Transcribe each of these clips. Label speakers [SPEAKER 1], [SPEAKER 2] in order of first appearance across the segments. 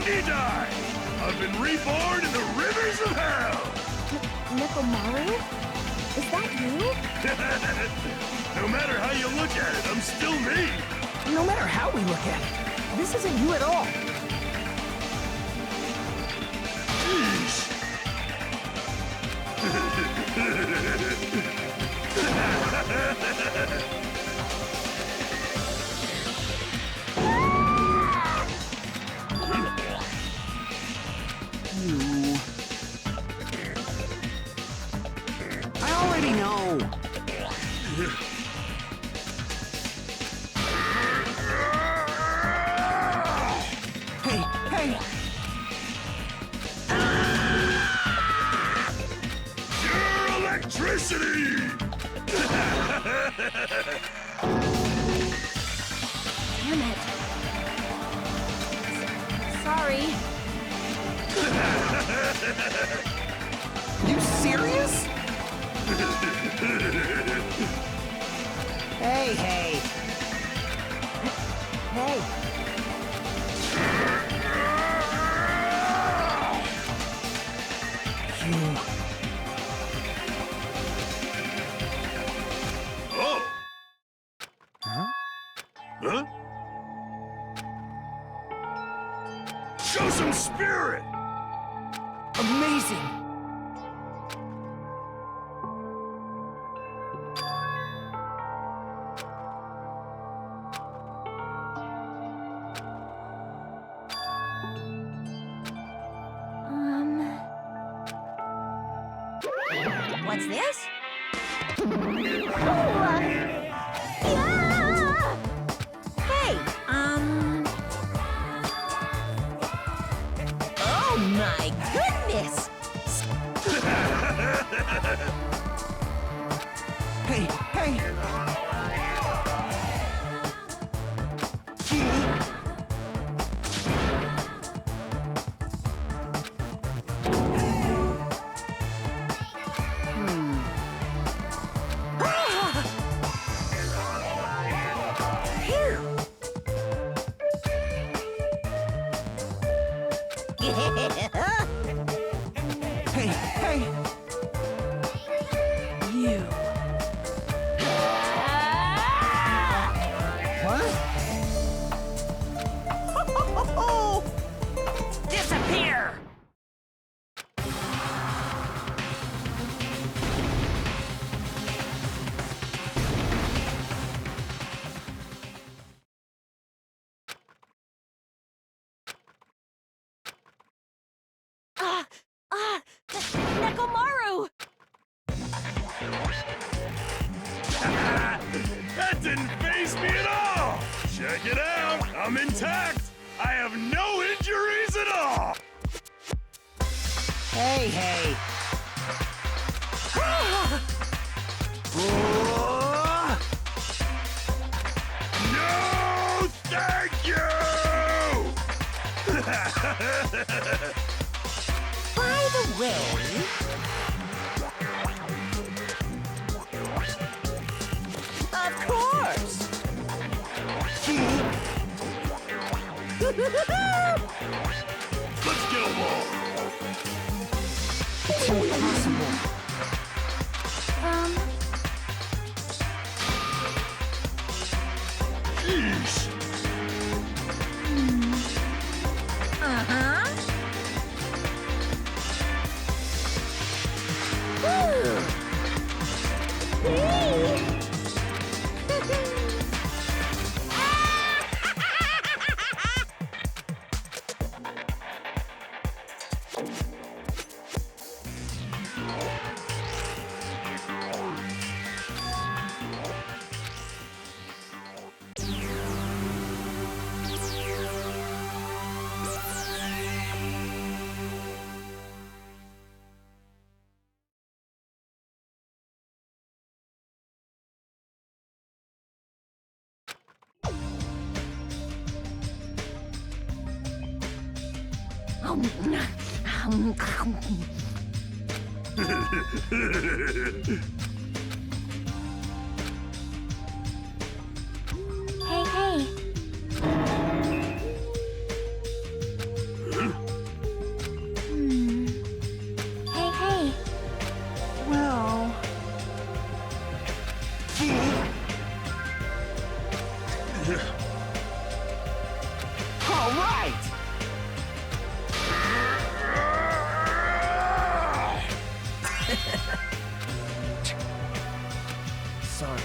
[SPEAKER 1] Boogie die! I've been reborn in the rivers of hell!
[SPEAKER 2] Nekomaru? Is that you?
[SPEAKER 1] No matter how you look at it, I'm still me!
[SPEAKER 3] No matter how we look at it, this isn't you at all.
[SPEAKER 1] Jeez!
[SPEAKER 3] I already know. Hey, hey!
[SPEAKER 1] Pure electricity!
[SPEAKER 2] Damn it. Sorry.
[SPEAKER 3] You serious? Hey, hey.
[SPEAKER 2] Hey.
[SPEAKER 3] You.
[SPEAKER 1] Oh!
[SPEAKER 3] Huh?
[SPEAKER 1] Huh? Show some spirit!
[SPEAKER 3] Amazing!
[SPEAKER 2] What's this? Hey, oh my goodness!
[SPEAKER 3] Hey, hey! Hey, hey! You. What?
[SPEAKER 2] Disappear! Nekomaru!
[SPEAKER 1] That didn't faze me at all! Check it out! I'm intact! I have no injuries at all!
[SPEAKER 3] Hey, hey!
[SPEAKER 1] No, thank you!
[SPEAKER 2] By the way... Of course!
[SPEAKER 1] Let's get along!
[SPEAKER 3] It's impossible.
[SPEAKER 1] Jeez!
[SPEAKER 2] Uh-huh. Hey, hey.
[SPEAKER 3] All right! Sorry.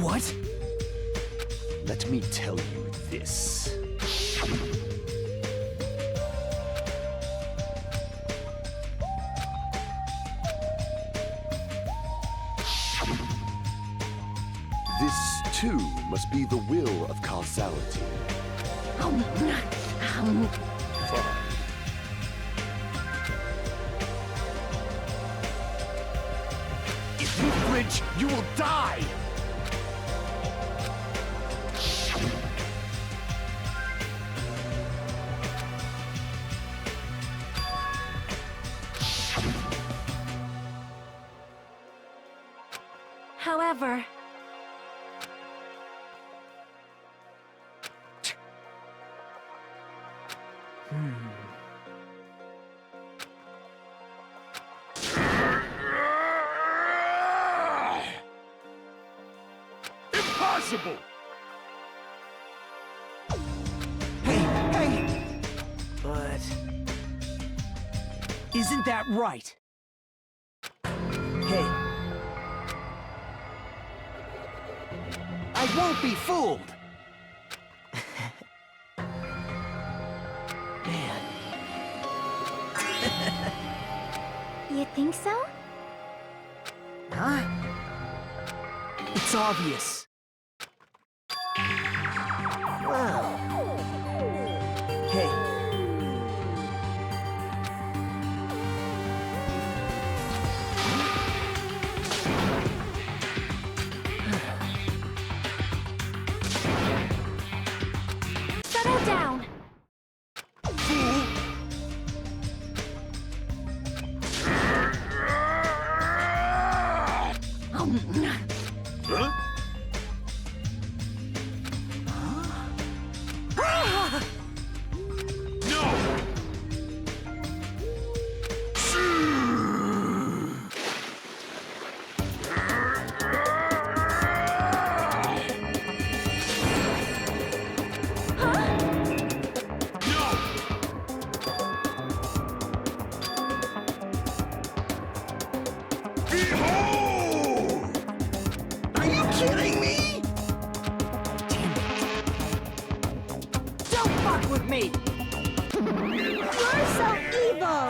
[SPEAKER 3] What?
[SPEAKER 4] Let me tell you this. This, too, must be the will of causality. Fine. If you flinch, you will die!
[SPEAKER 2] However,
[SPEAKER 1] Impossible!
[SPEAKER 3] Hey! But... isn't that right? Hey. I won't be fooled! Man.
[SPEAKER 5] You think so?
[SPEAKER 3] Huh? It's obvious. Well... Hey.
[SPEAKER 5] Settle down.
[SPEAKER 1] Huh? No! Behold!
[SPEAKER 3] Are you kidding me? Damn it. Don't fuck with me!
[SPEAKER 5] You're so evil.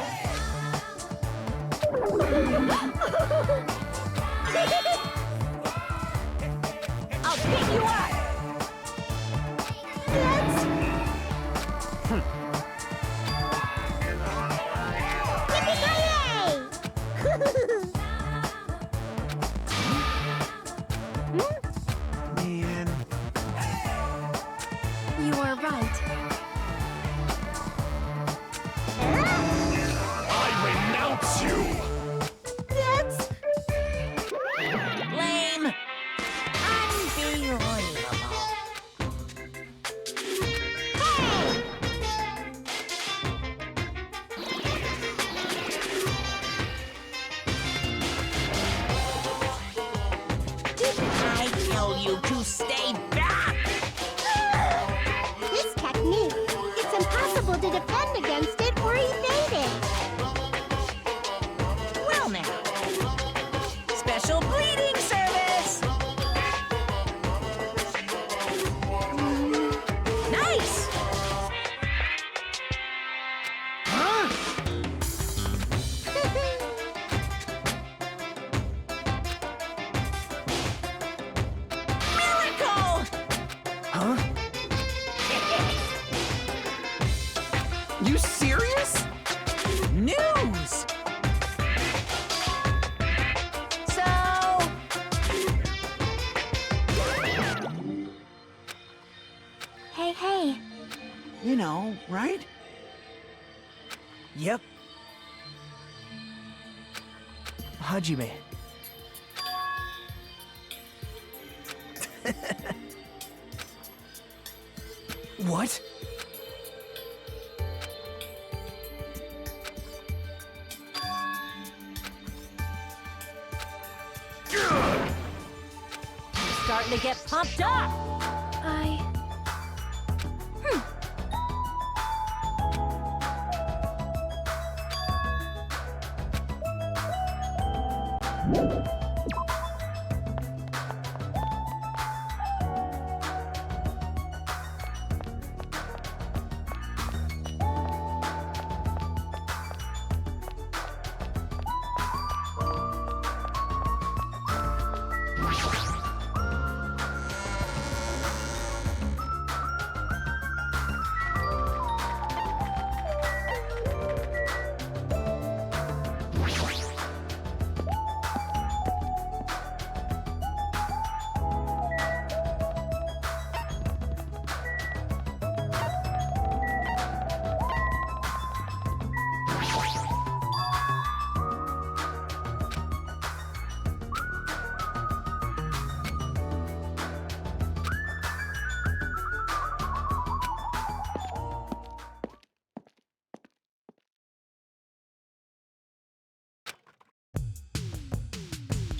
[SPEAKER 2] I'll pick you up!
[SPEAKER 5] That's...
[SPEAKER 3] Man.
[SPEAKER 5] You were right.
[SPEAKER 1] I renounce you!
[SPEAKER 5] That's...
[SPEAKER 2] Lame! Unbelievable! I tell you to stay back!
[SPEAKER 5] This technique, it's impossible to defend against it or evade it.
[SPEAKER 2] Well now, special bleeding service! Nice!
[SPEAKER 3] Huh?
[SPEAKER 2] Miracle!
[SPEAKER 3] Huh? You serious? News!
[SPEAKER 2] So...
[SPEAKER 5] Hey.
[SPEAKER 3] You know, right? Yep. Hajime. What?
[SPEAKER 6] starting to get pumped up.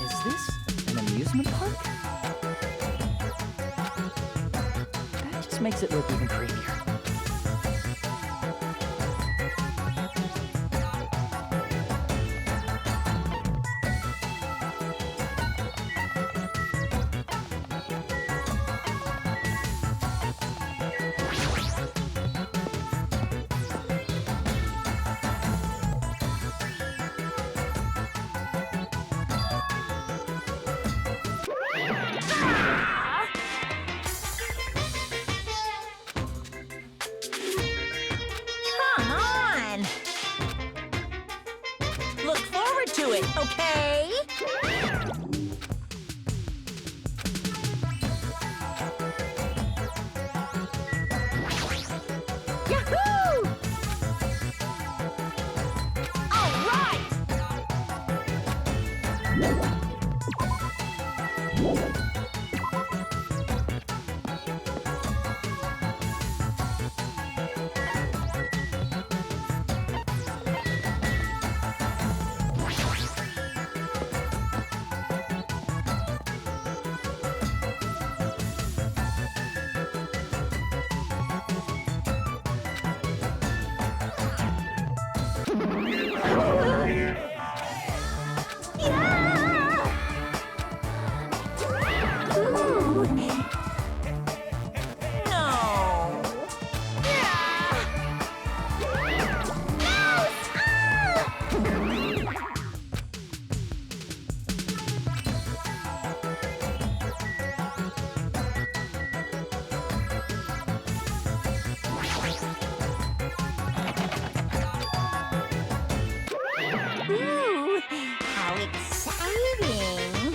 [SPEAKER 3] Is this an amusement park? That just makes it look even creepier.
[SPEAKER 6] Come on! Look forward to it, okay? Yahoo! All right! Ooh, how exciting!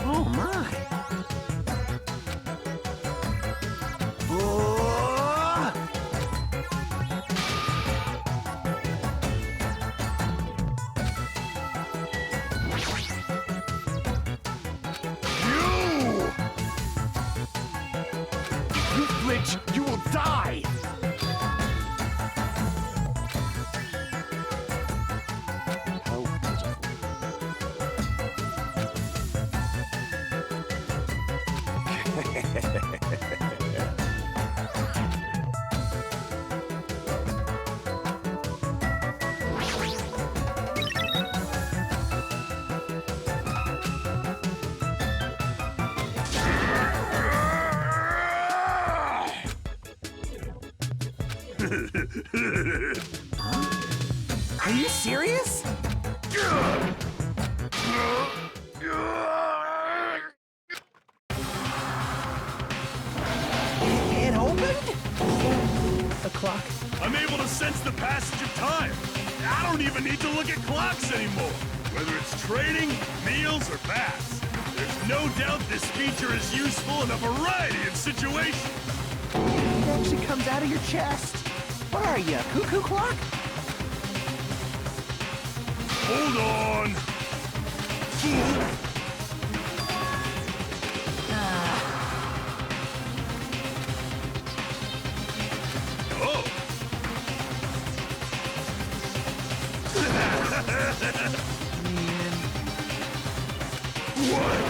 [SPEAKER 3] Oh my! Oh!
[SPEAKER 1] You flinch, you will die!
[SPEAKER 4] How pitiful.
[SPEAKER 3] Are you serious? It opened? The clock.
[SPEAKER 1] I'm able to sense the passage of time. I don't even need to look at clocks anymore. Whether it's training, meals, or baths. There's no doubt this feature is useful in a variety of situations.
[SPEAKER 3] It actually comes out of your chest. What are you, a cuckoo clock?
[SPEAKER 1] Hold on. What?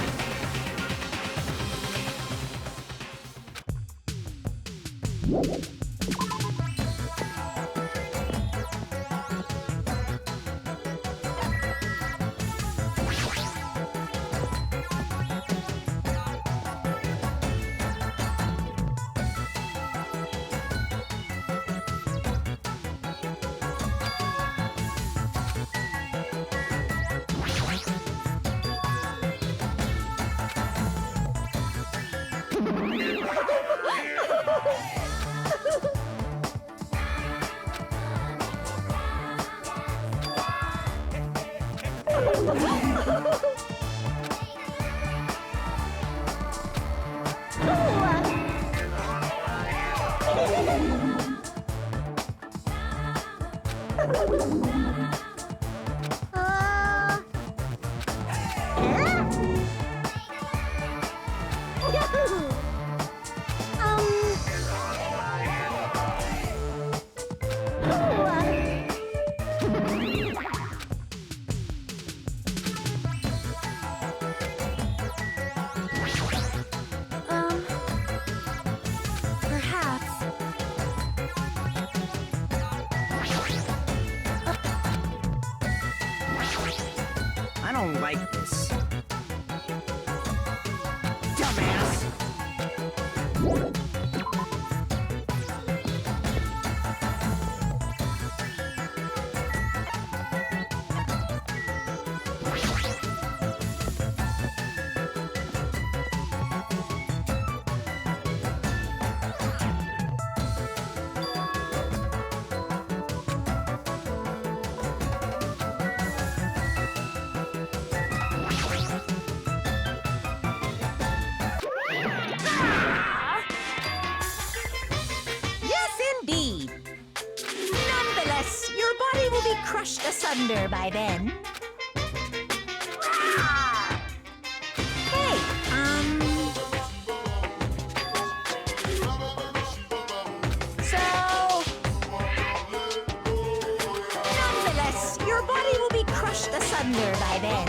[SPEAKER 6] Perhaps.
[SPEAKER 3] I don't like this. Dumbass!
[SPEAKER 6] Yes, indeed. Nonetheless, your body will be crushed asunder by then. Hey, So... Nonetheless, your body will be crushed asunder by then.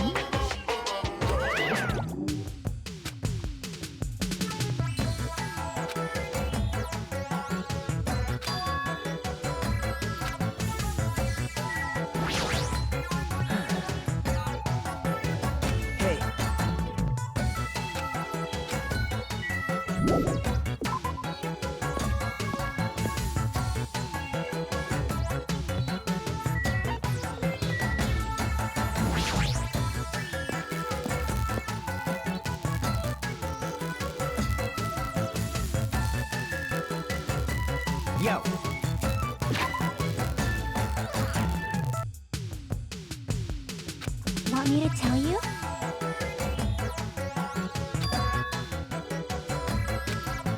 [SPEAKER 3] Hey, yo!
[SPEAKER 5] Want me to tell you?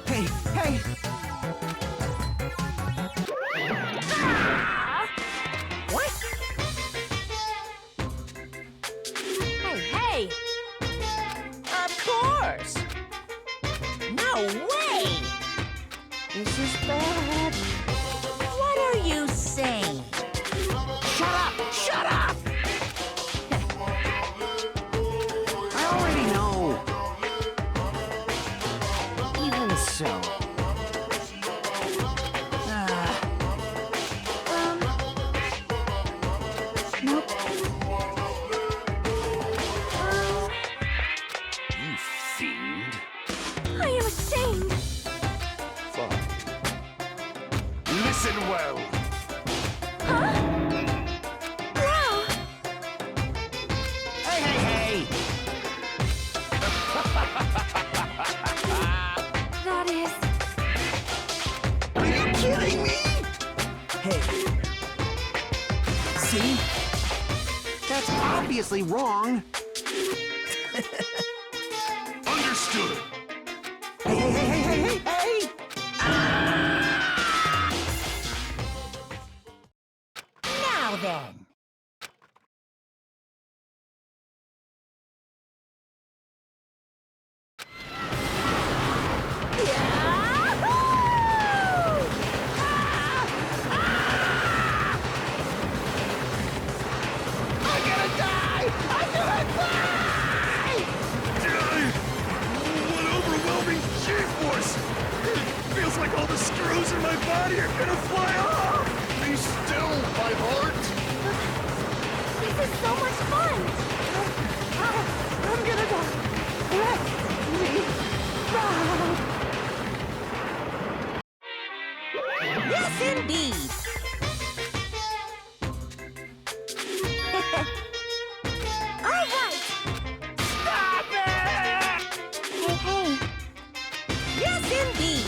[SPEAKER 3] Hey, hey!
[SPEAKER 6] What? Hey, hey! Of course! No way!
[SPEAKER 3] This is bad.
[SPEAKER 6] What are you saying?
[SPEAKER 3] Shut up! Shut up! I already know. Even so.
[SPEAKER 5] Nope.
[SPEAKER 4] You fiend.
[SPEAKER 5] I am ashamed.
[SPEAKER 4] Fine. Listen well.
[SPEAKER 5] Huh? Wow.
[SPEAKER 3] Hey, hey, hey!
[SPEAKER 5] That is...
[SPEAKER 3] Are you kidding me? Hey. See? That's obviously wrong.
[SPEAKER 1] Understood.
[SPEAKER 3] Hey, hey, hey, hey, hey, hey, hey!
[SPEAKER 6] Now then.
[SPEAKER 3] I'm gonna die! I'm gonna die!
[SPEAKER 1] body are gonna fly off!
[SPEAKER 4] Be still, my heart!
[SPEAKER 5] This is so much fun!
[SPEAKER 3] I'm gonna die. Let me die.
[SPEAKER 6] Yes, indeed. All right.
[SPEAKER 1] Stop it!
[SPEAKER 5] Hey, hey,
[SPEAKER 6] Yes, indeed.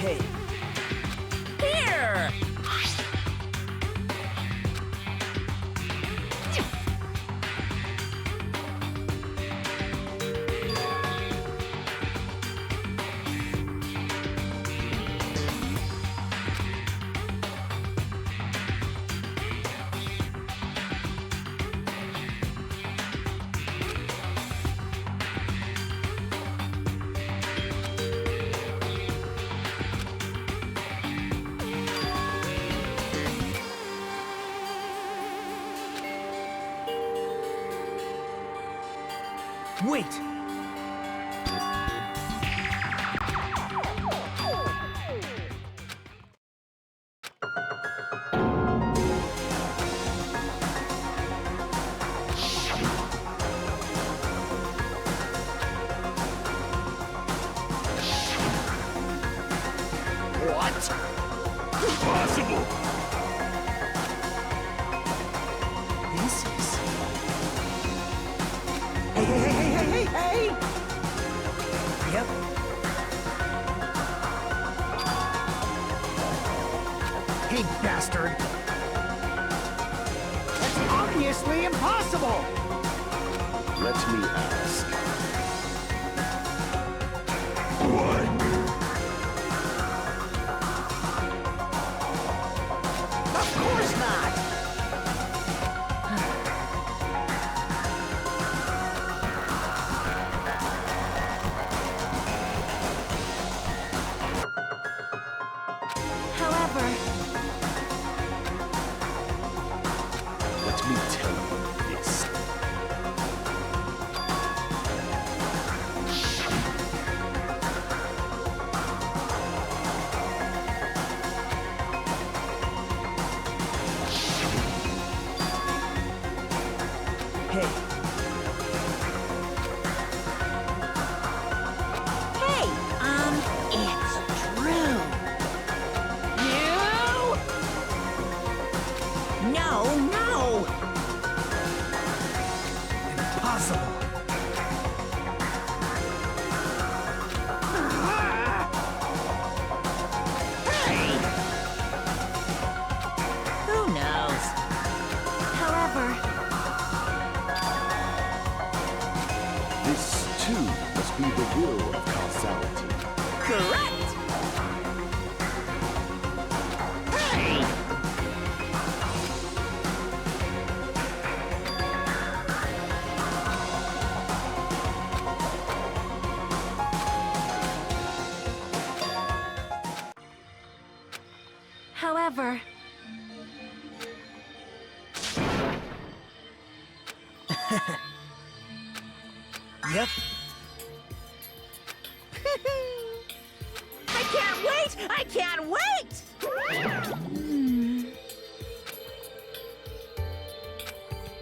[SPEAKER 3] Hey,
[SPEAKER 6] Here.
[SPEAKER 3] wait.
[SPEAKER 4] What?
[SPEAKER 1] Impossible!
[SPEAKER 3] This is... Hey! Yep. Hey, bastard! That's obviously impossible!
[SPEAKER 4] Let me ask.
[SPEAKER 1] What?
[SPEAKER 3] Of course not!
[SPEAKER 6] However,
[SPEAKER 4] Let me tell you this.
[SPEAKER 3] Hey,
[SPEAKER 6] hey, it's true. You? No.
[SPEAKER 3] impossible.
[SPEAKER 6] Who knows? However,
[SPEAKER 4] This, too, must be the will of causality.
[SPEAKER 6] correct. Hey! However,
[SPEAKER 3] Yep.
[SPEAKER 6] I can't wait!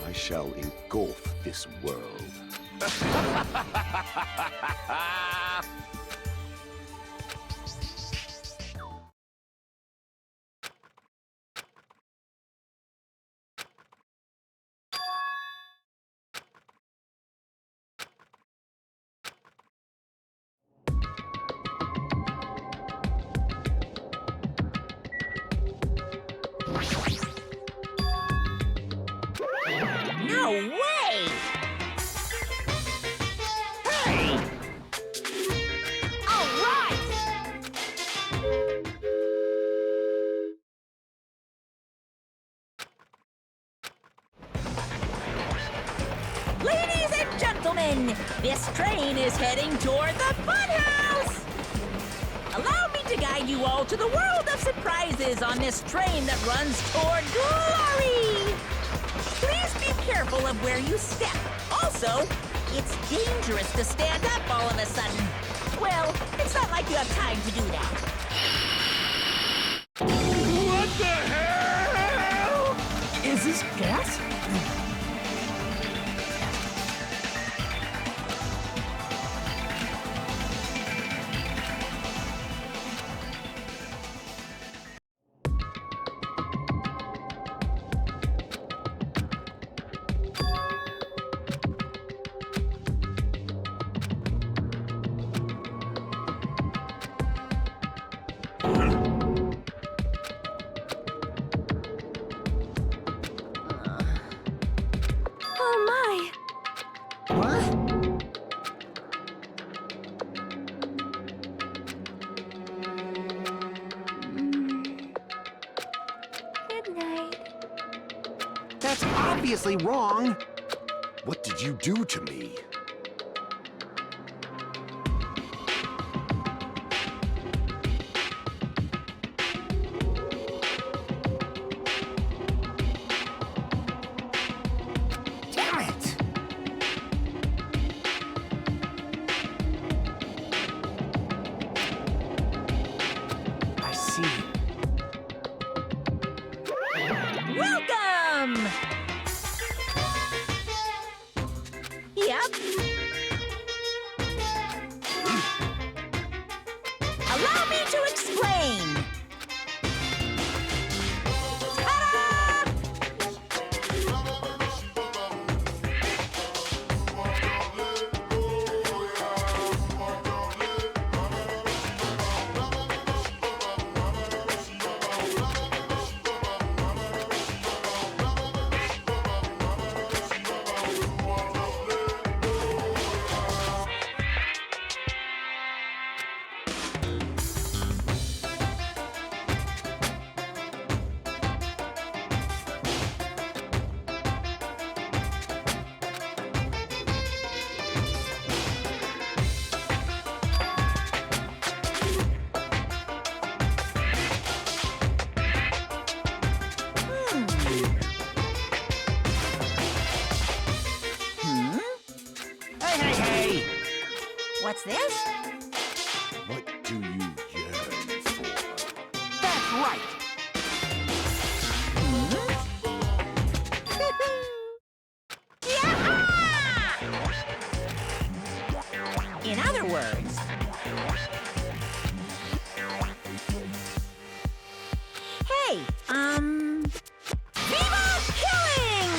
[SPEAKER 4] I shall engulf this world.
[SPEAKER 6] No way! Hey! All right! Ladies and gentlemen, this train is heading toward the funhouse! Allow me to guide you all to the world of surprises on this train that runs toward glory! Please be careful of where you step. Also, it's dangerous to stand up all of a sudden. Well, it's not like you have time to do that.
[SPEAKER 1] What the hell?
[SPEAKER 3] Is this gas?
[SPEAKER 6] Oh my!
[SPEAKER 3] What?
[SPEAKER 6] Good night.
[SPEAKER 3] That's obviously wrong.
[SPEAKER 4] What did you do to me?
[SPEAKER 3] Damn it! I see.
[SPEAKER 6] Welcome! Yep. Allow me to explain. Ta-da!
[SPEAKER 3] Hey!
[SPEAKER 6] What's this?
[SPEAKER 4] What do you yearn for?
[SPEAKER 3] That's right!
[SPEAKER 6] In other words, hey, Viva Killing!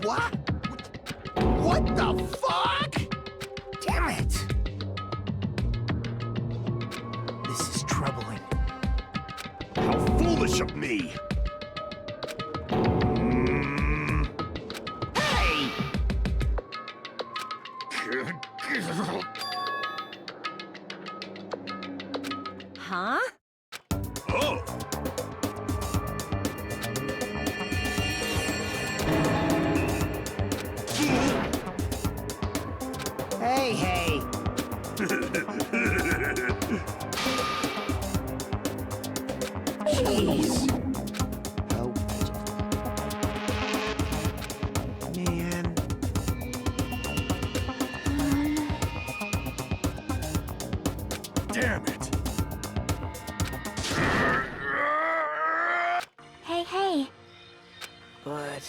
[SPEAKER 3] What? What the fuck? Damn it! This is troubling.
[SPEAKER 4] How foolish of me!
[SPEAKER 3] Hey!
[SPEAKER 6] Huh?
[SPEAKER 1] Oh,
[SPEAKER 3] Hey! Jeez.
[SPEAKER 4] How
[SPEAKER 3] Man.
[SPEAKER 1] damn it.
[SPEAKER 6] Hey.
[SPEAKER 3] But...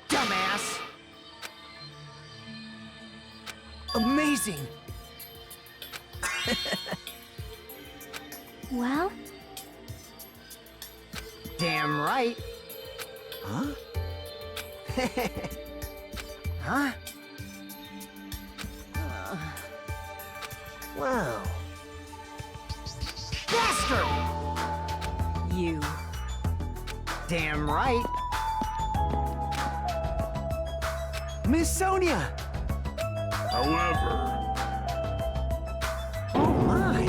[SPEAKER 3] Dumbass! Amazing!
[SPEAKER 5] Well,
[SPEAKER 3] Damn right. Huh? Huh? Wow. Bastard! You. Damn right. Miss Sonia!
[SPEAKER 1] However,
[SPEAKER 3] Oh my!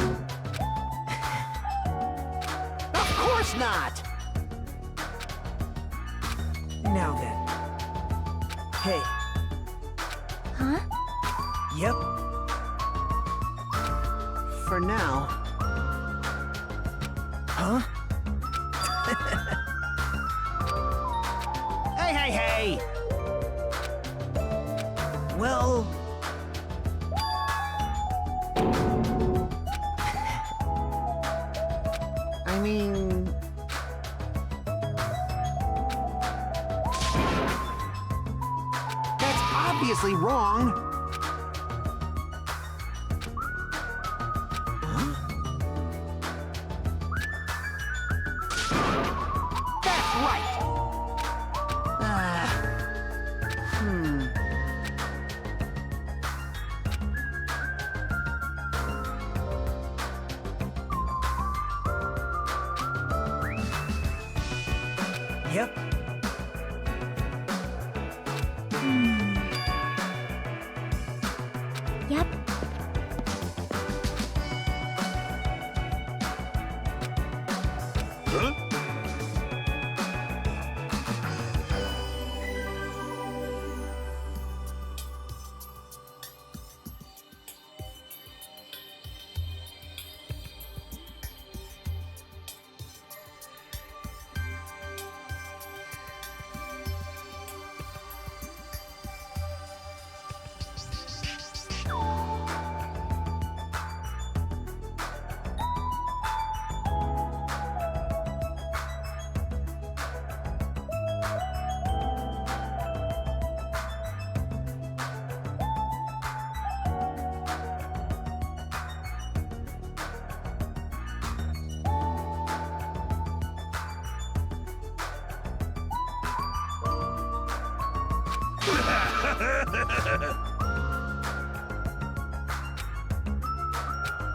[SPEAKER 3] Of course not! Now then, Hey.
[SPEAKER 5] Huh?
[SPEAKER 3] Yep. For now. Huh? Hey, hey, hey! Well... I mean... That's obviously wrong. Huh? That's right. Yep.
[SPEAKER 5] Yep.
[SPEAKER 1] Huh?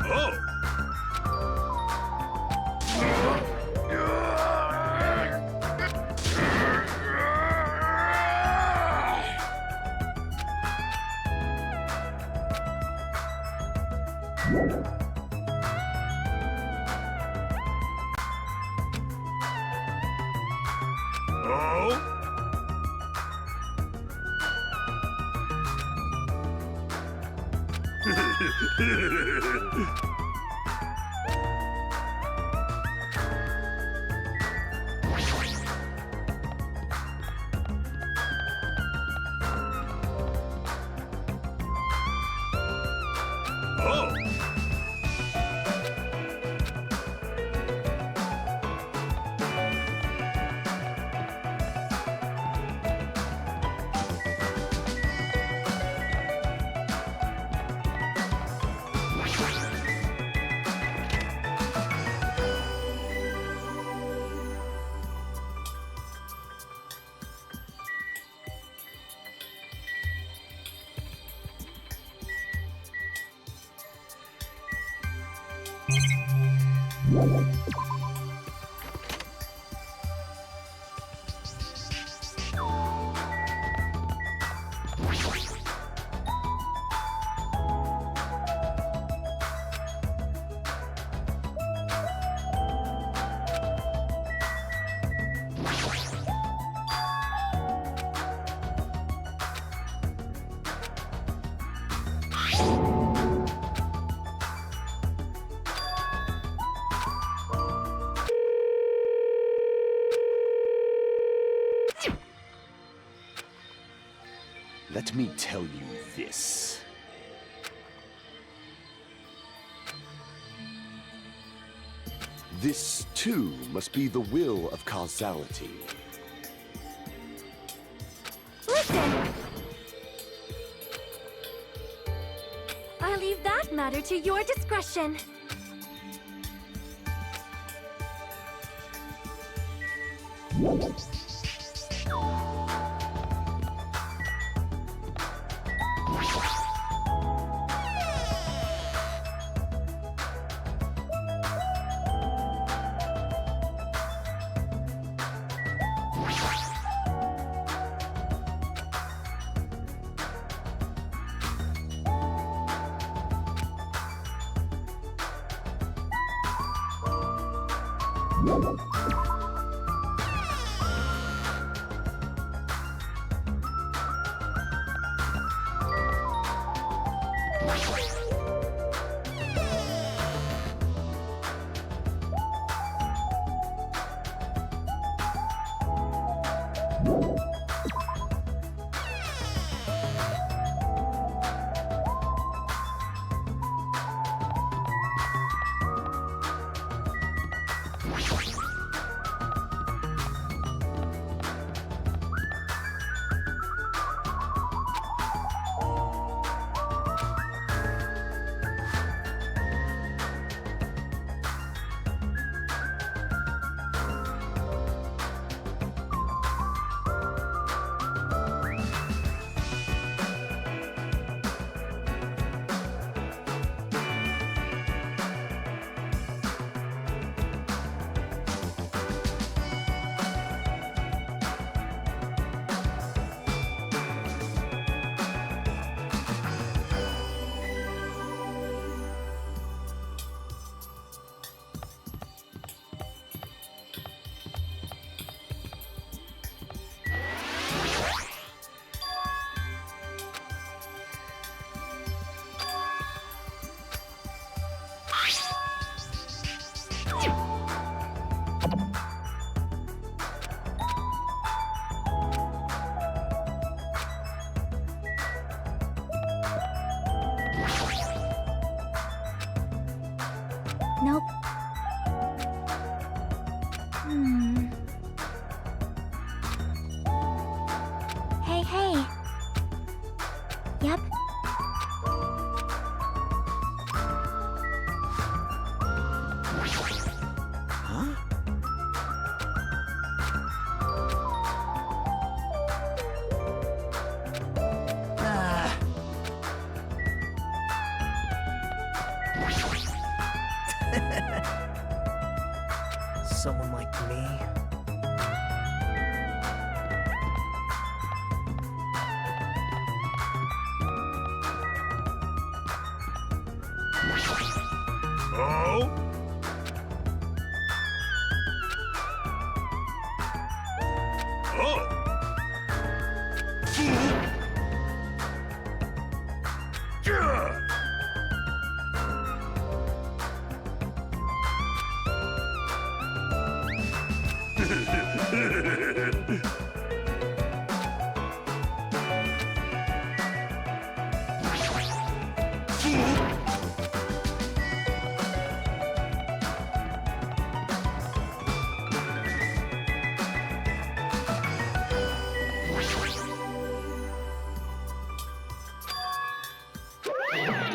[SPEAKER 1] Oh! Oh? Oh!
[SPEAKER 4] Let me tell you this. This, too, must be the will of causality.
[SPEAKER 5] Listen! I leave that matter to your discretion. Nope. Hey, hey. Yep.
[SPEAKER 3] Someone like me?
[SPEAKER 1] Oh? Oh! Yeah!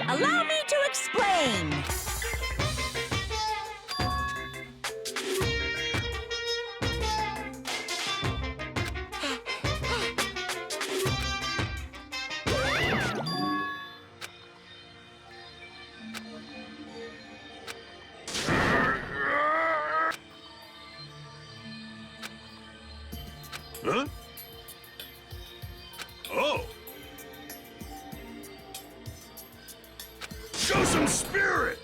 [SPEAKER 6] Allow me to explain.
[SPEAKER 1] Huh? Oh! Show some spirit!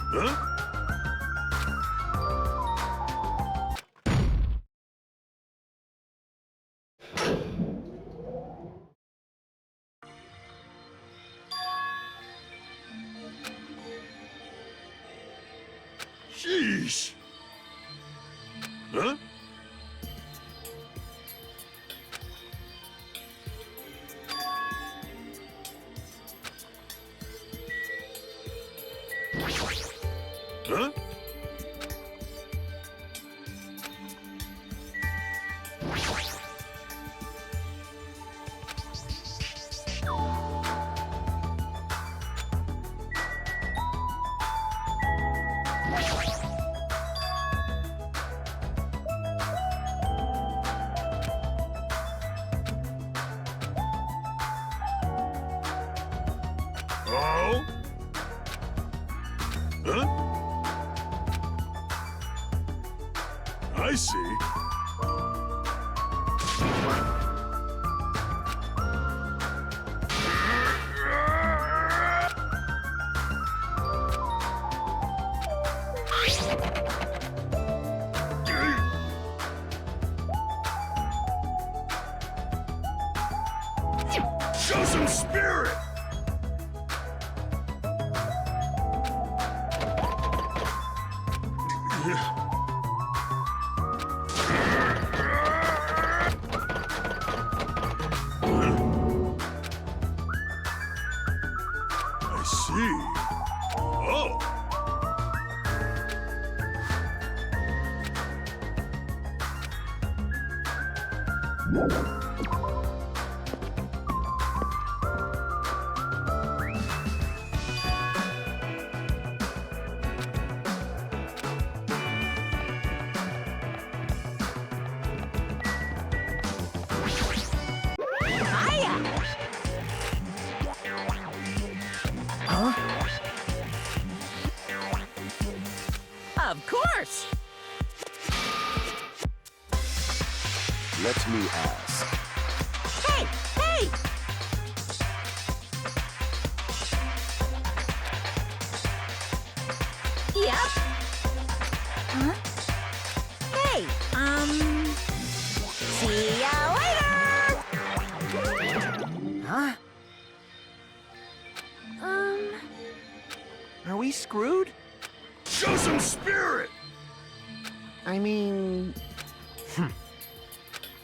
[SPEAKER 1] Huh? Sheesh! Huh? Huh? Oh? Huh? I see. Show some spirit! I see. Oh.
[SPEAKER 6] Of course!
[SPEAKER 4] Let me ask.
[SPEAKER 6] Hey! Hey! Yep. Huh? Hey, see ya later!
[SPEAKER 3] Huh? Are we screwed?
[SPEAKER 1] Show some spirit!
[SPEAKER 3] I mean...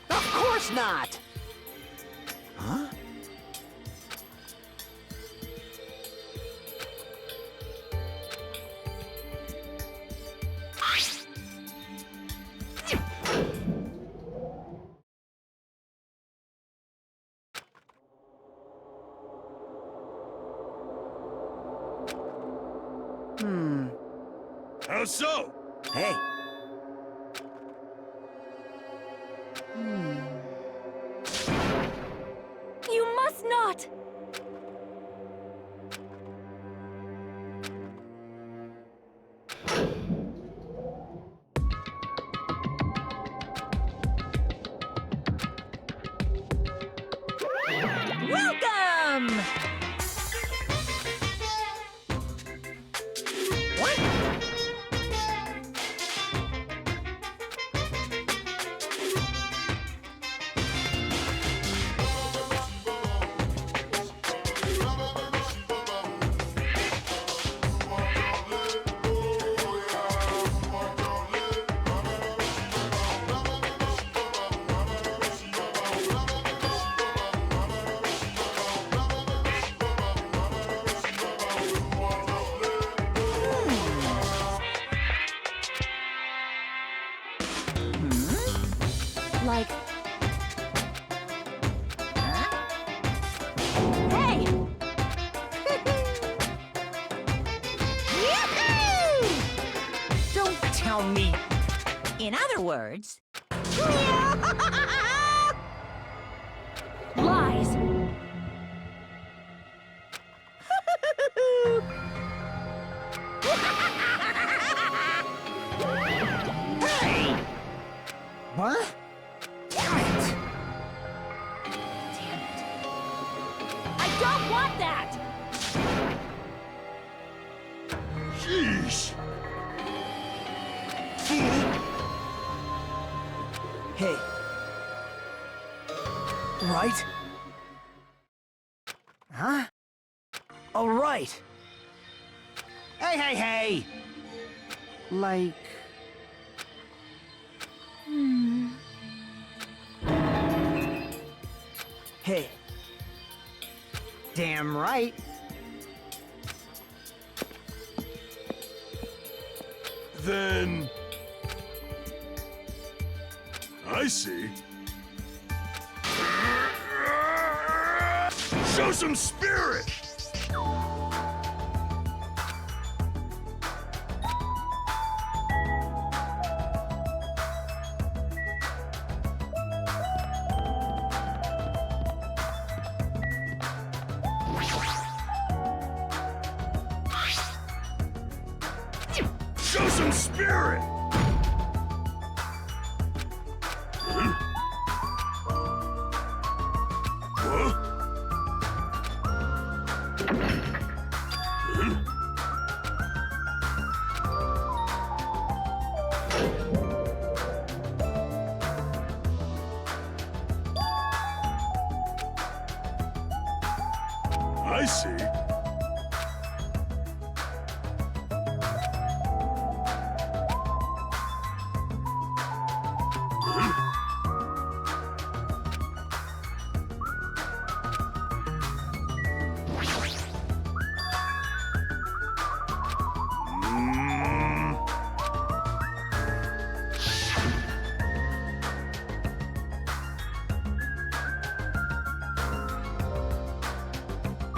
[SPEAKER 3] Of course not! Huh?
[SPEAKER 1] How so?
[SPEAKER 3] Hey.
[SPEAKER 5] You must not!
[SPEAKER 6] Welcome! What?
[SPEAKER 5] Like...
[SPEAKER 6] Hey! Don't tell me. In other words...
[SPEAKER 5] lies!
[SPEAKER 6] Hey!
[SPEAKER 3] What?
[SPEAKER 6] Damn it!
[SPEAKER 5] I don't want that!
[SPEAKER 1] Sheesh! Fool!
[SPEAKER 3] Hey. Right? Huh? All right. Hey, hey, hey! Like... Hey. Damn right.
[SPEAKER 1] Then... I see. Show some spirit! spirit! Huh? Huh? I see.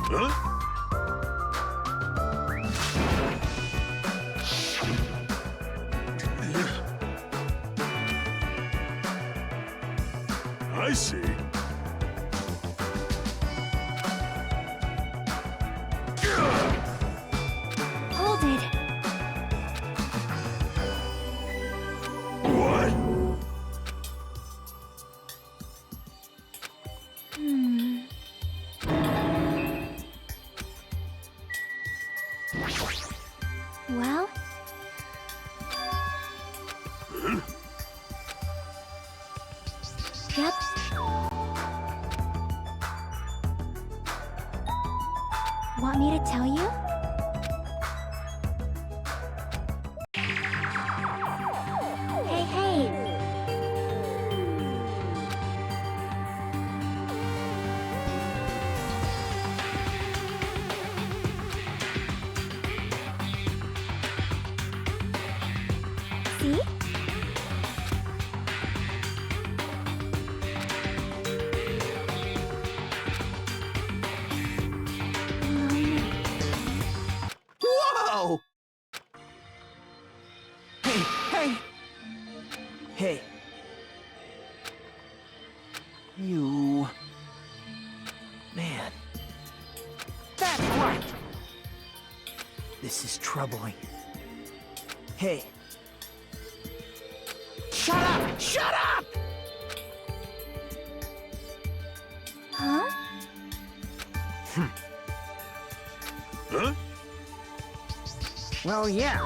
[SPEAKER 1] Huh? I see.
[SPEAKER 5] Hold it.
[SPEAKER 1] What?
[SPEAKER 5] Well? Yep. Want me to tell you? Hey, hey! See?
[SPEAKER 3] Whoa! Hey, hey! Hey. You... Man. That's right! This is troubling. Hey. Shut up! Shut up!
[SPEAKER 5] Huh?
[SPEAKER 1] Huh?
[SPEAKER 3] Well, yeah.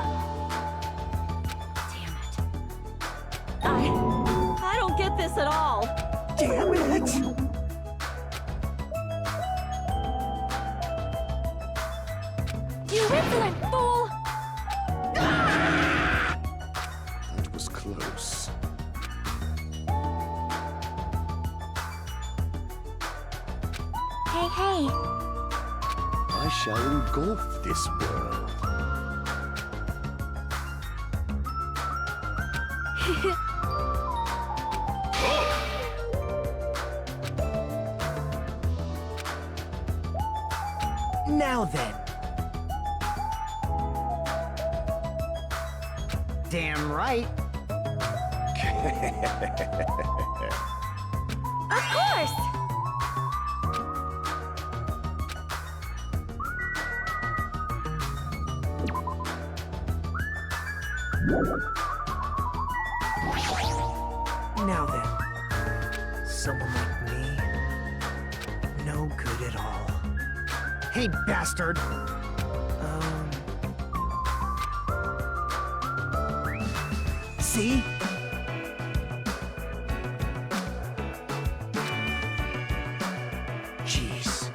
[SPEAKER 5] Damn it.
[SPEAKER 6] I don't get this at all.
[SPEAKER 3] Damn it!
[SPEAKER 5] You insolent fool!
[SPEAKER 4] That was close.
[SPEAKER 5] Hey, hey!
[SPEAKER 4] I shall engulf this world.
[SPEAKER 3] Now then. Damn right.
[SPEAKER 5] Of course!
[SPEAKER 3] Now then. Someone like me. No good at all. Hey, bastard! See? Jeez.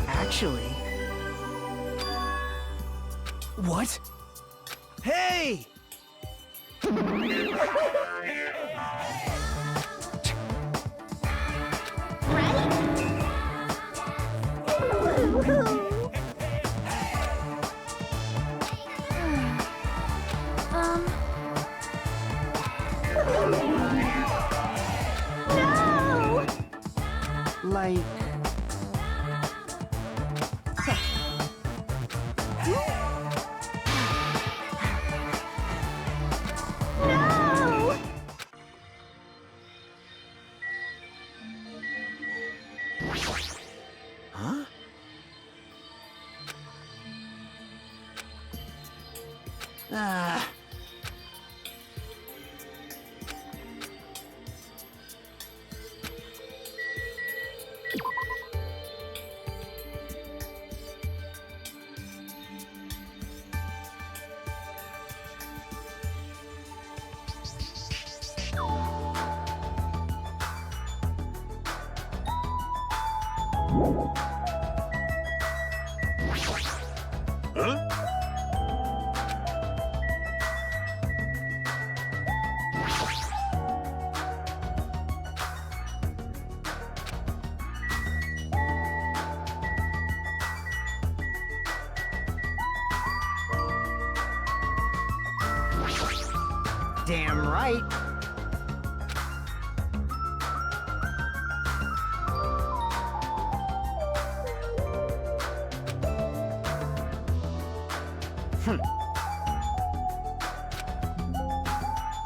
[SPEAKER 3] Actually... What? Hey!
[SPEAKER 5] No!
[SPEAKER 3] Like...
[SPEAKER 5] No!
[SPEAKER 1] Huh?
[SPEAKER 3] Damn right.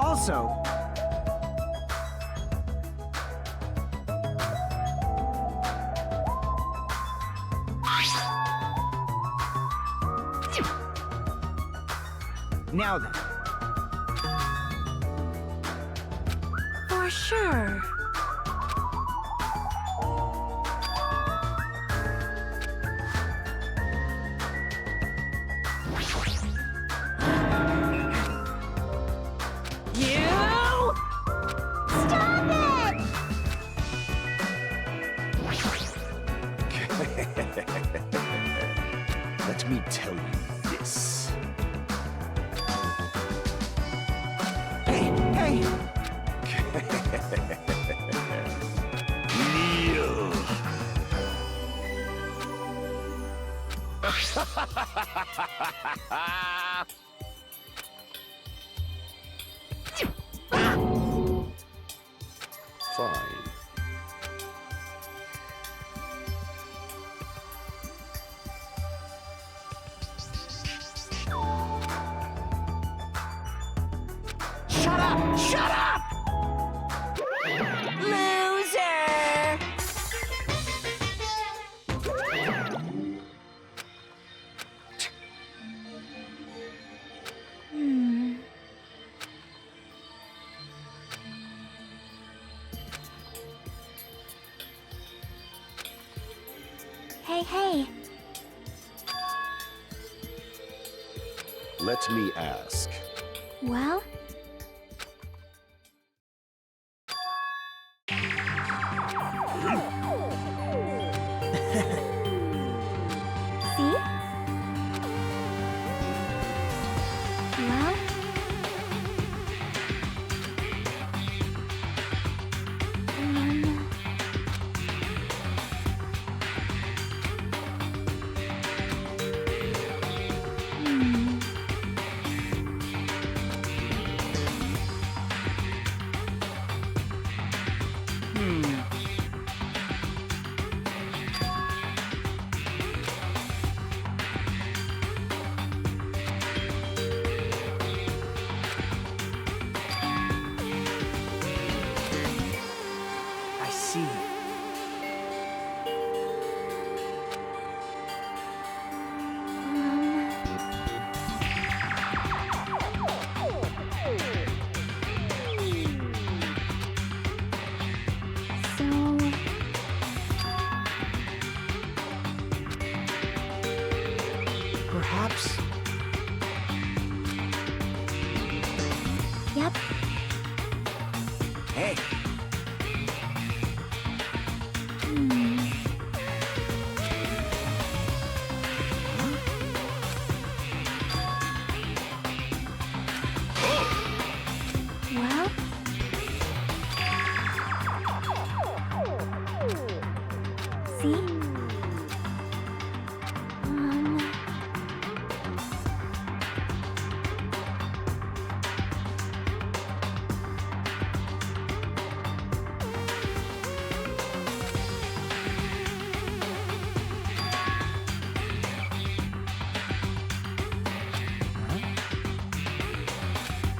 [SPEAKER 3] Also, now then.
[SPEAKER 5] For sure.
[SPEAKER 6] You!
[SPEAKER 5] Stop it!
[SPEAKER 4] Let me tell you this.
[SPEAKER 3] Hey!
[SPEAKER 1] Kneel.
[SPEAKER 4] Fine.
[SPEAKER 3] Shut up! Shut up!
[SPEAKER 6] Loser!
[SPEAKER 5] Hey.
[SPEAKER 4] Let me ask.
[SPEAKER 5] Well? See? Well?
[SPEAKER 3] I see.
[SPEAKER 5] So...
[SPEAKER 3] Perhaps.
[SPEAKER 5] Yep.
[SPEAKER 3] Hey!
[SPEAKER 5] Well? See?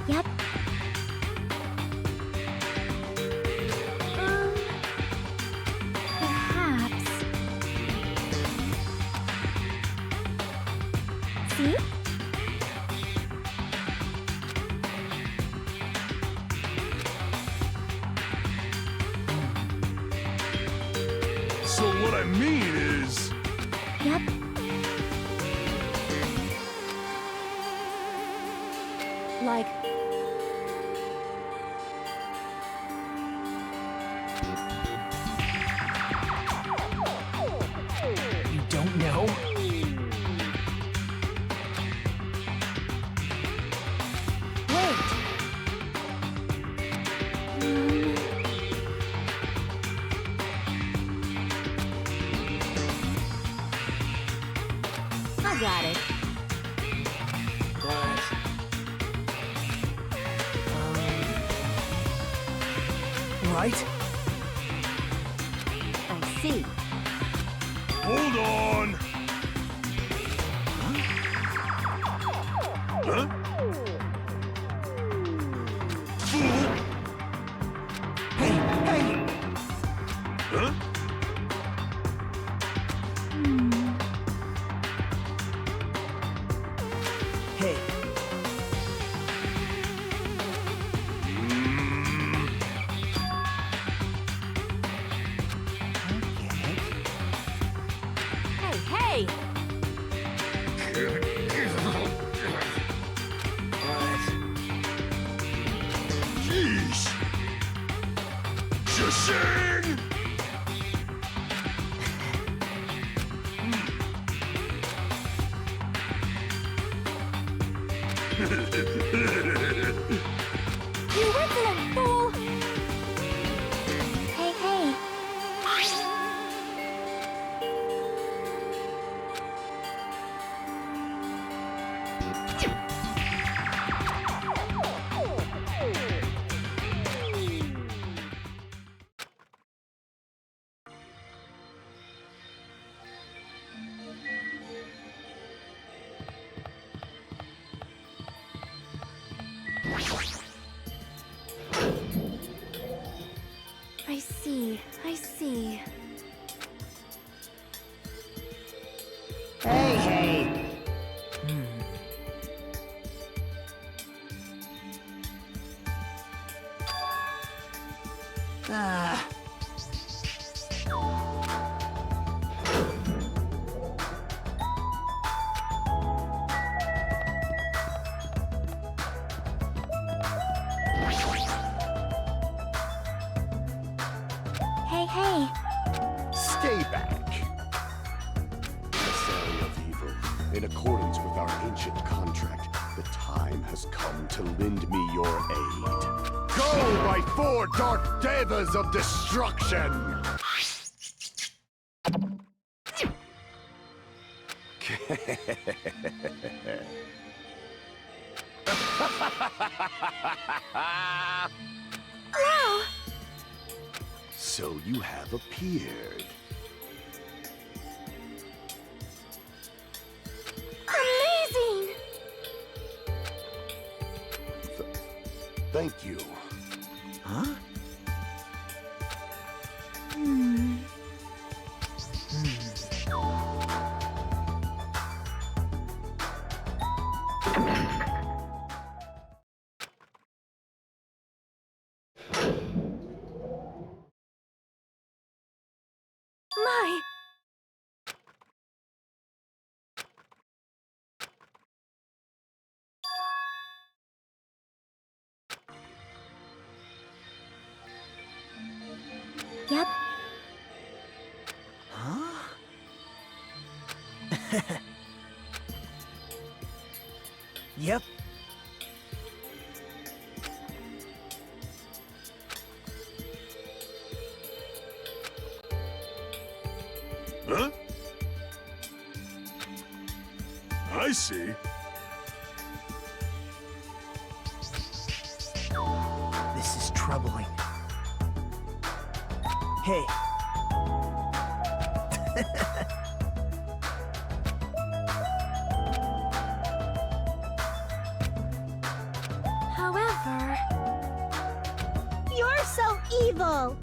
[SPEAKER 5] Yep. Perhaps. See?
[SPEAKER 1] mean is...
[SPEAKER 5] Yep. Like...
[SPEAKER 3] You don't know?
[SPEAKER 5] Wait. I got it.
[SPEAKER 3] But... right?
[SPEAKER 5] I see.
[SPEAKER 1] Hold on! Huh? Fool!
[SPEAKER 3] Hey, hey!
[SPEAKER 1] Huh?
[SPEAKER 3] Hey.
[SPEAKER 6] Hey!
[SPEAKER 1] Yeesh! Shashing!
[SPEAKER 5] You insolent fool! Hey, hey. I see, I see.
[SPEAKER 3] Hey, hey! Ah.
[SPEAKER 5] Hey, hey.
[SPEAKER 4] Stay back. Emissary of evil, in accordance with our ancient contract, the time has come to lend me your aid. Go, my four dark devas of destruction!
[SPEAKER 5] Wow!
[SPEAKER 4] So you have appeared.
[SPEAKER 5] Amazing!
[SPEAKER 4] Thank you.
[SPEAKER 3] Huh?
[SPEAKER 5] My! Yep.
[SPEAKER 3] Huh? Yep.
[SPEAKER 1] Huh? I see.
[SPEAKER 3] This is troubling. Hey.
[SPEAKER 5] However... You're so evil!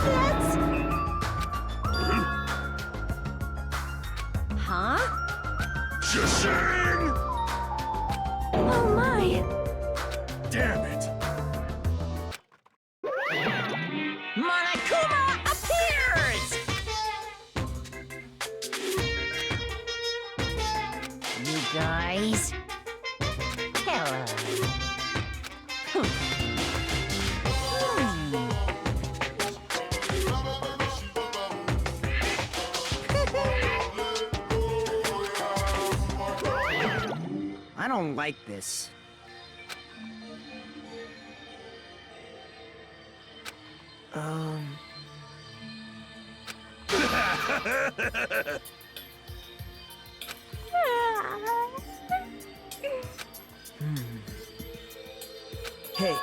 [SPEAKER 5] Let's...
[SPEAKER 6] Huh?
[SPEAKER 1] Shashing!
[SPEAKER 5] Oh my!
[SPEAKER 2] surprise.
[SPEAKER 6] Hello.
[SPEAKER 3] I don't like this. Hey.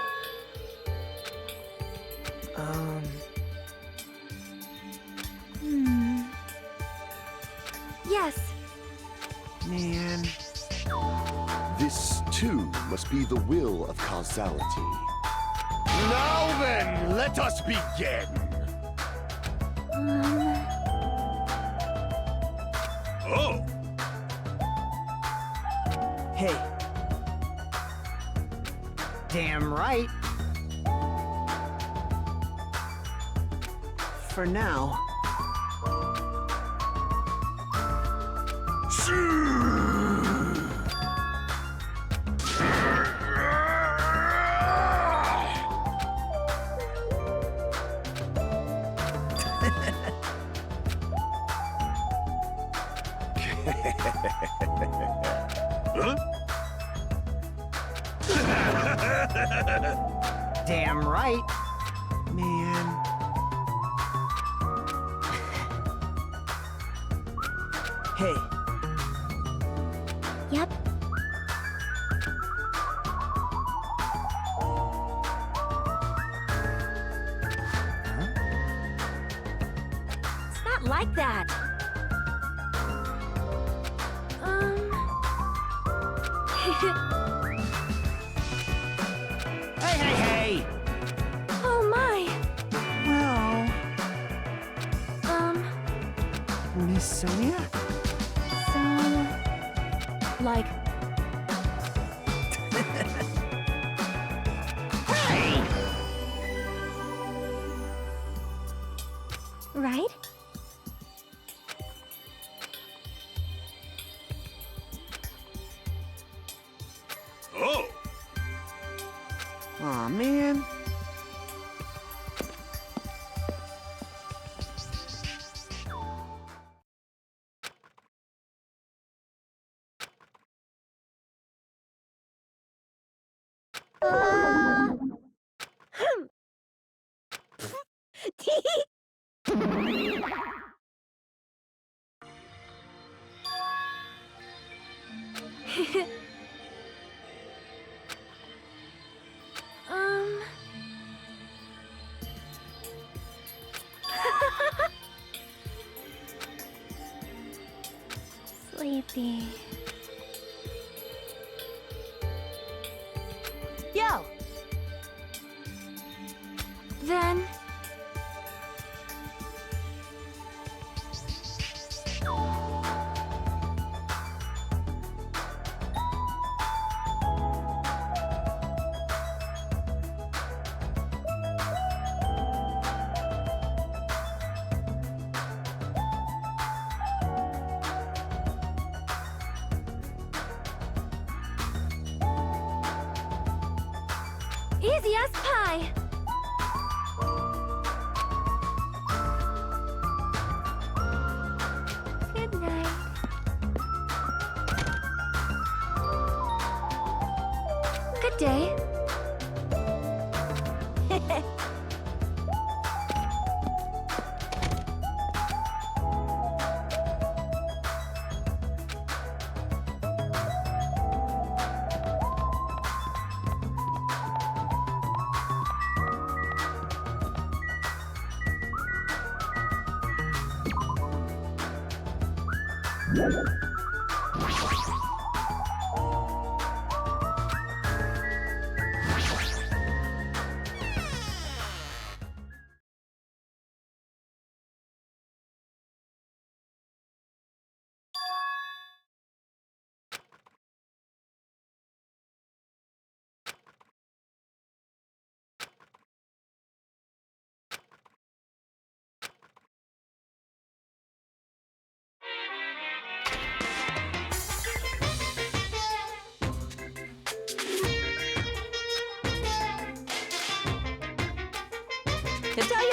[SPEAKER 5] Yes.
[SPEAKER 3] Man.
[SPEAKER 4] This, too, must be the will of causality. Now then, let us begin!
[SPEAKER 1] Oh,
[SPEAKER 3] Hey. Damn right. For now.
[SPEAKER 1] huh?
[SPEAKER 3] Damn right. Man. Hey.
[SPEAKER 5] Yep. It's not like that.
[SPEAKER 3] Hey, hey, hey!
[SPEAKER 5] Oh my.
[SPEAKER 3] Well, Miss Sonia?
[SPEAKER 5] So, like,
[SPEAKER 3] Hey!
[SPEAKER 5] right?
[SPEAKER 1] Oh,
[SPEAKER 3] Aw, man.
[SPEAKER 5] Um. Sleepy.
[SPEAKER 6] Yo,
[SPEAKER 5] Then. Easy as pie. Good night. Good day.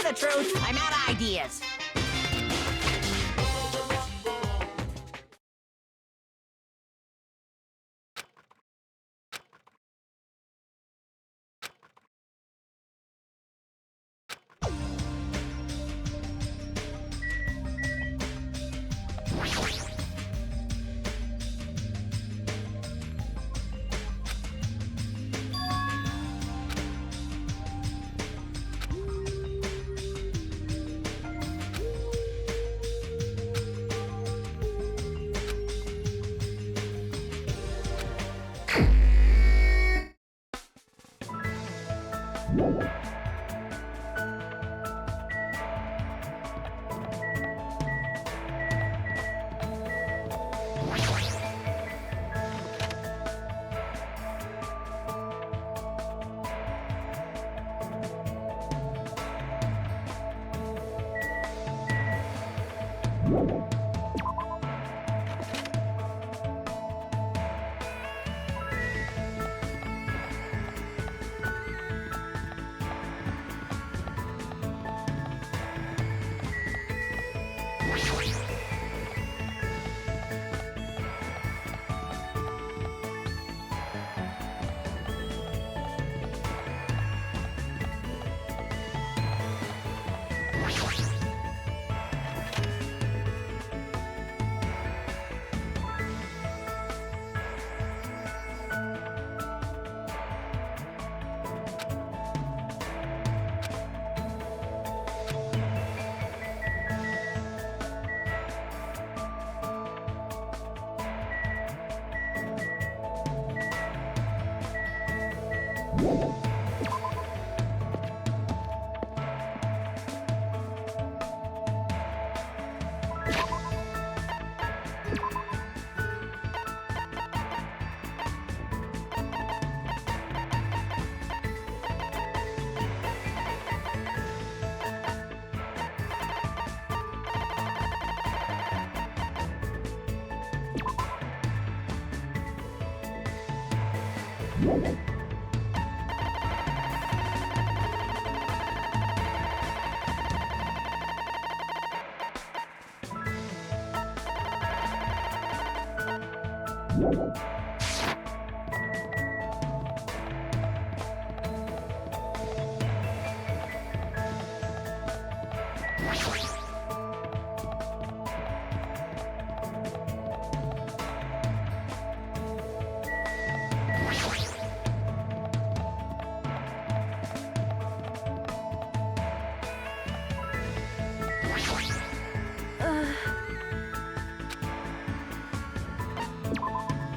[SPEAKER 6] the truth.
[SPEAKER 2] I'm out of ideas.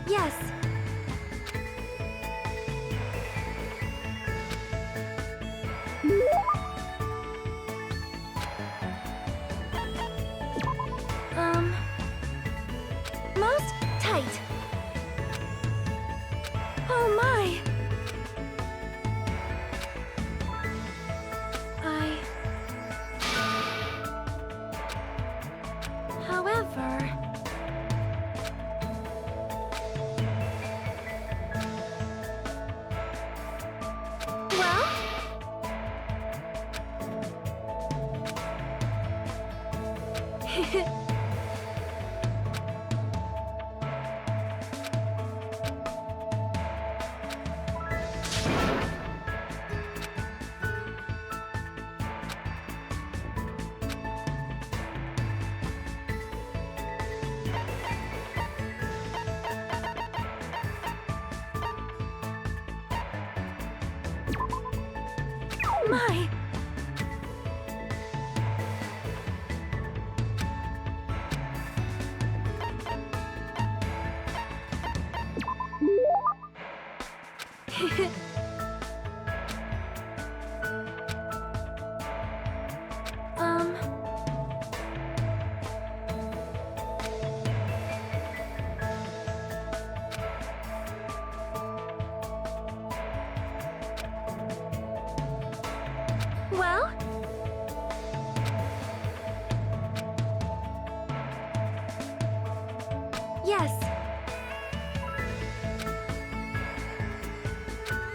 [SPEAKER 5] Yes. Most tight. Oh my. However... My! Well? Yes.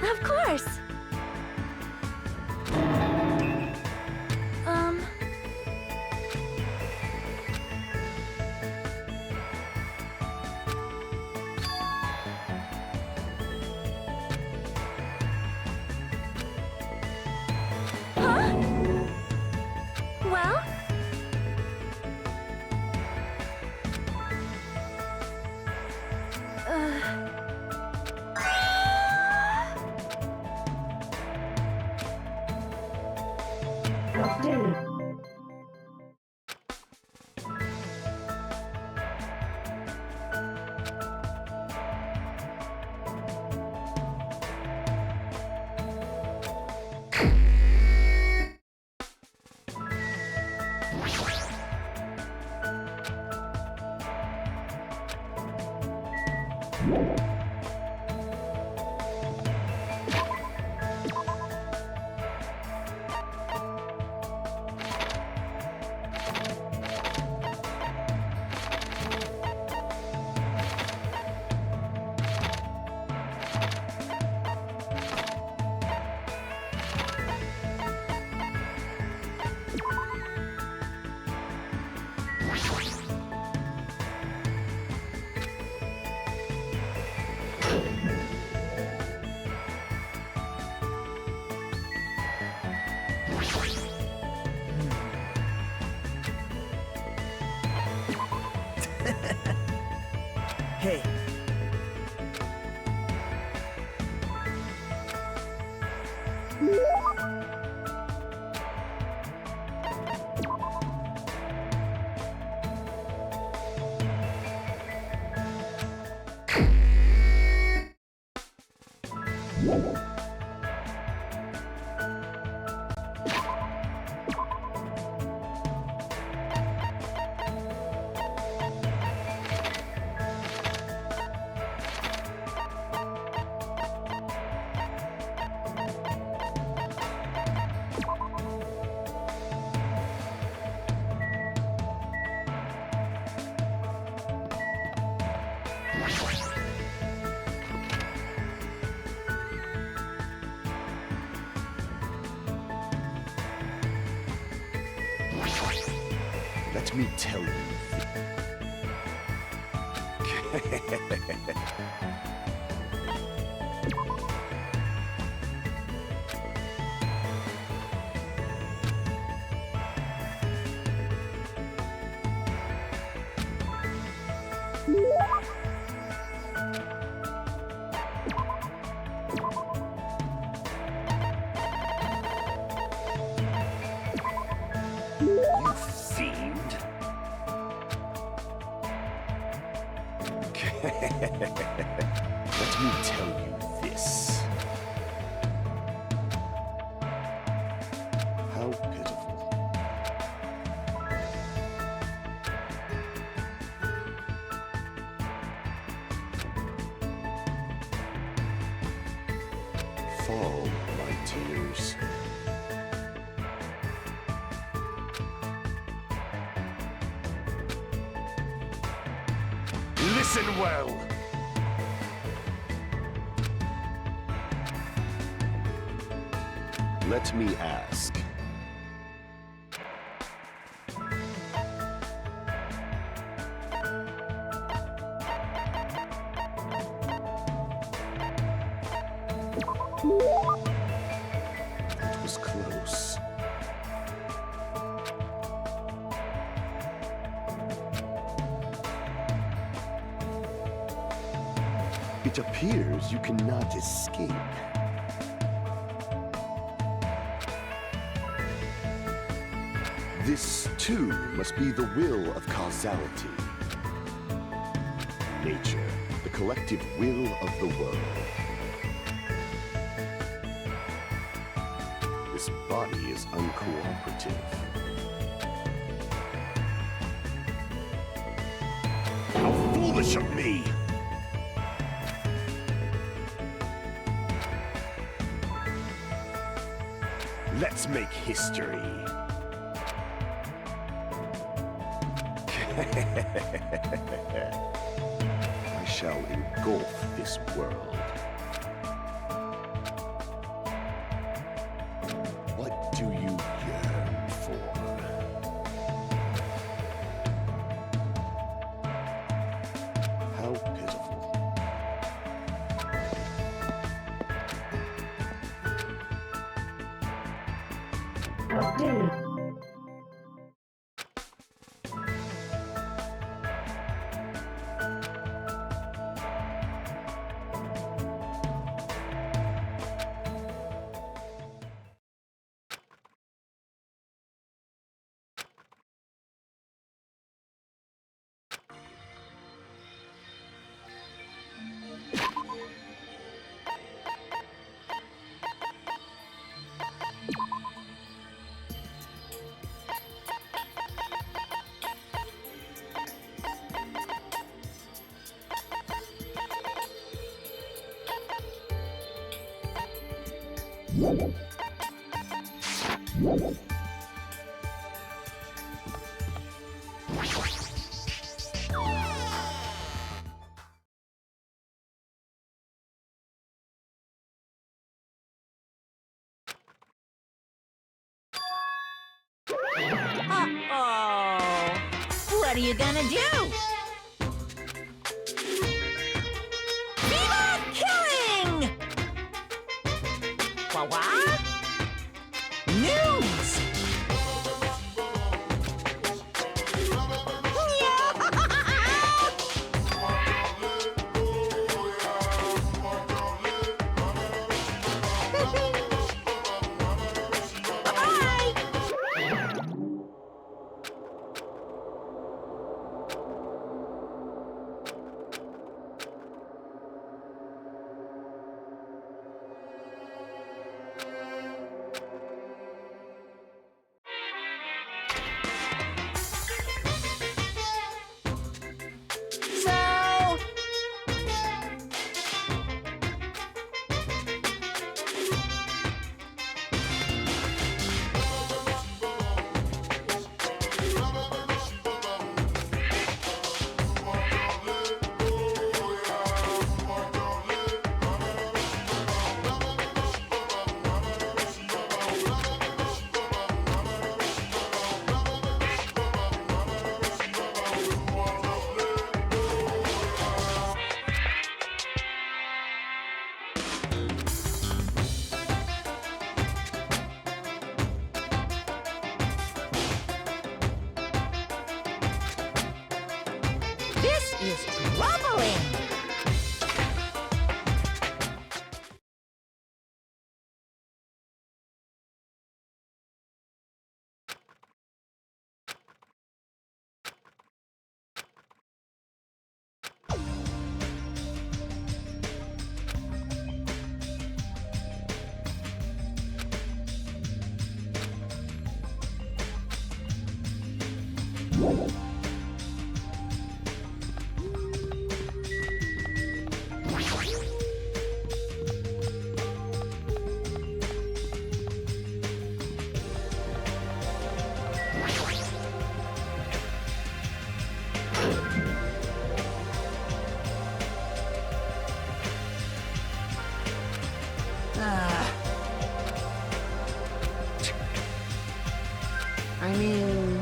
[SPEAKER 5] Of course.
[SPEAKER 3] Hey.
[SPEAKER 4] Let me tell you. You fiend. Let me tell you this. How pitiful. Fall, my tears. Listen well. Let me ask. That was close. It appears you cannot escape. This, too, must be the will of causality. Nature, the collective will of the world. This body is uncooperative. How foolish of me! Let's make history. I shall engulf this world. What do you yearn for? How pitiful.
[SPEAKER 6] Uh-oh. What are you gonna do? Viva killing! What? News! This is troubling!
[SPEAKER 3] I mean...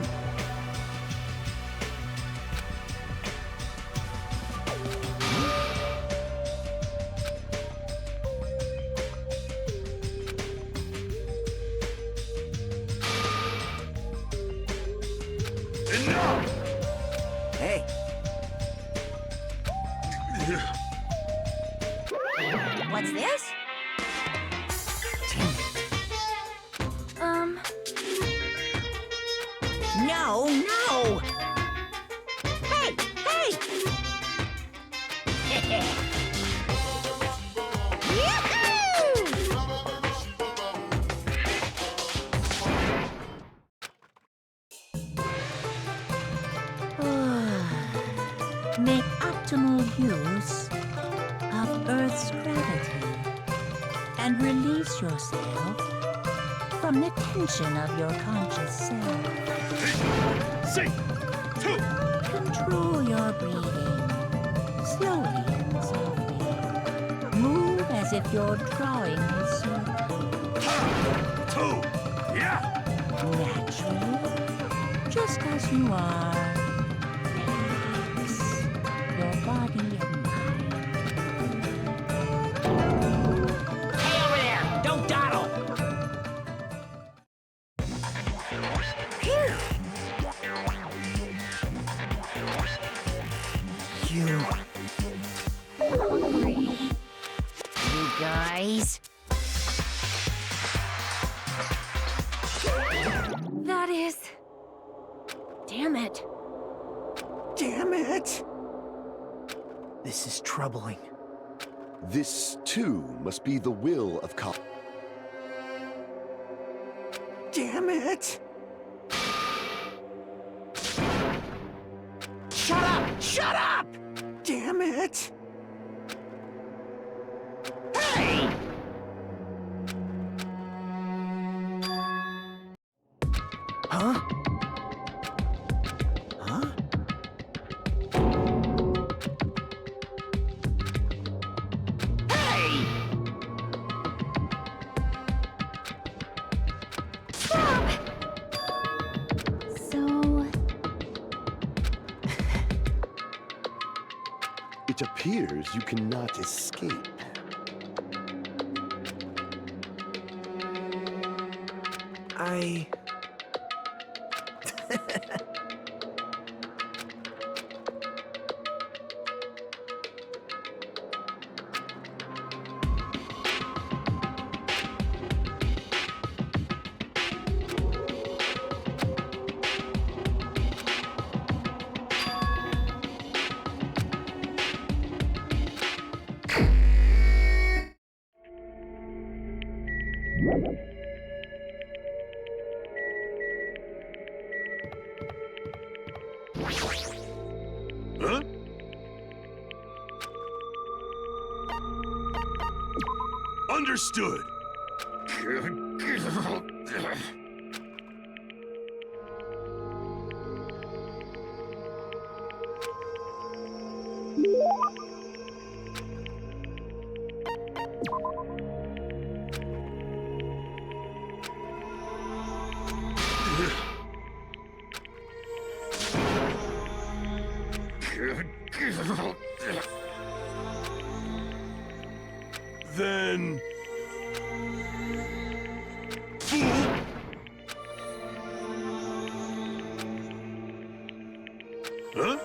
[SPEAKER 1] Enough!
[SPEAKER 3] Hey,
[SPEAKER 6] What's this?
[SPEAKER 3] damn it.
[SPEAKER 6] No, no! Hey, hey! Make optimal use of Earth's gravity and release yourself from the tension of your conscious self.
[SPEAKER 1] Say, two!
[SPEAKER 6] Control your breathing, slowly and softly. Move as if you're drawing a circle.
[SPEAKER 1] Two! Yeah!
[SPEAKER 6] Naturally, just as you are. Relax your body and mind.
[SPEAKER 2] Hey, over there! Don't dawdle!
[SPEAKER 3] You...
[SPEAKER 2] You guys?
[SPEAKER 7] That is... Damn it.
[SPEAKER 3] Damn it! This is troubling.
[SPEAKER 4] This, too, must be the will of
[SPEAKER 3] Damn it!
[SPEAKER 2] Shut up! Shut up!
[SPEAKER 3] Damn it!
[SPEAKER 2] Hey!
[SPEAKER 4] It appears you cannot escape.
[SPEAKER 3] I...
[SPEAKER 1] Huh? Understood. Then... Fool! Huh?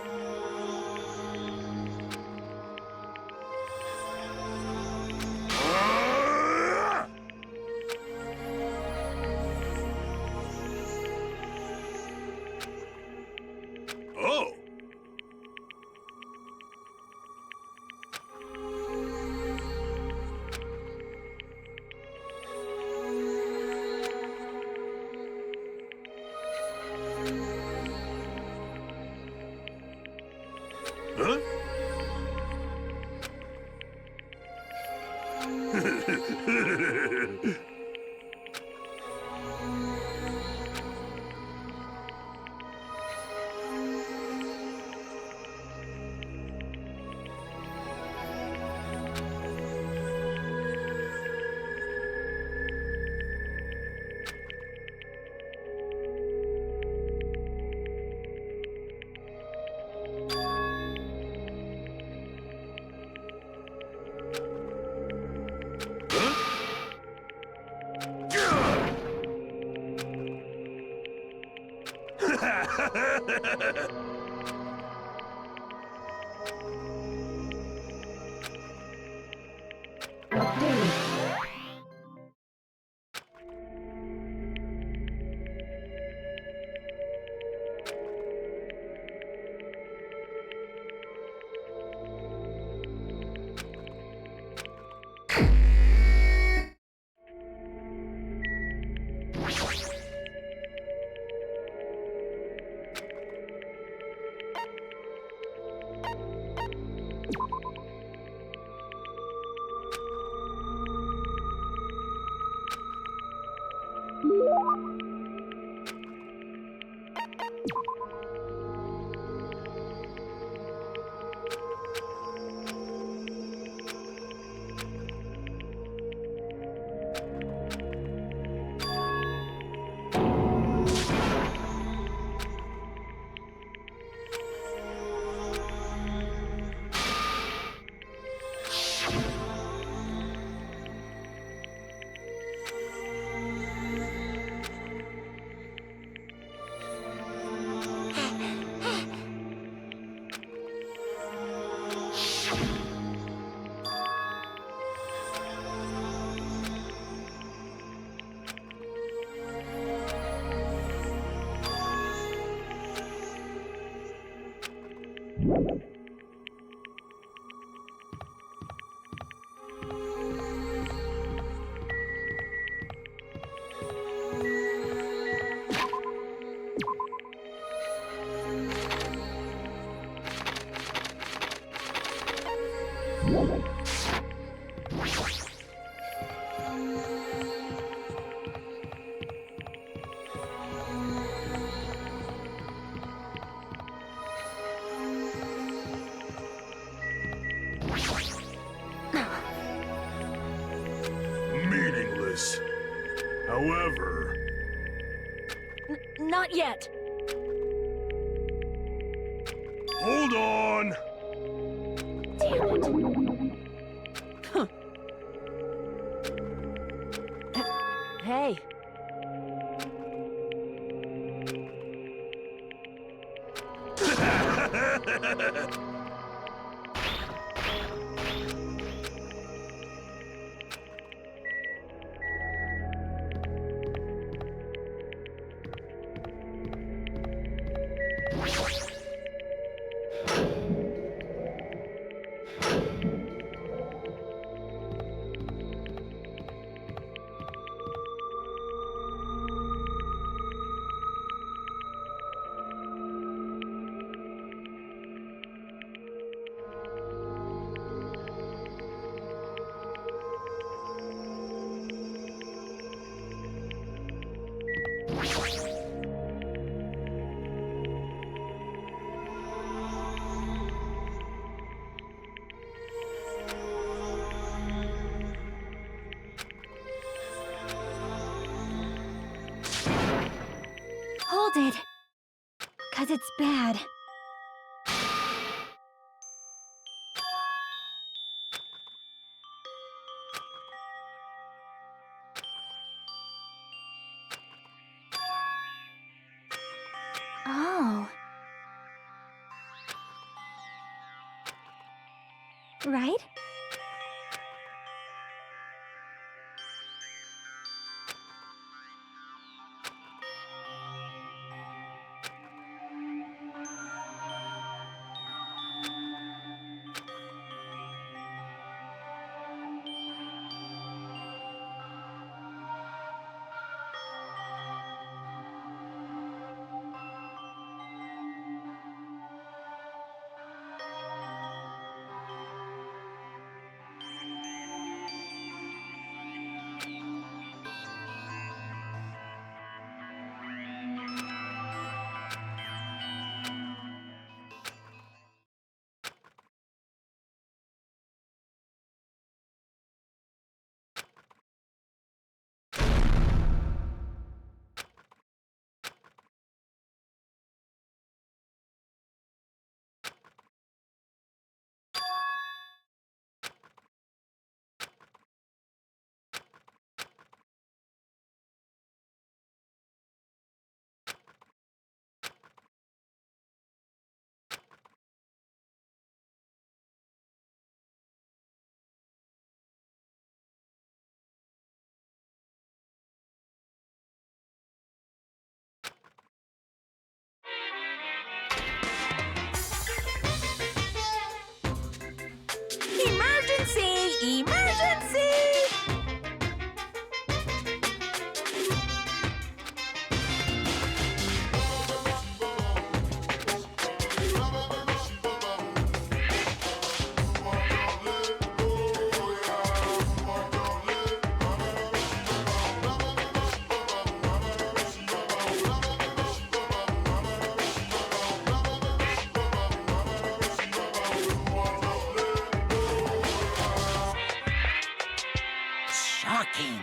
[SPEAKER 1] Oh! Huh? Meaningless. However...
[SPEAKER 7] Not yet.
[SPEAKER 1] Hold on!
[SPEAKER 7] Hey. Hold it. 'Cause it's bad. Oh. Right?
[SPEAKER 6] Emergency! Emergency! Shocking.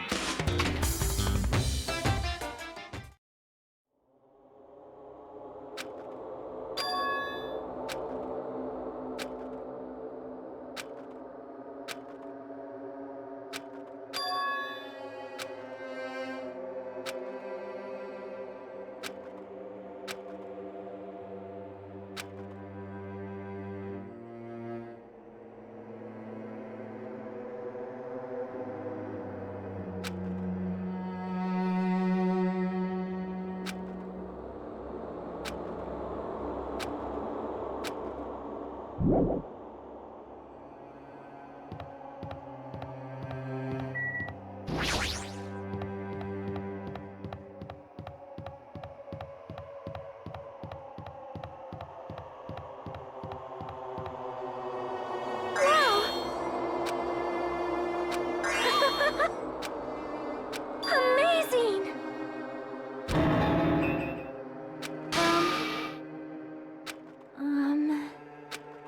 [SPEAKER 7] Amazing!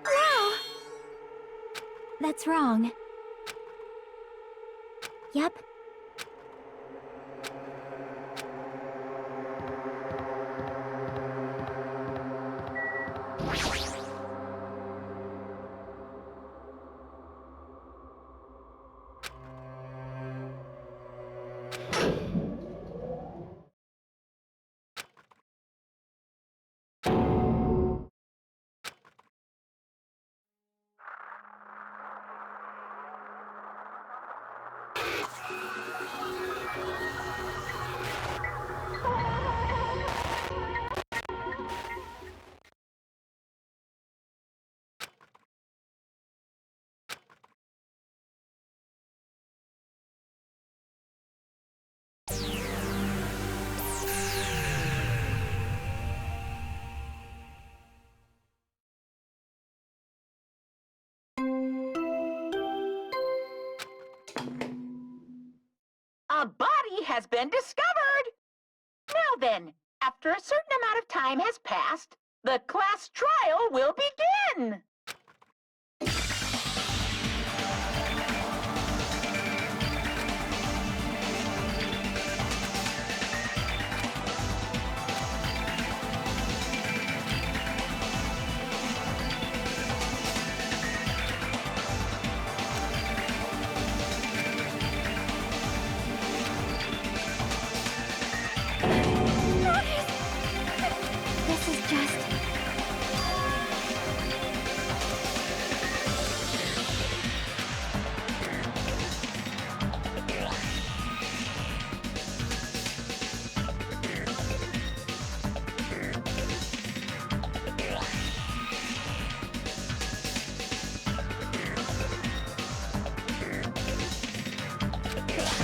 [SPEAKER 7] Wow! That's wrong. Yep.
[SPEAKER 6] A body has been discovered! Now then, after a certain amount of time has passed, the class trial will begin!
[SPEAKER 7] This is just...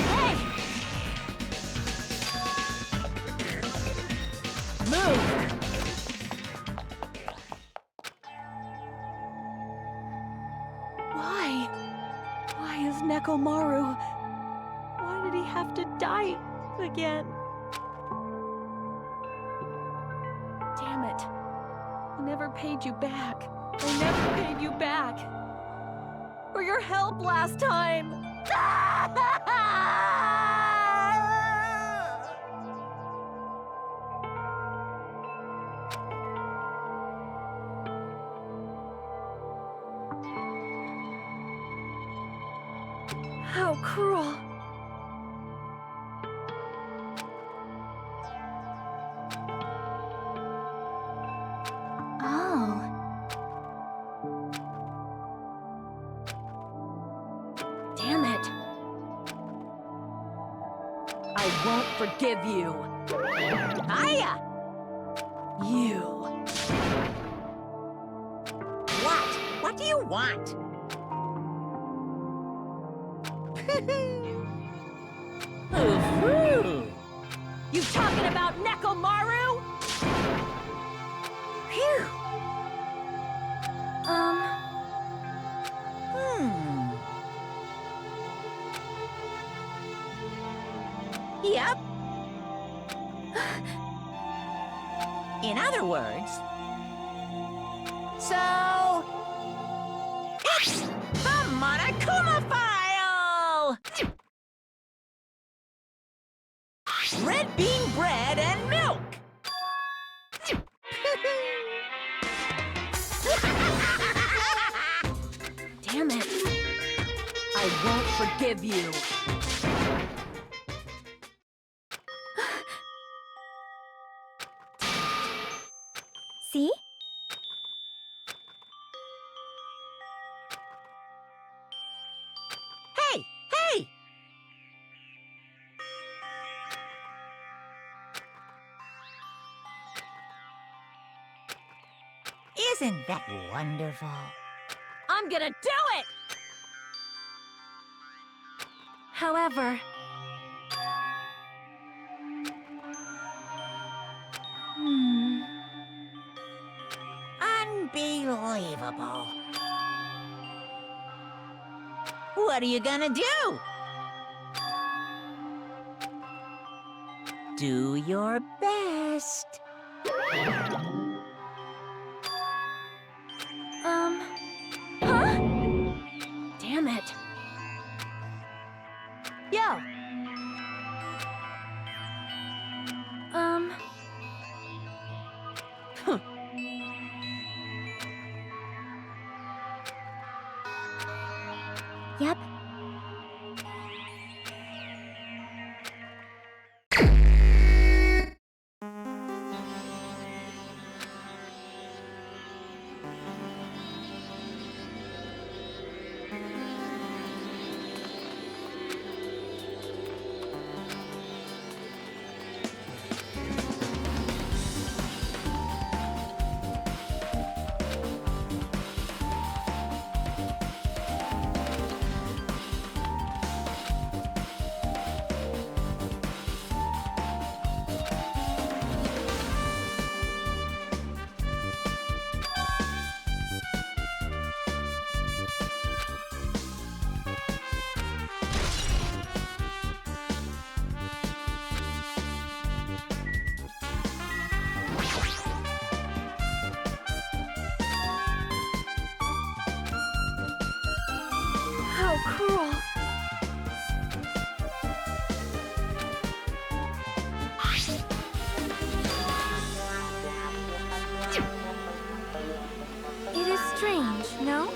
[SPEAKER 7] Hey! Move! Why? Why is Nekomaru? Why did he have to die again? Damn it. I never paid you back. I never paid you back. For your help last time. How cruel. Oh. Damn it. I won't forgive you. Hiya! You.
[SPEAKER 2] What? What do you want?
[SPEAKER 6] Ooh-hoo.
[SPEAKER 7] You talking about Nekomaru?
[SPEAKER 6] Phew. Yep. In other words, so it's the Monokuma file! Red bean bread and milk!
[SPEAKER 7] Damn it. I won't forgive you. See?
[SPEAKER 2] Hey! Hey! Isn't that wonderful?
[SPEAKER 7] I'm gonna do it! However...
[SPEAKER 2] Unbelievable. What are you gonna do? Do your best.
[SPEAKER 7] Huh? Damn it. Yo. Yep. cruel. It is strange, no?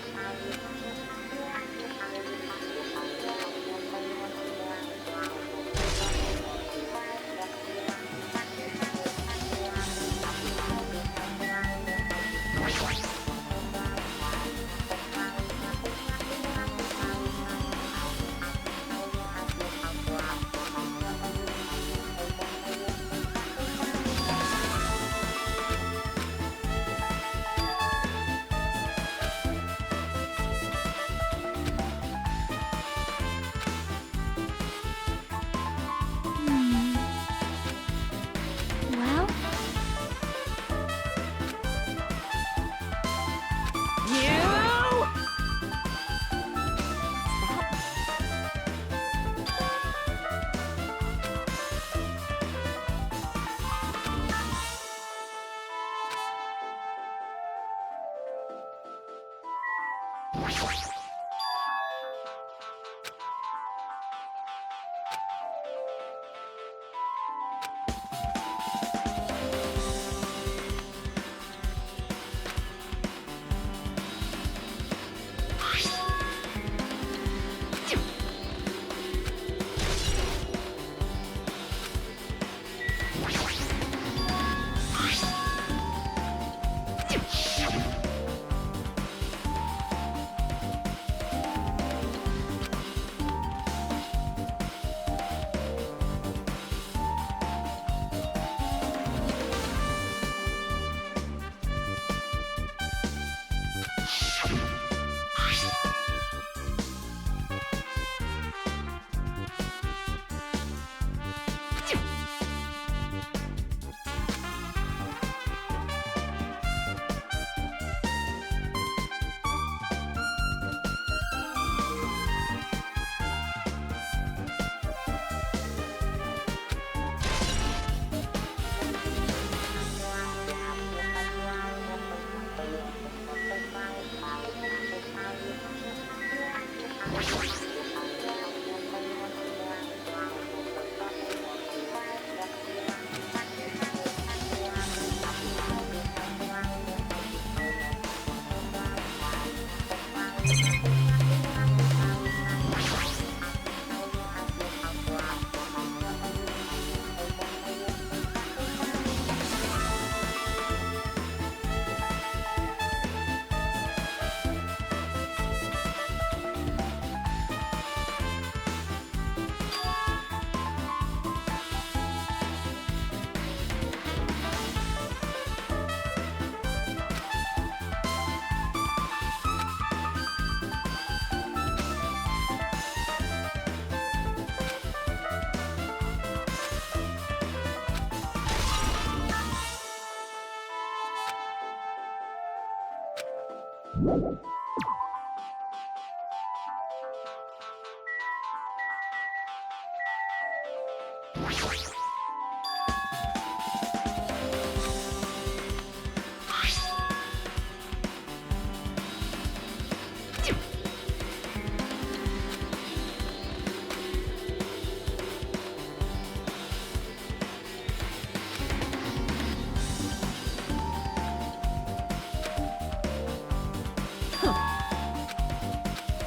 [SPEAKER 7] Well,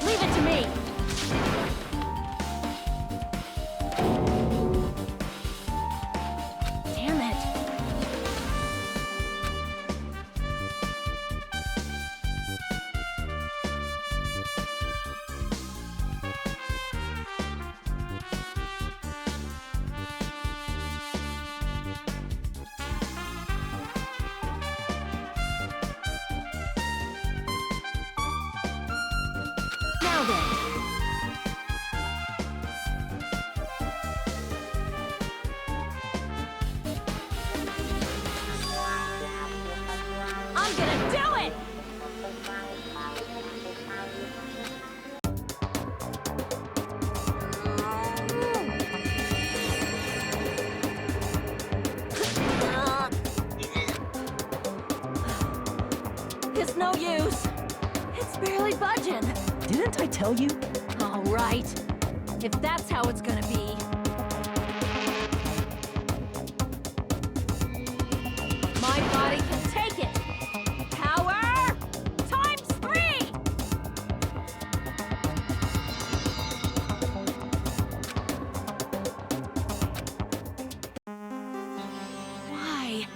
[SPEAKER 7] leave it to me. Damn it. Now then. I'm gonna do it! It's no use. It's barely budging.
[SPEAKER 6] Didn't I tell you?
[SPEAKER 7] Huh? All right. If that's how it's gonna be. My body can take it. Power times 3! Why?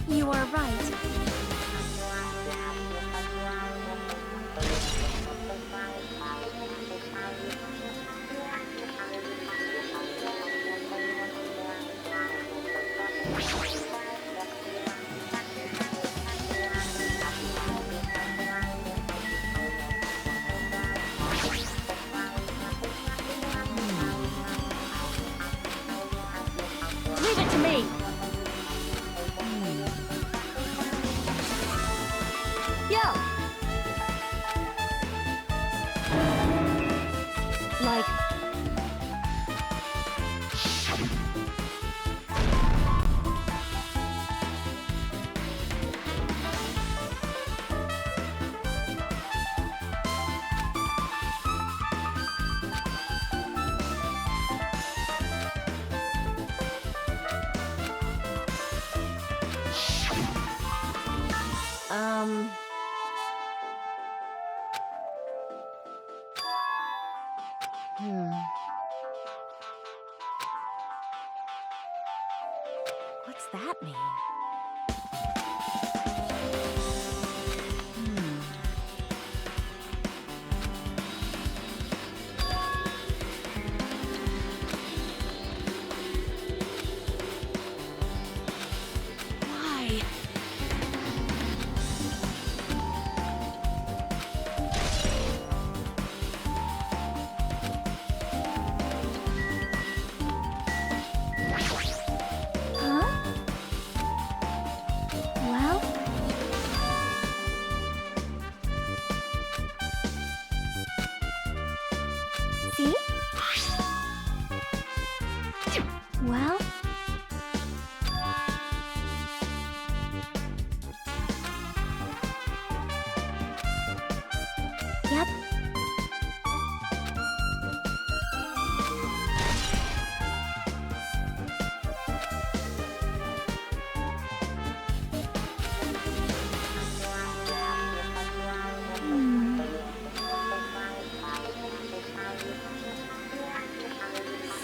[SPEAKER 7] You are right. Leave it to me. Yo! Like... What's that mean? Why? Well? See? Well? Yep.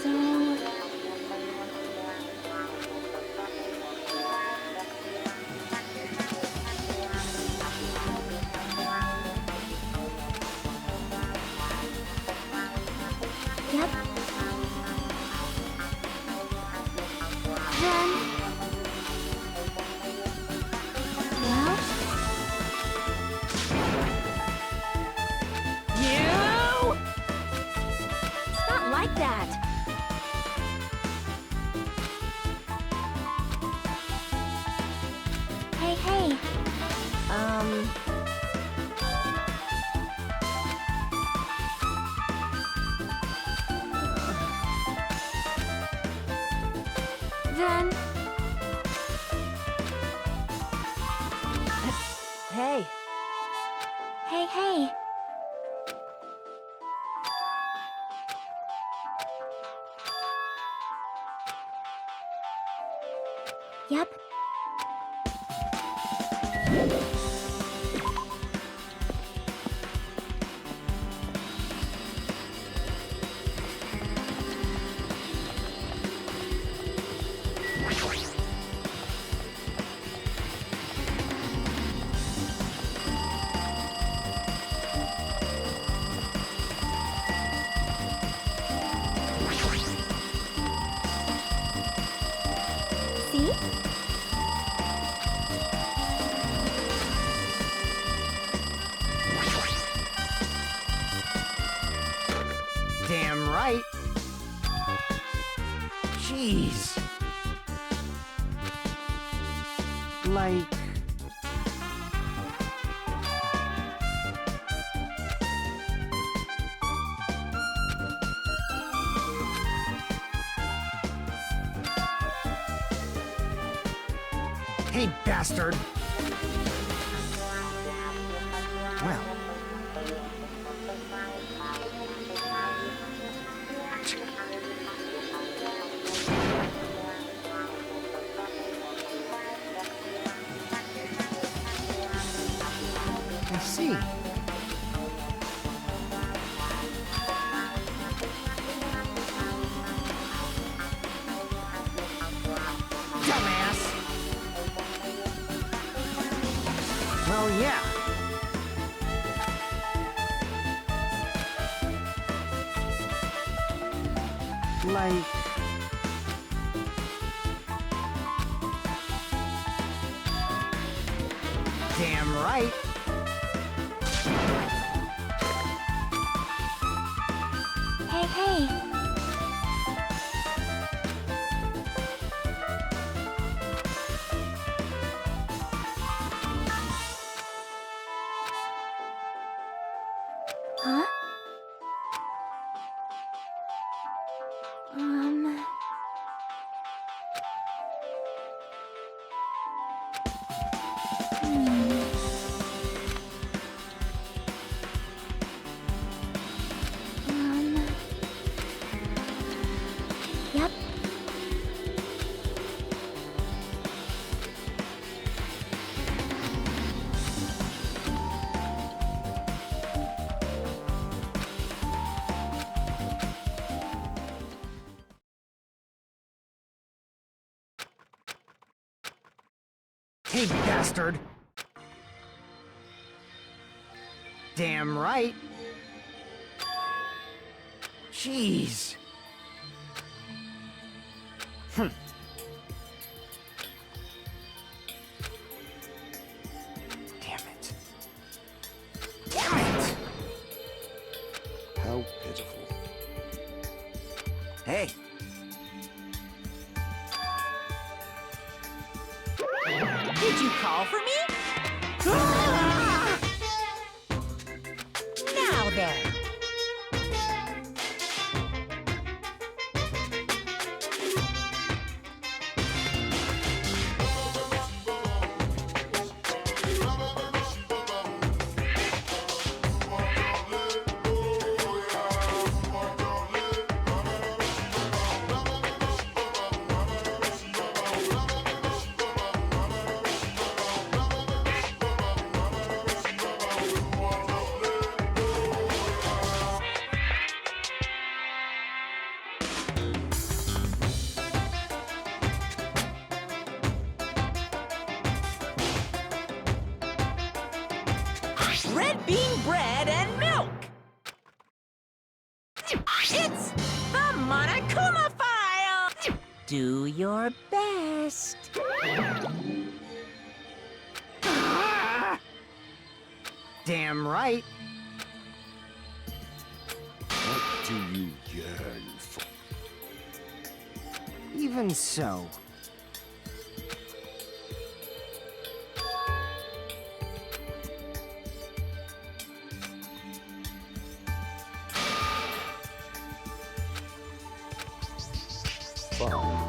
[SPEAKER 7] So... Yep. Then... Well? You! It's not like that. Hey, hey. Then... Hey. Hey, hey. Yep.
[SPEAKER 3] Damn right. Jeez. Like... Hey, bastard! Well... I see. Dumbass! Well, yeah. Like... Damn right.
[SPEAKER 5] Hey, hey. Huh? Yep.
[SPEAKER 3] Hey, bastard! Damn right. Jeez. Hm. Damn it. Damn it!
[SPEAKER 4] How pitiful.
[SPEAKER 3] Hey.
[SPEAKER 6] Did you call for me? Now then. Red bean bread and milk. It's the Monokuma file. Do your best.
[SPEAKER 3] Damn right.
[SPEAKER 4] What do you yearn for?
[SPEAKER 3] Even so.
[SPEAKER 4] Fine.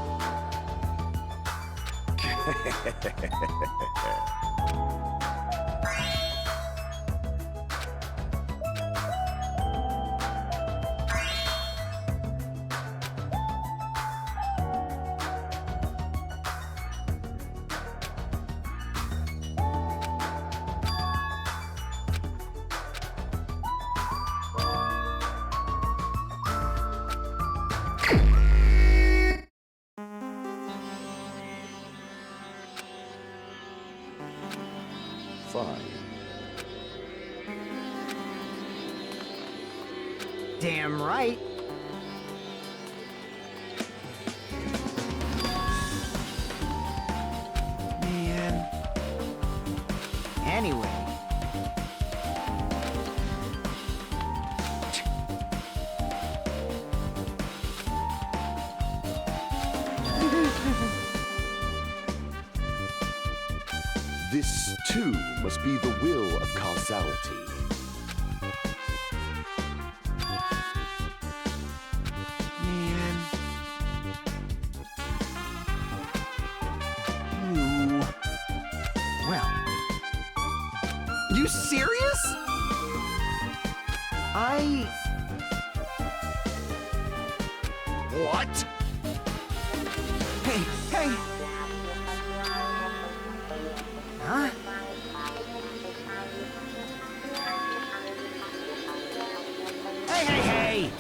[SPEAKER 4] Fine.
[SPEAKER 3] Damn right. Man. Anyway.
[SPEAKER 4] too must be the will of causality.
[SPEAKER 3] Man. You... Well... You serious?
[SPEAKER 4] What?
[SPEAKER 3] Hey, hey! Huh? Hey, hey, hey!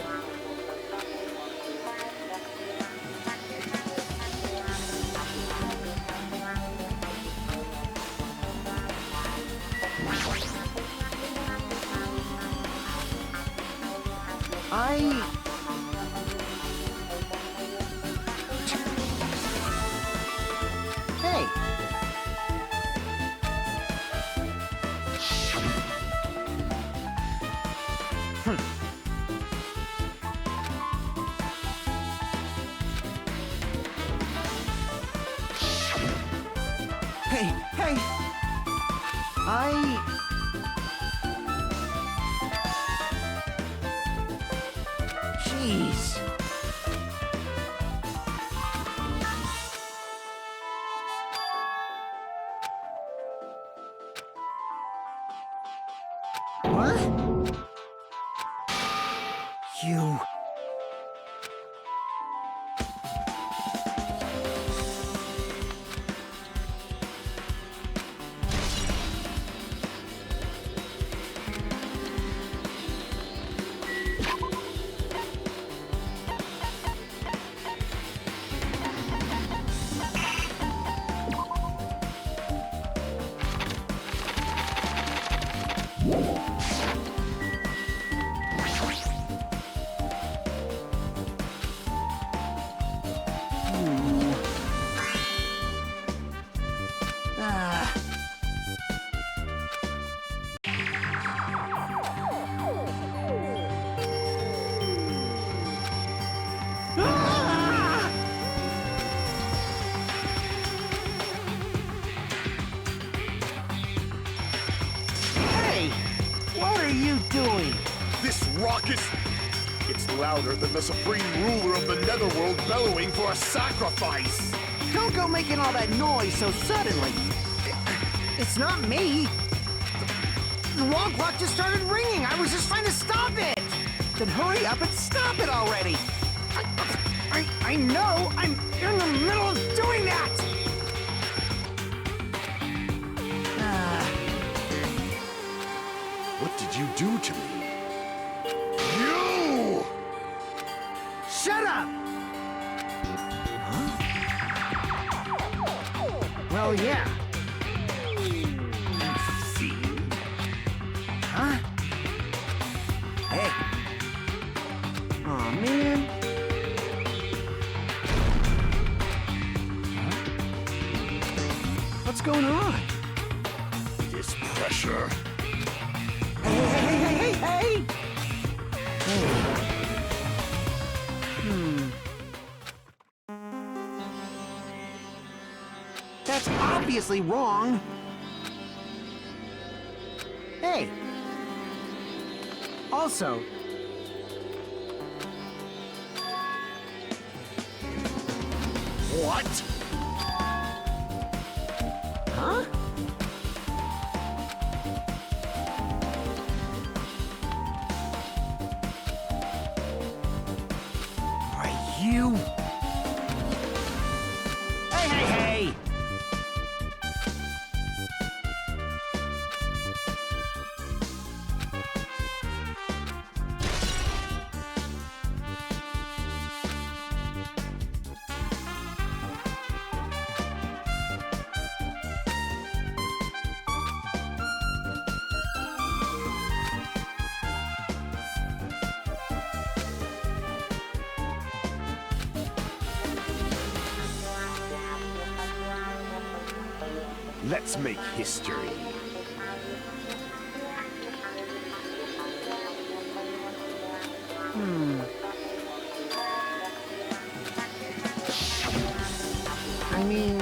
[SPEAKER 3] Hey! Hey, hey! Jeez. What? You... Hey! What are you doing?
[SPEAKER 4] This raucous... It's louder than the supreme ruler of the netherworld bellowing for a sacrifice!
[SPEAKER 3] Don't go making all that noise so suddenly. It's not me. The wall clock just started ringing. I was just trying to stop it. Then hurry up and stop it already. I know. I'm in the middle of doing that.
[SPEAKER 4] What did you do to me? You!
[SPEAKER 3] Shut up. Huh? Well, yeah.
[SPEAKER 4] Fiend.
[SPEAKER 3] Huh? Hey. Aw, man. Huh? What's going on?
[SPEAKER 4] This pressure.
[SPEAKER 3] Hey! That's obviously wrong. Hey. Also...
[SPEAKER 4] What?
[SPEAKER 3] Huh? Are you... Hey!
[SPEAKER 4] Let's make history.
[SPEAKER 3] I mean...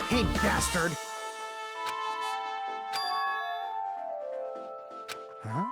[SPEAKER 3] Hey, bastard! Huh?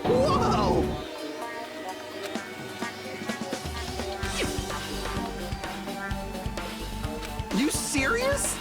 [SPEAKER 3] Whoa! You serious?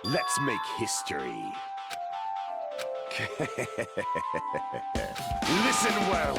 [SPEAKER 4] Let's make history. Listen well.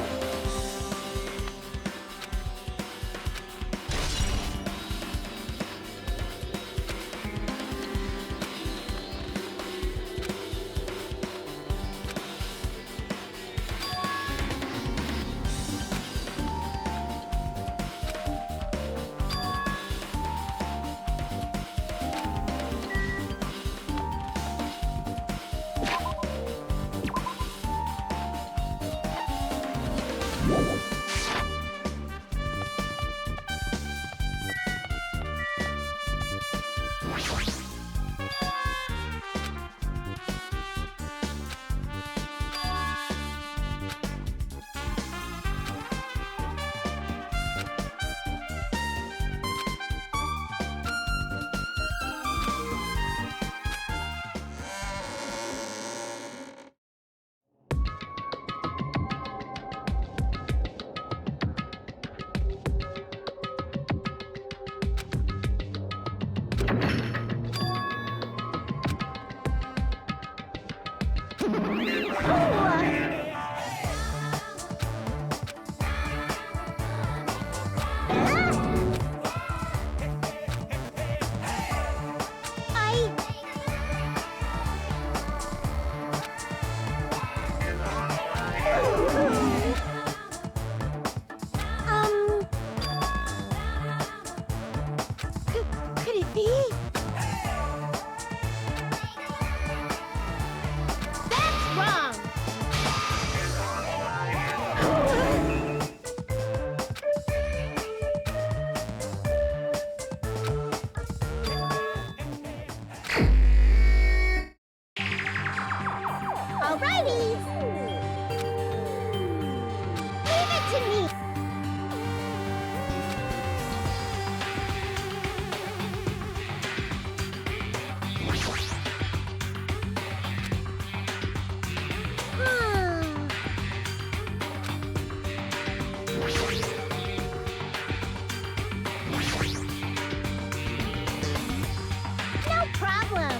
[SPEAKER 5] Could it be? That's wrong! Alrighty! Leave it to me! No problem!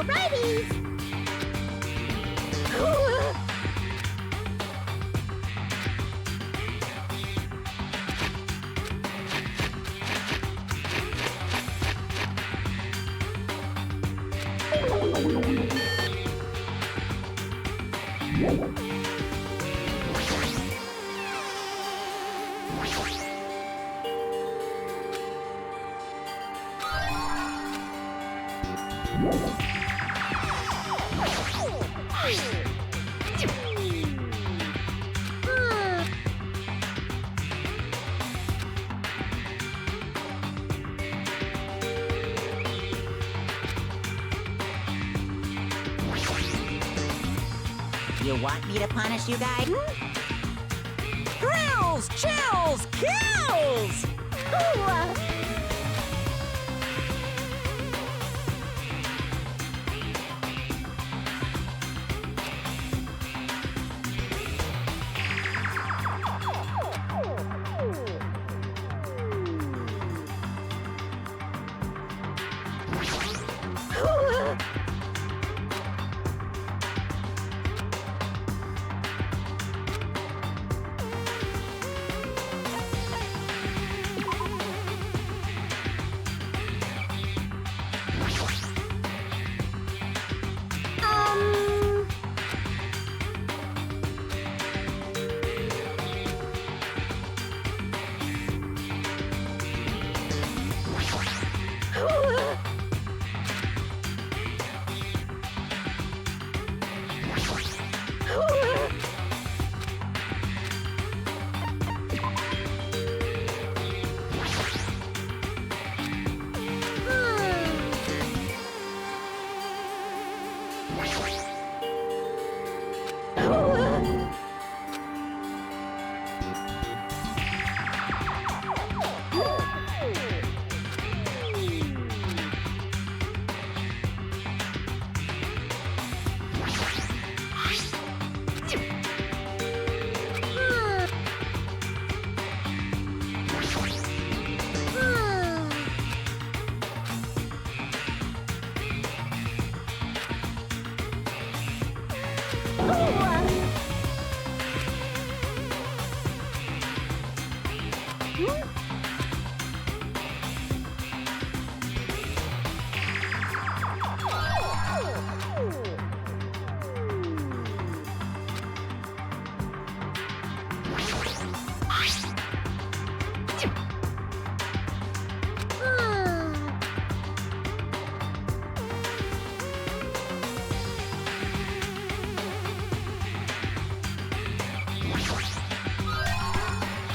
[SPEAKER 5] Alrighties!
[SPEAKER 2] You want me to punish you guys?
[SPEAKER 6] Thrills, chills, kills!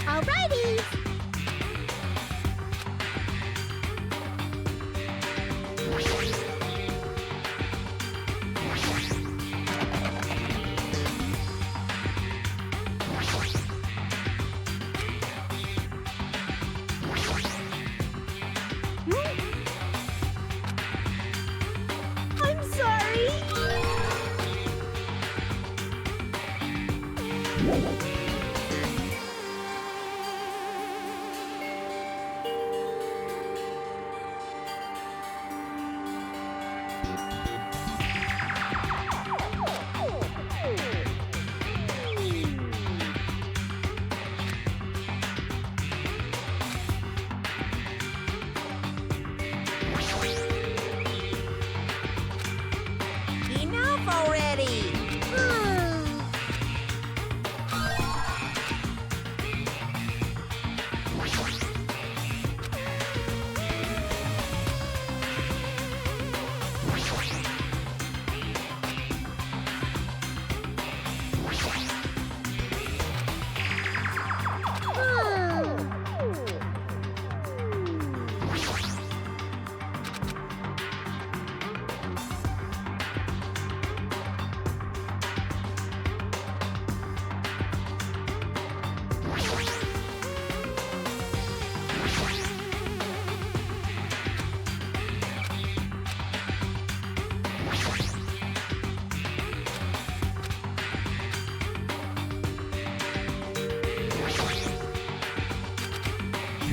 [SPEAKER 5] Alrighties! I'm sorry!
[SPEAKER 6] Enough already!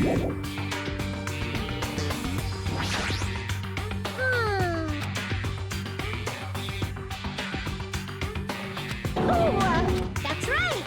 [SPEAKER 5] That's right!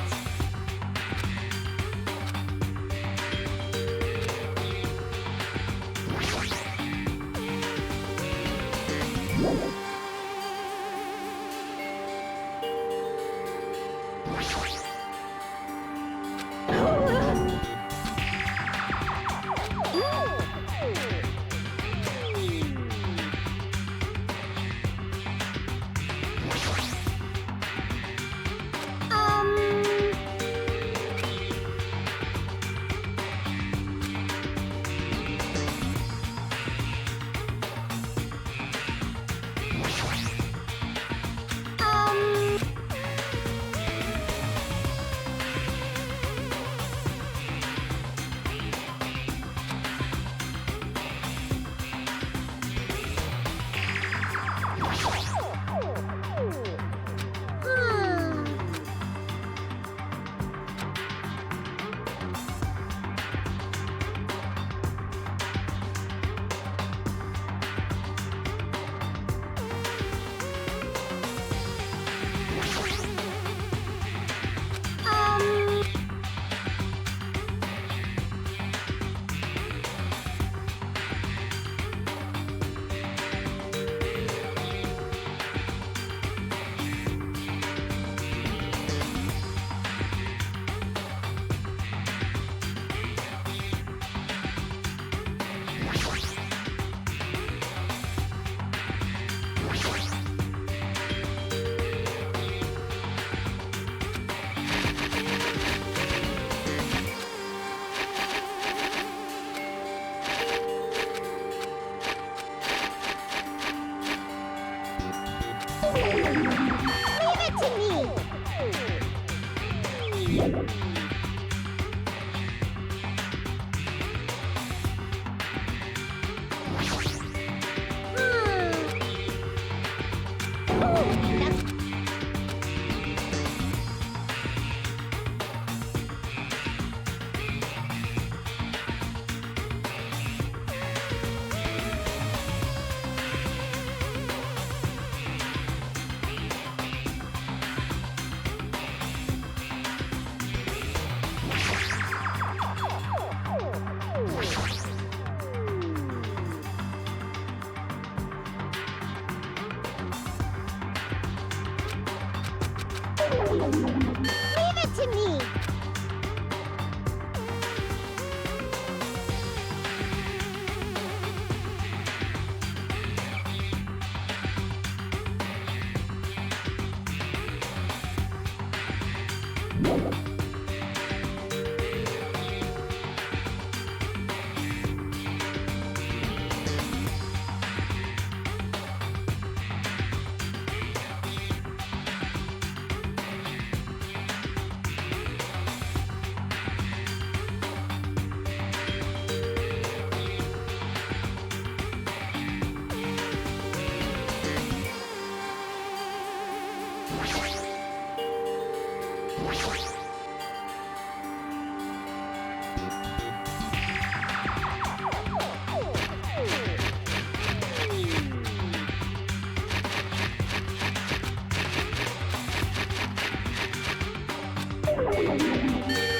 [SPEAKER 5] Leave it to me! Leave it to me!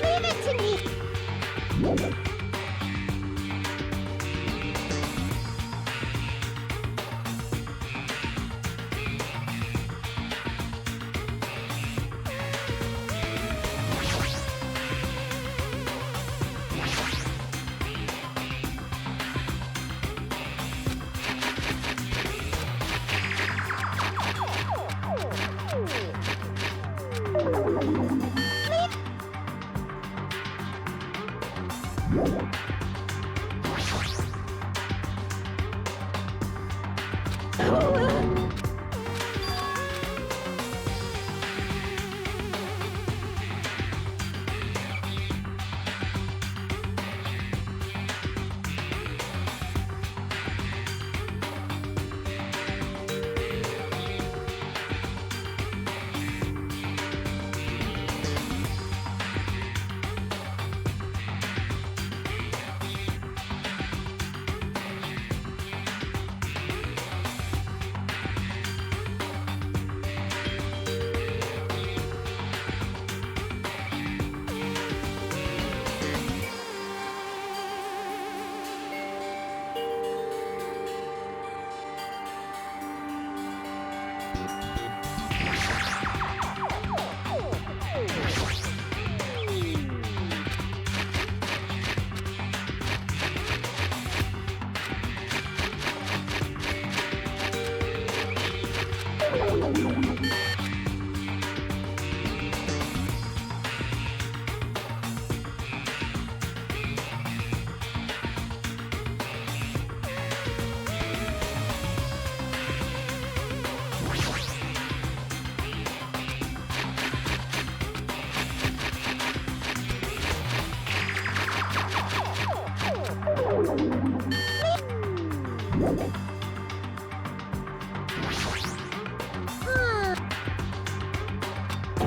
[SPEAKER 5] Leave it to me!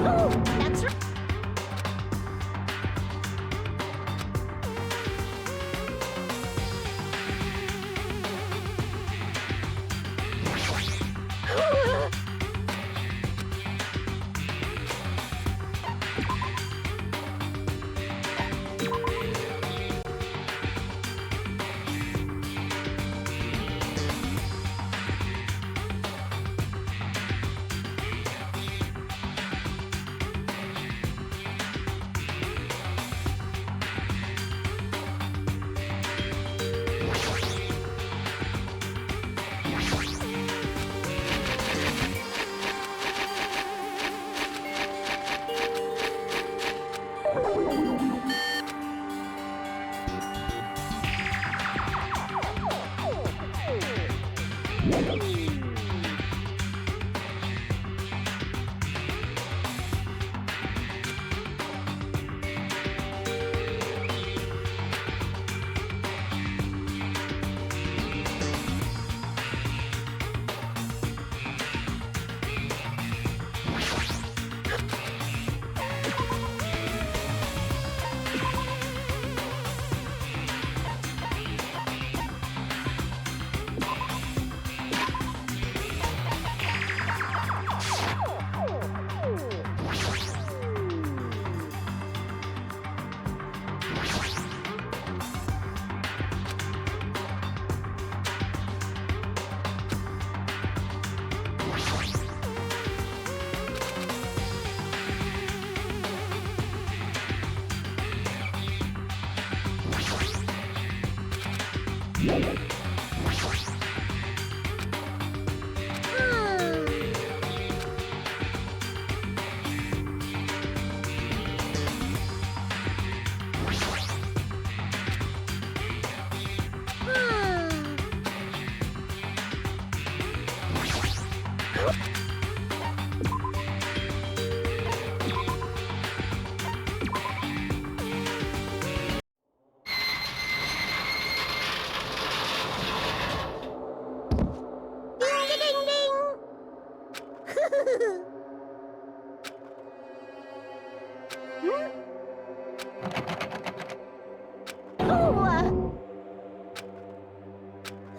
[SPEAKER 5] Oh, that's right.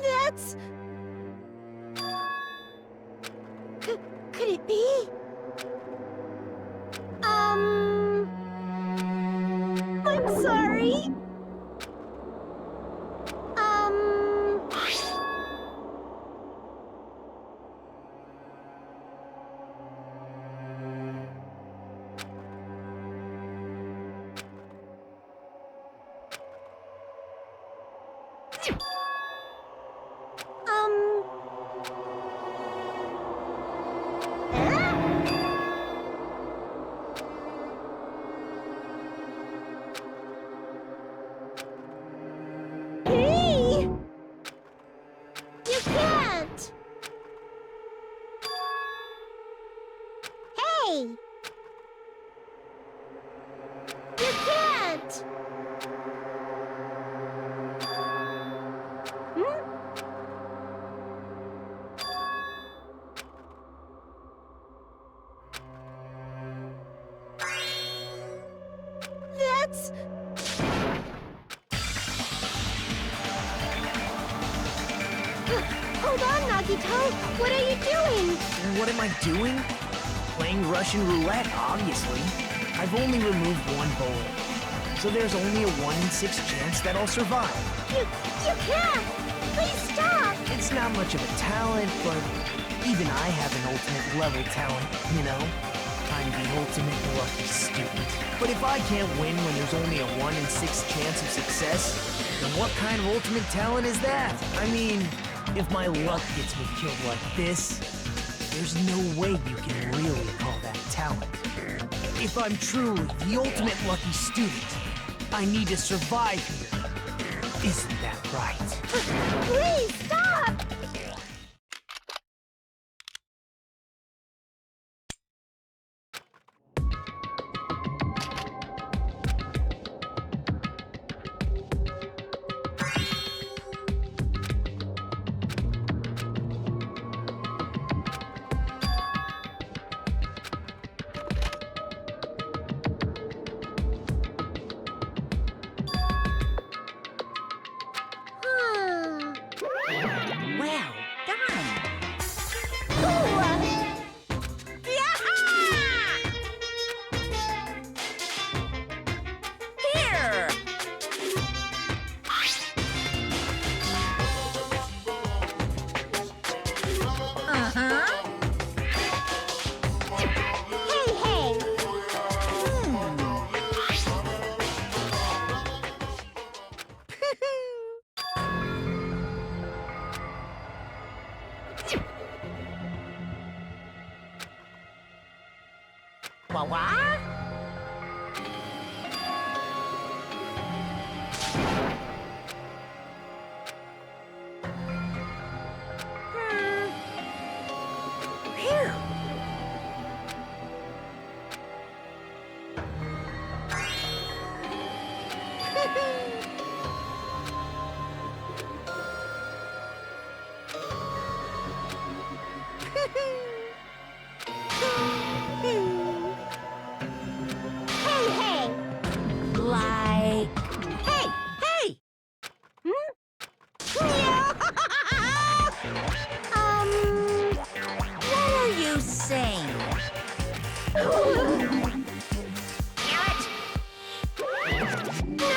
[SPEAKER 5] That's... Could it be? I'm sorry. Hey! You can't! Hey! You can't! That's... Hold on, Nagito. What are you doing?
[SPEAKER 3] What am I doing? Playing Russian roulette, obviously. I've only removed one bullet, so there's only a 1 in 6 chance that I'll survive.
[SPEAKER 5] You can't! Please stop!
[SPEAKER 3] It's not much of a talent, but Even I have an ultimate level talent, you know? I'm the ultimate lucky student. But if I can't win when there's only a 1 in 6 chance of success, then what kind of ultimate talent is that? I mean, if my luck gets me killed like this, there's no way you can really call that talent. If I'm truly the ultimate lucky student, I need to survive here. Isn't that right?
[SPEAKER 5] Please stop!
[SPEAKER 6] Well done. Here! Uh-huh.
[SPEAKER 5] Hey, hey!
[SPEAKER 6] What? Here.
[SPEAKER 5] Hey, hey!
[SPEAKER 6] Like... Hey! Hey! What are you saying?
[SPEAKER 5] No!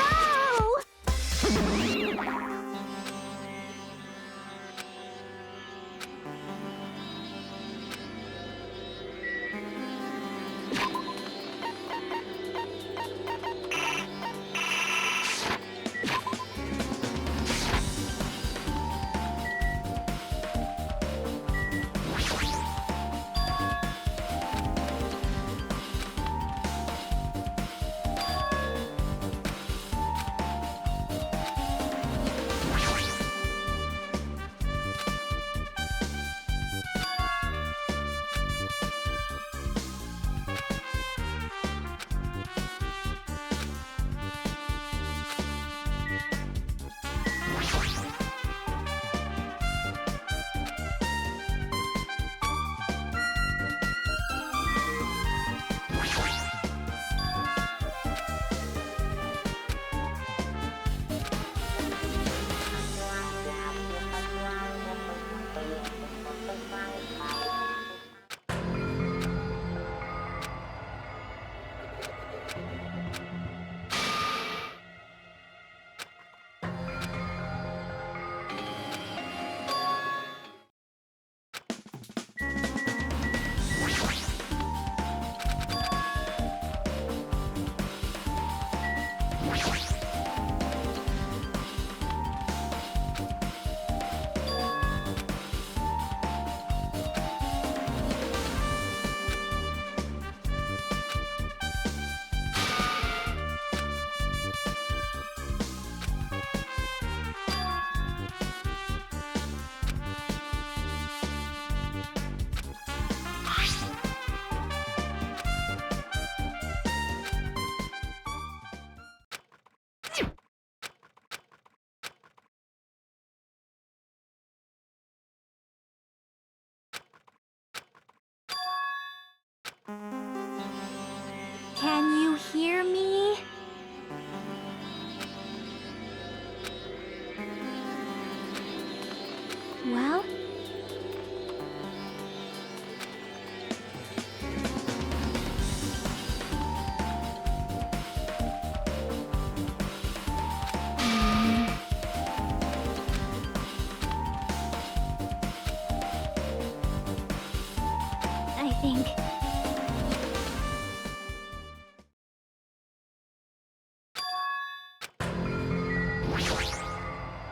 [SPEAKER 5] think.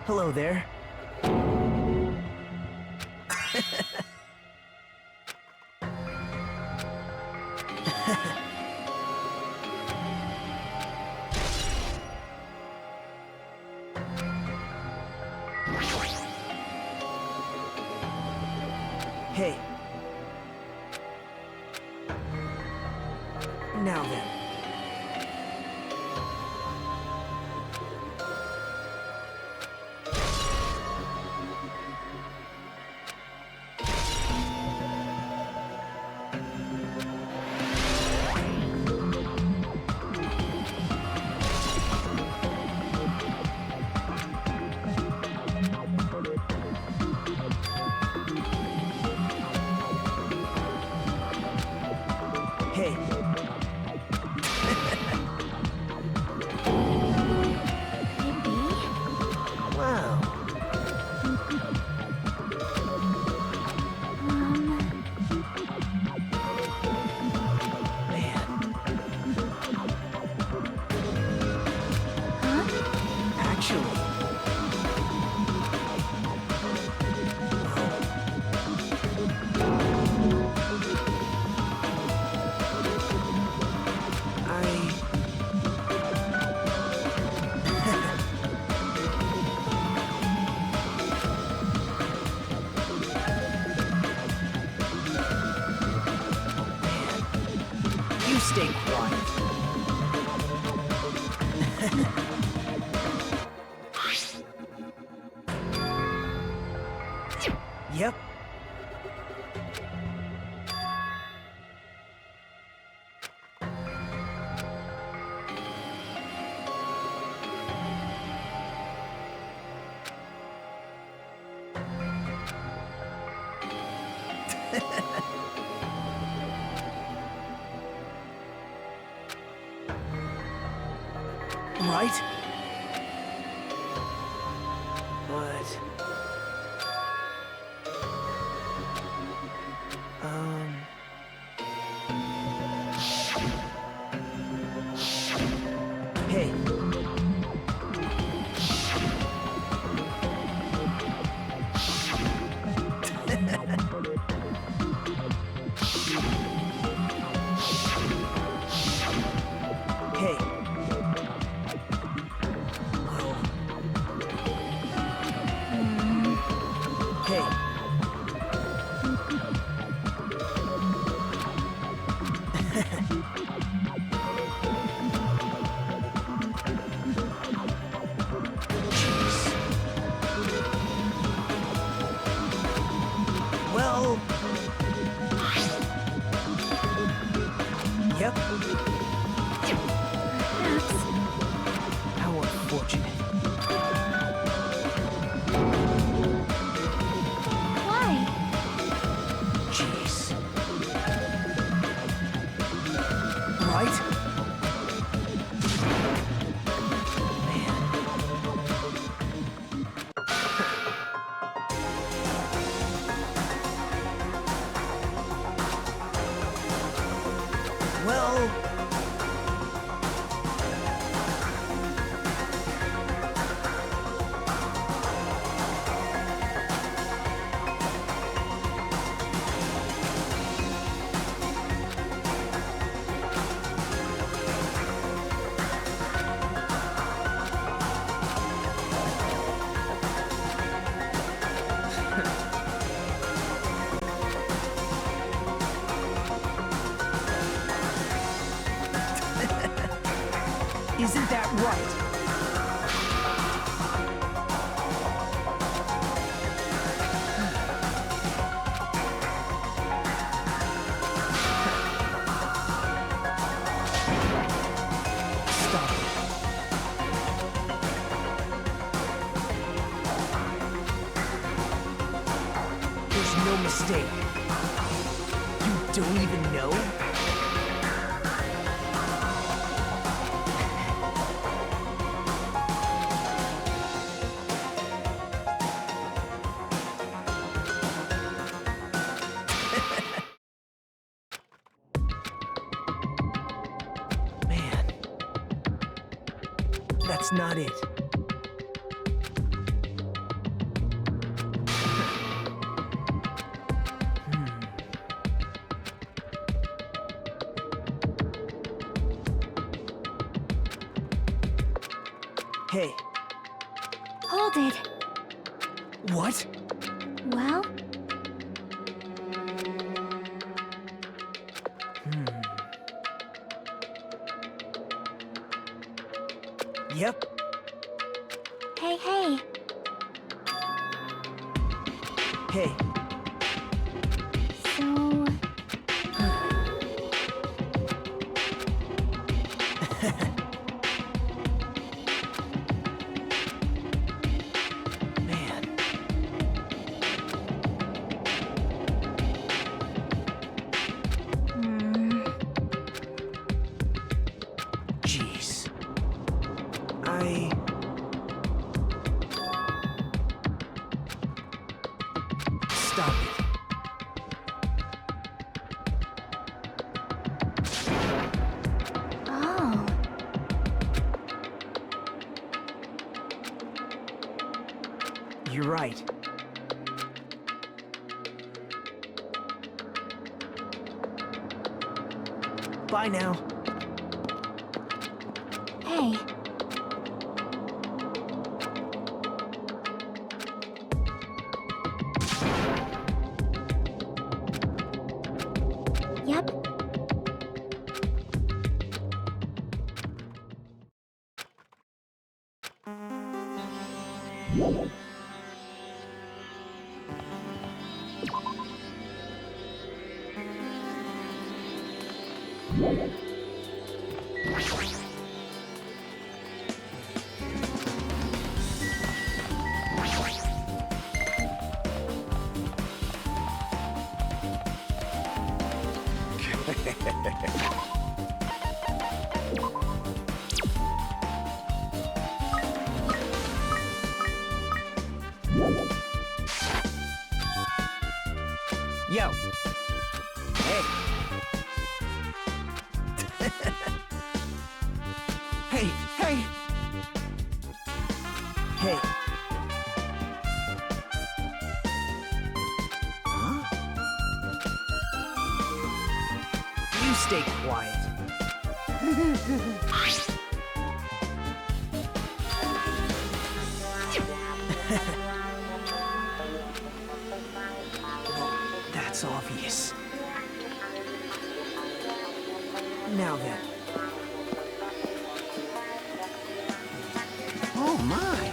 [SPEAKER 3] Hello there. Hey. Now then. Hey. Wow. Man. Actually. You stay quiet. Yep. Right? But... Hey. Hey. Well. Hey. Well... Yep.
[SPEAKER 5] Perhaps.
[SPEAKER 3] How unfortunate.
[SPEAKER 5] Why?
[SPEAKER 3] Jeez. Right? Man. Well... Isn't that right? Stop it. There's no mistake. You don't even know? That's not it. Hey.
[SPEAKER 5] Hold it.
[SPEAKER 3] What?
[SPEAKER 5] Well,
[SPEAKER 3] Yep.
[SPEAKER 5] hey, hey.
[SPEAKER 3] Hey.
[SPEAKER 5] So,
[SPEAKER 3] Man. Jeez. Stop it.
[SPEAKER 5] oh.
[SPEAKER 3] You're right. Bye now.
[SPEAKER 5] Hey. Yep.
[SPEAKER 3] Yo. Hey. Hey, hey. Hey. Huh? You stay quiet. That's obvious. Now then. Oh my!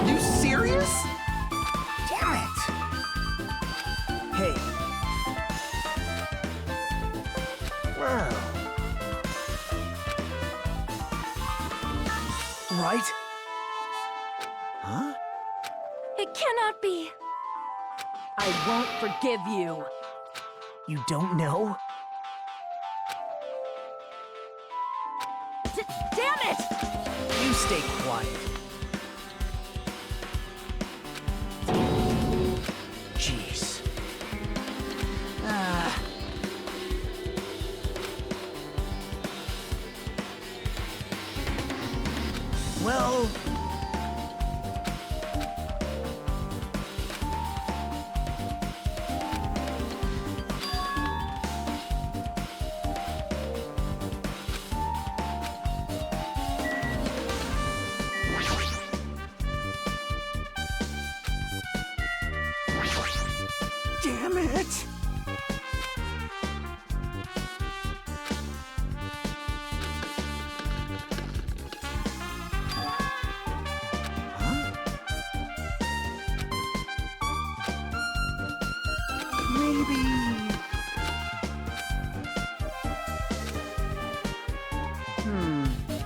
[SPEAKER 3] You serious? Damn it! Hey. Wow. Right? Huh?
[SPEAKER 7] It cannot be. I won't forgive you.
[SPEAKER 3] You don't know?
[SPEAKER 7] Damn it!
[SPEAKER 3] You stay quiet. Jeez. Well... Damn it! Huh? Maybe... Hmm...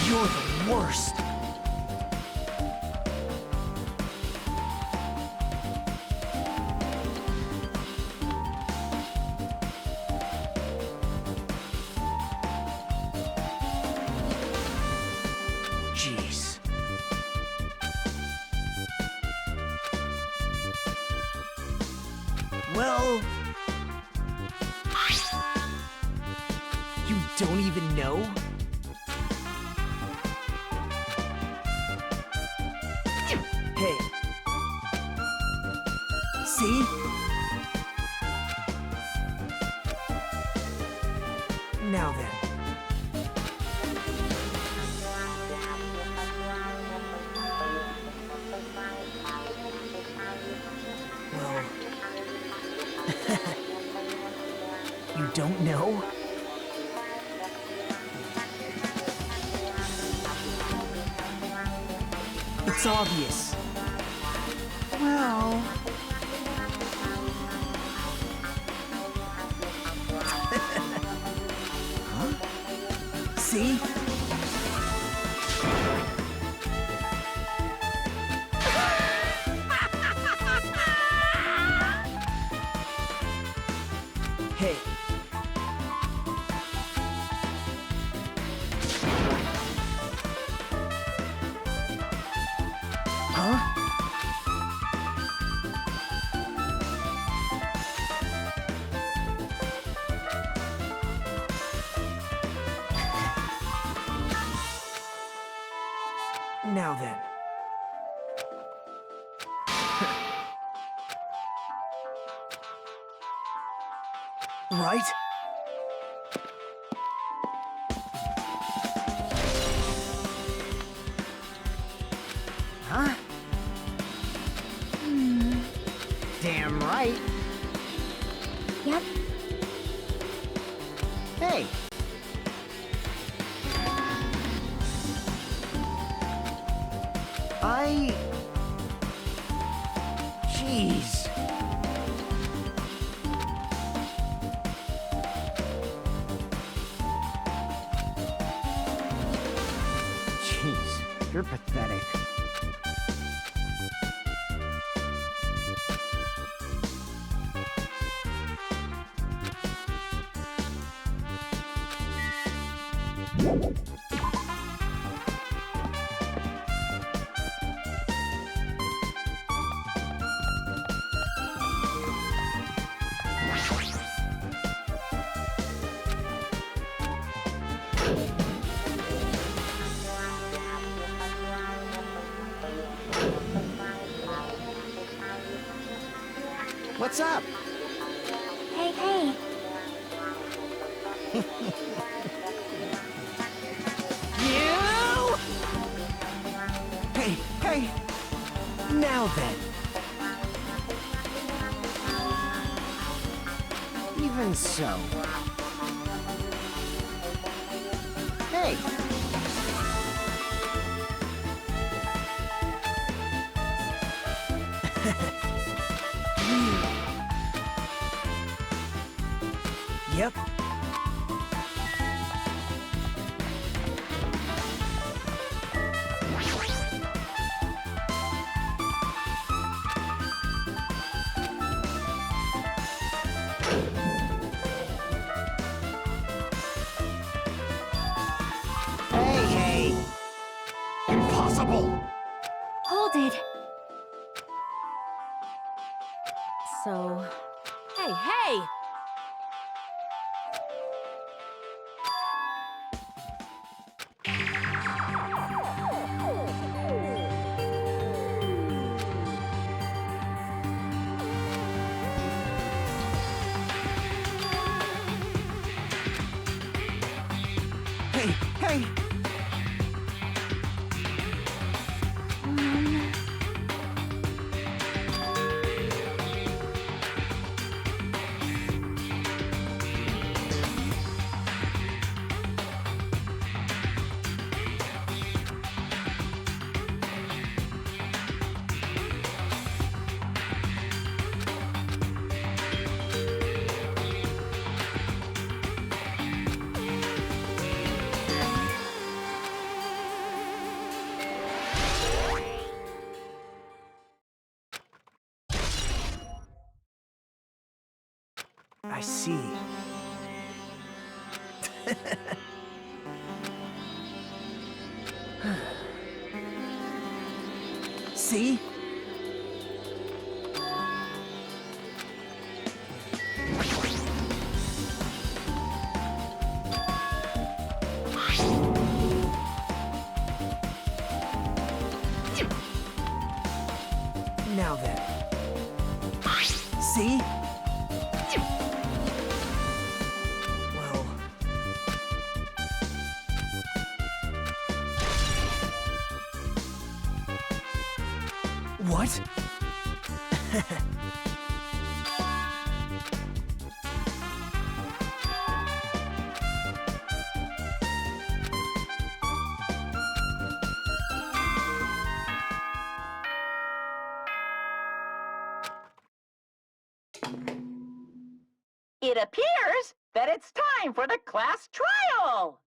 [SPEAKER 3] You're the worst. Jeez. Well... You don't even know? Hey. See? Now then. Well... You don't know? It's obvious. Well... Huh? See? Hey. Huh? Now then. Right? Huh? Damn right.
[SPEAKER 5] Yep.
[SPEAKER 3] Hey. Jeez. Jeez, you're pathetic. What's up?
[SPEAKER 5] Hey, hey.
[SPEAKER 3] You! Hey, hey! Now then. Even so. Hey! Yep. Hey!
[SPEAKER 4] Impossible!
[SPEAKER 5] Hold it.
[SPEAKER 7] So... Hey!
[SPEAKER 3] Hey! I see. See? Now then. See? Well... What?
[SPEAKER 6] It appears that it's time for the class trial!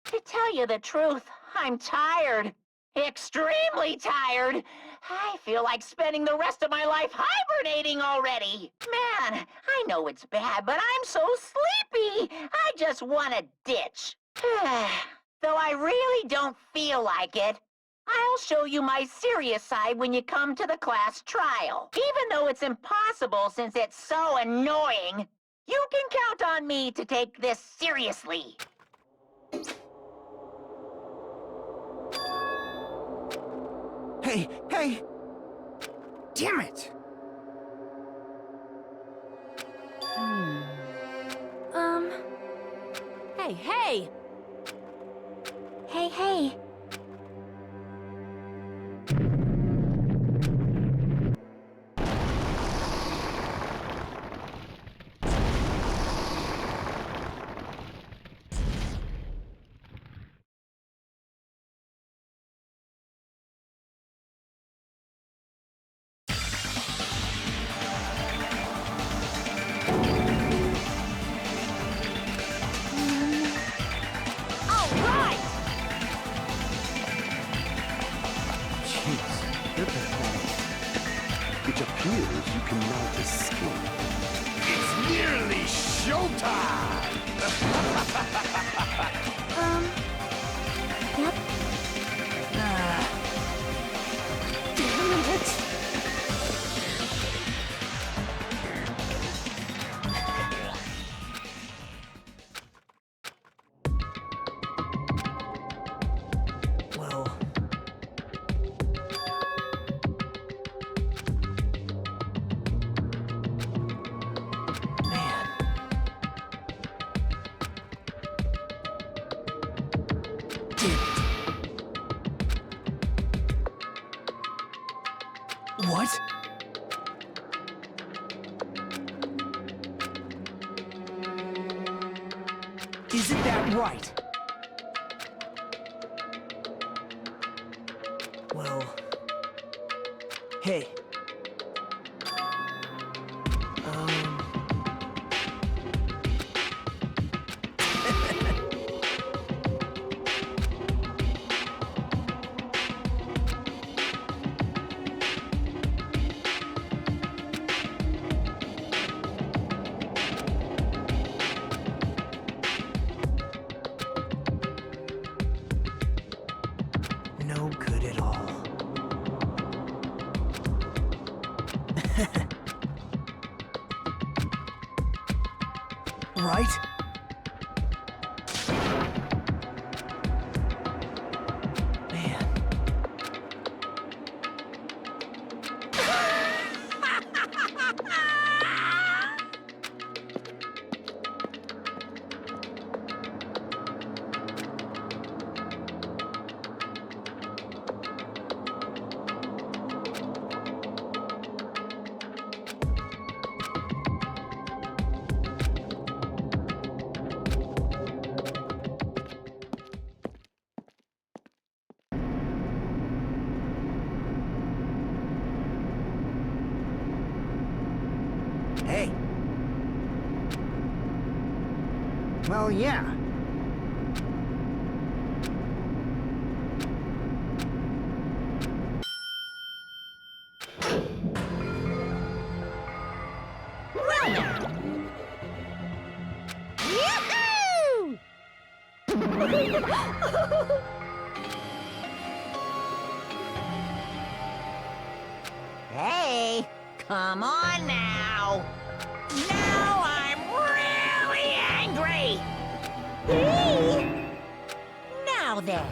[SPEAKER 6] To tell you the truth, I'm tired. Extremely tired. I feel like spending the rest of my life hibernating already. Man, I know it's bad, but I'm so sleepy. I just want to ditch. Though I really don't feel like it. I'll show you my serious side when you come to the class trial. Even though it's impossible since it's so annoying, you can count on me to take this seriously.
[SPEAKER 3] Hey! Damn it!
[SPEAKER 7] Hey!
[SPEAKER 5] Hey!
[SPEAKER 4] Jeez, you're pathetic. It appears you cannot escape. It's nearly showtime!
[SPEAKER 5] Yep.
[SPEAKER 3] Damn it! Well... Man... Damn it! What? Isn't that right? Well... Hey. Right? Man. Hey. Well, yeah.
[SPEAKER 5] Yahoo!
[SPEAKER 2] Hey, come on now. Now I'm really angry.
[SPEAKER 5] Hey!
[SPEAKER 2] Now then.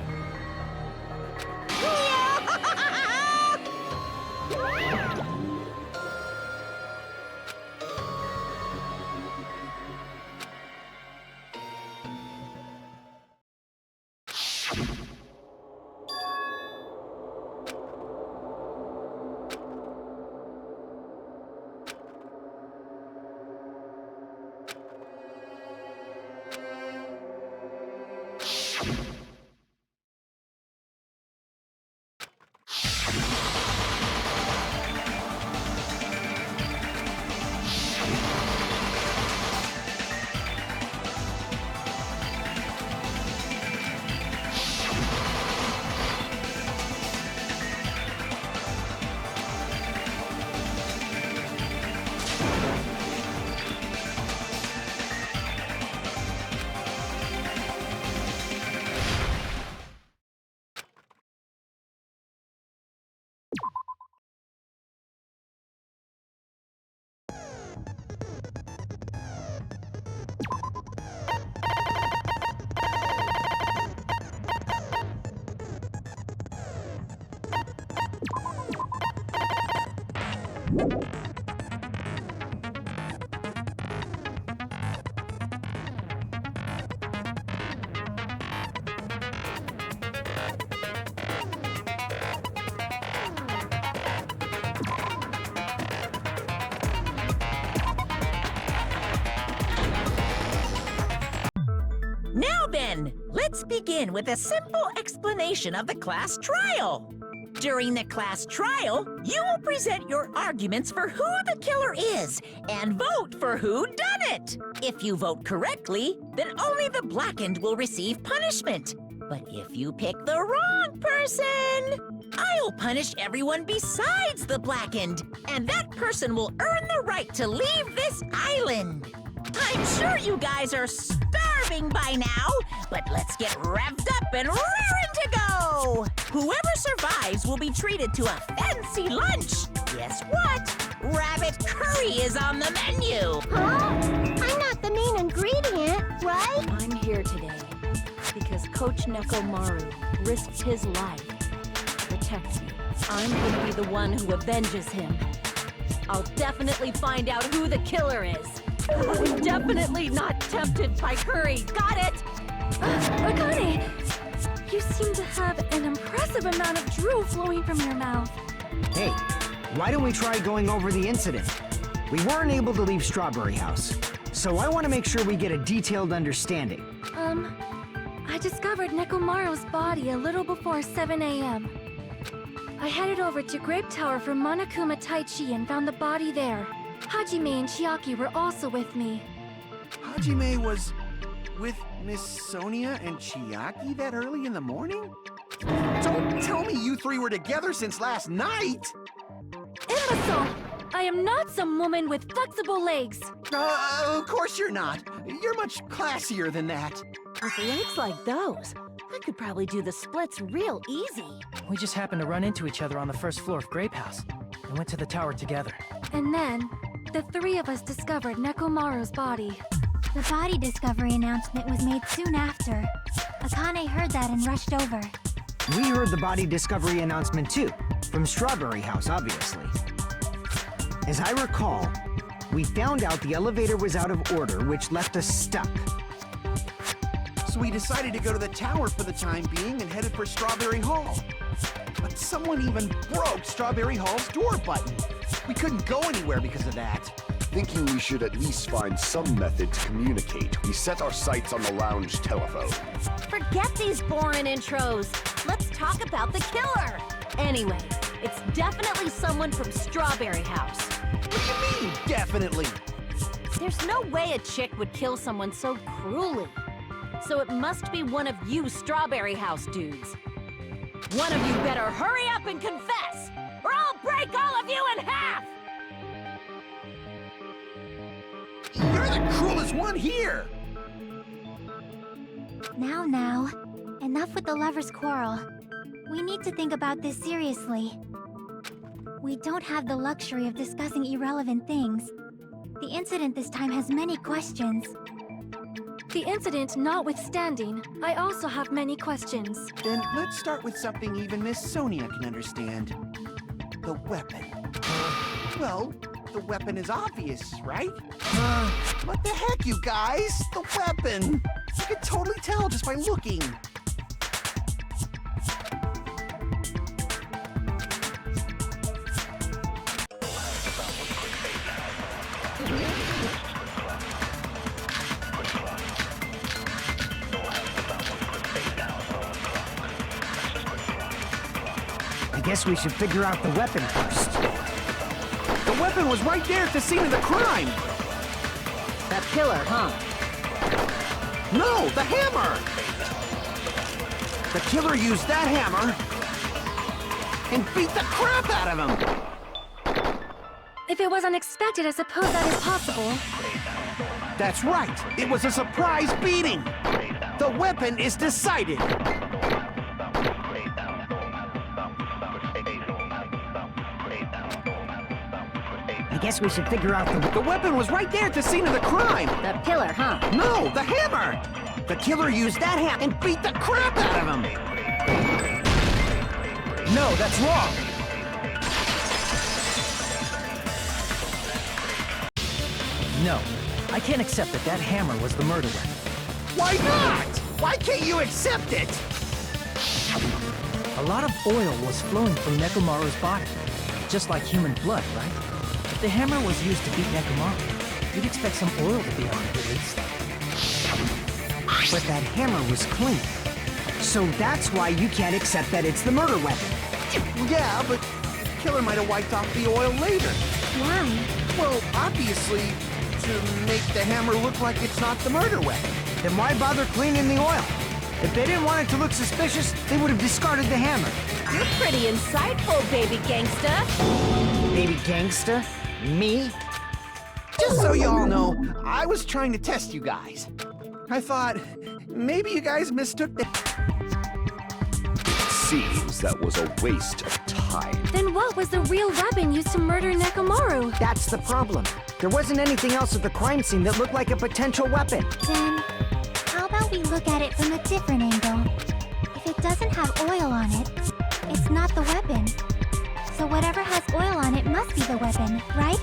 [SPEAKER 2] Now then, let's begin with a simple explanation of the class trial. During the class trial, you will present your arguments for who the killer is and vote for who done it. If you vote correctly, then only the blackened will receive punishment. But if you pick the wrong person, I'll punish everyone besides the blackened, and that person will earn the right to leave this island. I'm sure you guys are starving by now, but let's get revved up and raring to go! Whoever survives will be treated to a fancy lunch. Guess what? Rabbit curry is on the menu.
[SPEAKER 5] Huh? I'm not the main ingredient, right?
[SPEAKER 7] I'm here today because Coach Nekomaru risked his life to protect me. I'm gonna be the one who avenges him. I'll definitely find out who the killer is. I'm definitely not tempted by curry. Got it?
[SPEAKER 8] Akane, you seem to have an impressive amount of drool flowing from your mouth.
[SPEAKER 3] Hey, why don't we try going over the incident? We weren't able to leave Strawberry House, so I want to make sure we get a detailed understanding.
[SPEAKER 8] I discovered Nekomaru's body a little before 7 a.m. I headed over to Grape Tower for Monokuma Taichi and found the body there. Hajime and Chiaki were also with me.
[SPEAKER 9] Hajime was with Miss Sonia and Chiaki that early in the morning? Don't tell me you three were together since last night!
[SPEAKER 8] Imbecile! I am not some woman with flexible legs.
[SPEAKER 9] Of course you're not. You're much classier than that.
[SPEAKER 7] With legs like those, I could probably do the splits real easy.
[SPEAKER 10] We just happened to run into each other on the first floor of Grape House and went to the tower together.
[SPEAKER 8] And then, the three of us discovered Nekomaru's body.
[SPEAKER 5] The body discovery announcement was made soon after. Akane heard that and rushed over.
[SPEAKER 3] We heard the body discovery announcement too, from Strawberry House, obviously. As I recall, we found out the elevator was out of order, which left us stuck.
[SPEAKER 9] So we decided to go to the tower for the time being and headed for Strawberry Hall. But someone even broke Strawberry Hall's door button. We couldn't go anywhere because of that.
[SPEAKER 4] Thinking we should at least find some method to communicate, we set our sights on the lounge telephone.
[SPEAKER 7] Forget these boring intros. Let's talk about the killer. Anyway, it's definitely someone from Strawberry House.
[SPEAKER 9] What do you mean, definitely?
[SPEAKER 7] There's no way a chick would kill someone so cruelly. So it must be one of you Strawberry House dudes. One of you better hurry up and confess, or I'll break all of you in half!
[SPEAKER 9] You're the cruelest one here!
[SPEAKER 5] Now, enough with the lovers' quarrel. We need to think about this seriously. We don't have the luxury of discussing irrelevant things. The incident this time has many questions.
[SPEAKER 8] The incident notwithstanding, I also have many questions.
[SPEAKER 9] Then let's start with something even Miss Sonia can understand. The weapon. Well, the weapon is obvious, right? What the heck, you guys? The weapon! You can totally tell just by looking.
[SPEAKER 3] I guess we should figure out the weapon first.
[SPEAKER 9] The weapon was right there at the scene of the crime!
[SPEAKER 7] That killer, huh?
[SPEAKER 9] No, the hammer! The killer used that hammer and beat the crap out of him!
[SPEAKER 8] If it was unexpected, I suppose that is possible.
[SPEAKER 9] That's right! It was a surprise beating! The weapon is decided!
[SPEAKER 3] I guess we should figure out
[SPEAKER 9] The weapon was right there at the scene of the crime!
[SPEAKER 7] That killer, huh?
[SPEAKER 9] No, the hammer! The killer used that hammer and beat the crap out of him!
[SPEAKER 3] No, that's wrong! No, I can't accept that that hammer was the murder weapon.
[SPEAKER 9] Why not? Why can't you accept it?
[SPEAKER 3] A lot of oil was flowing from Nekomaru's body, just like human blood, right? If the hammer was used to beat Nekomaru, you'd expect some oil to be on it at least. But that hammer was clean. So that's why you can't accept that it's the murder weapon.
[SPEAKER 9] Yeah, but the killer might have wiped off the oil later.
[SPEAKER 5] Why?
[SPEAKER 9] Well, obviously, to make the hammer look like it's not the murder weapon.
[SPEAKER 3] Then why bother cleaning the oil? If they didn't want it to look suspicious, they would have discarded the hammer.
[SPEAKER 7] You're pretty insightful, baby gangsta.
[SPEAKER 3] Baby gangsta? Me?
[SPEAKER 9] Just so you all know, I was trying to test you guys. I thought, maybe you guys mistook the...
[SPEAKER 4] Seems that was a waste of time.
[SPEAKER 8] Then what was the real weapon used to murder Nekomaru?
[SPEAKER 3] That's the problem. There wasn't anything else at the crime scene that looked like a potential weapon.
[SPEAKER 5] Then, how about we look at it from a different angle? If it doesn't have oil on it, it's not the weapon. So whatever has oil on it must be the weapon, right?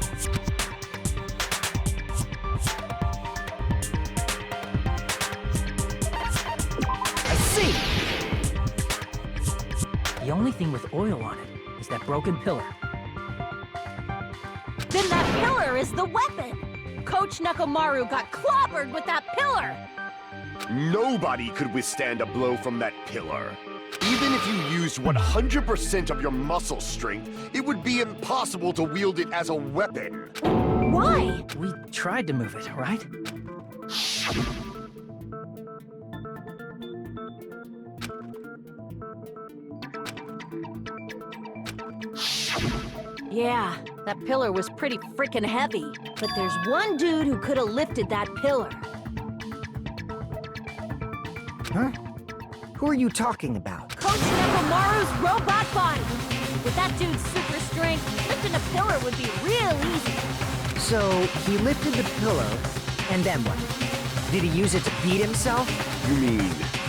[SPEAKER 3] I see! The only thing with oil on it is that broken pillar.
[SPEAKER 7] Then that pillar is the weapon! Coach Nekomaru got clobbered with that pillar!
[SPEAKER 4] Nobody could withstand a blow from that pillar. Even if you used 100% of your muscle strength, it would be impossible to wield it as a weapon.
[SPEAKER 7] Why?
[SPEAKER 3] We tried to move it, right?
[SPEAKER 7] Yeah, that pillar was pretty freaking heavy. But there's one dude who could have lifted that pillar.
[SPEAKER 3] Huh? Who are you talking about?
[SPEAKER 7] Coach Nekomaru's robot body! With that dude's super strength, lifting a pillar would be real easy.
[SPEAKER 3] So, he lifted the pillar, and then what? Did he use it to beat himself?
[SPEAKER 4] You mean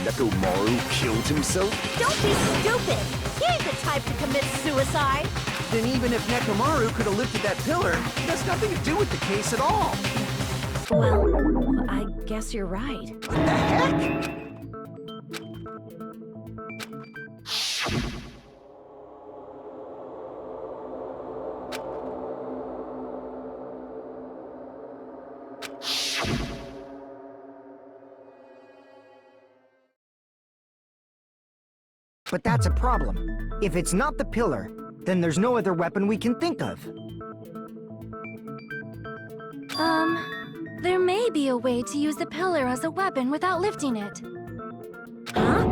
[SPEAKER 4] Nekomaru killed himself?
[SPEAKER 7] Don't be stupid! He ain't the type to commit suicide!
[SPEAKER 9] Then even if Nekomaru could have lifted that pillar, it has nothing to do with the case at all.
[SPEAKER 7] Well, I guess you're right.
[SPEAKER 9] What the heck?
[SPEAKER 3] But that's a problem. If it's not the pillar, then there's no other weapon we can think of.
[SPEAKER 8] There may be a way to use the pillar as a weapon without lifting it.
[SPEAKER 7] Huh?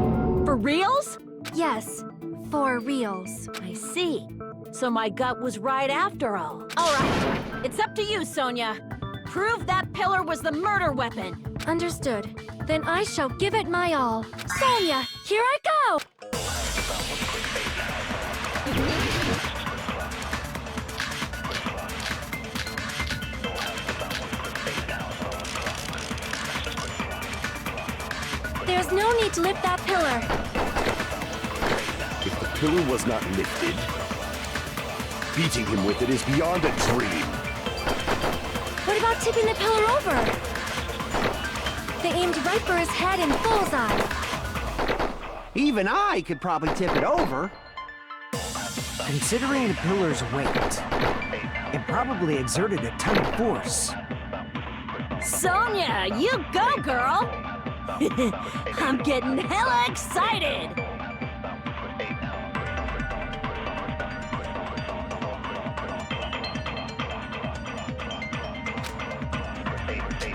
[SPEAKER 7] For reals?
[SPEAKER 8] Yes, for reals.
[SPEAKER 7] I see. So my gut was right after all. All right, it's up to you, Sonia. Prove that pillar was the murder weapon.
[SPEAKER 8] Understood. Then I shall give it my all. Sonia, here I go! There's no need to lift that pillar.
[SPEAKER 4] If the pillar was not lifted, beating him with it is beyond a dream.
[SPEAKER 8] What about tipping the pillar over? They aimed right for his head and bullseye.
[SPEAKER 9] Even I could probably tip it over.
[SPEAKER 3] Considering the pillar's weight, it probably exerted a ton of force.
[SPEAKER 7] Sonia, you go, girl! I'm getting hella excited!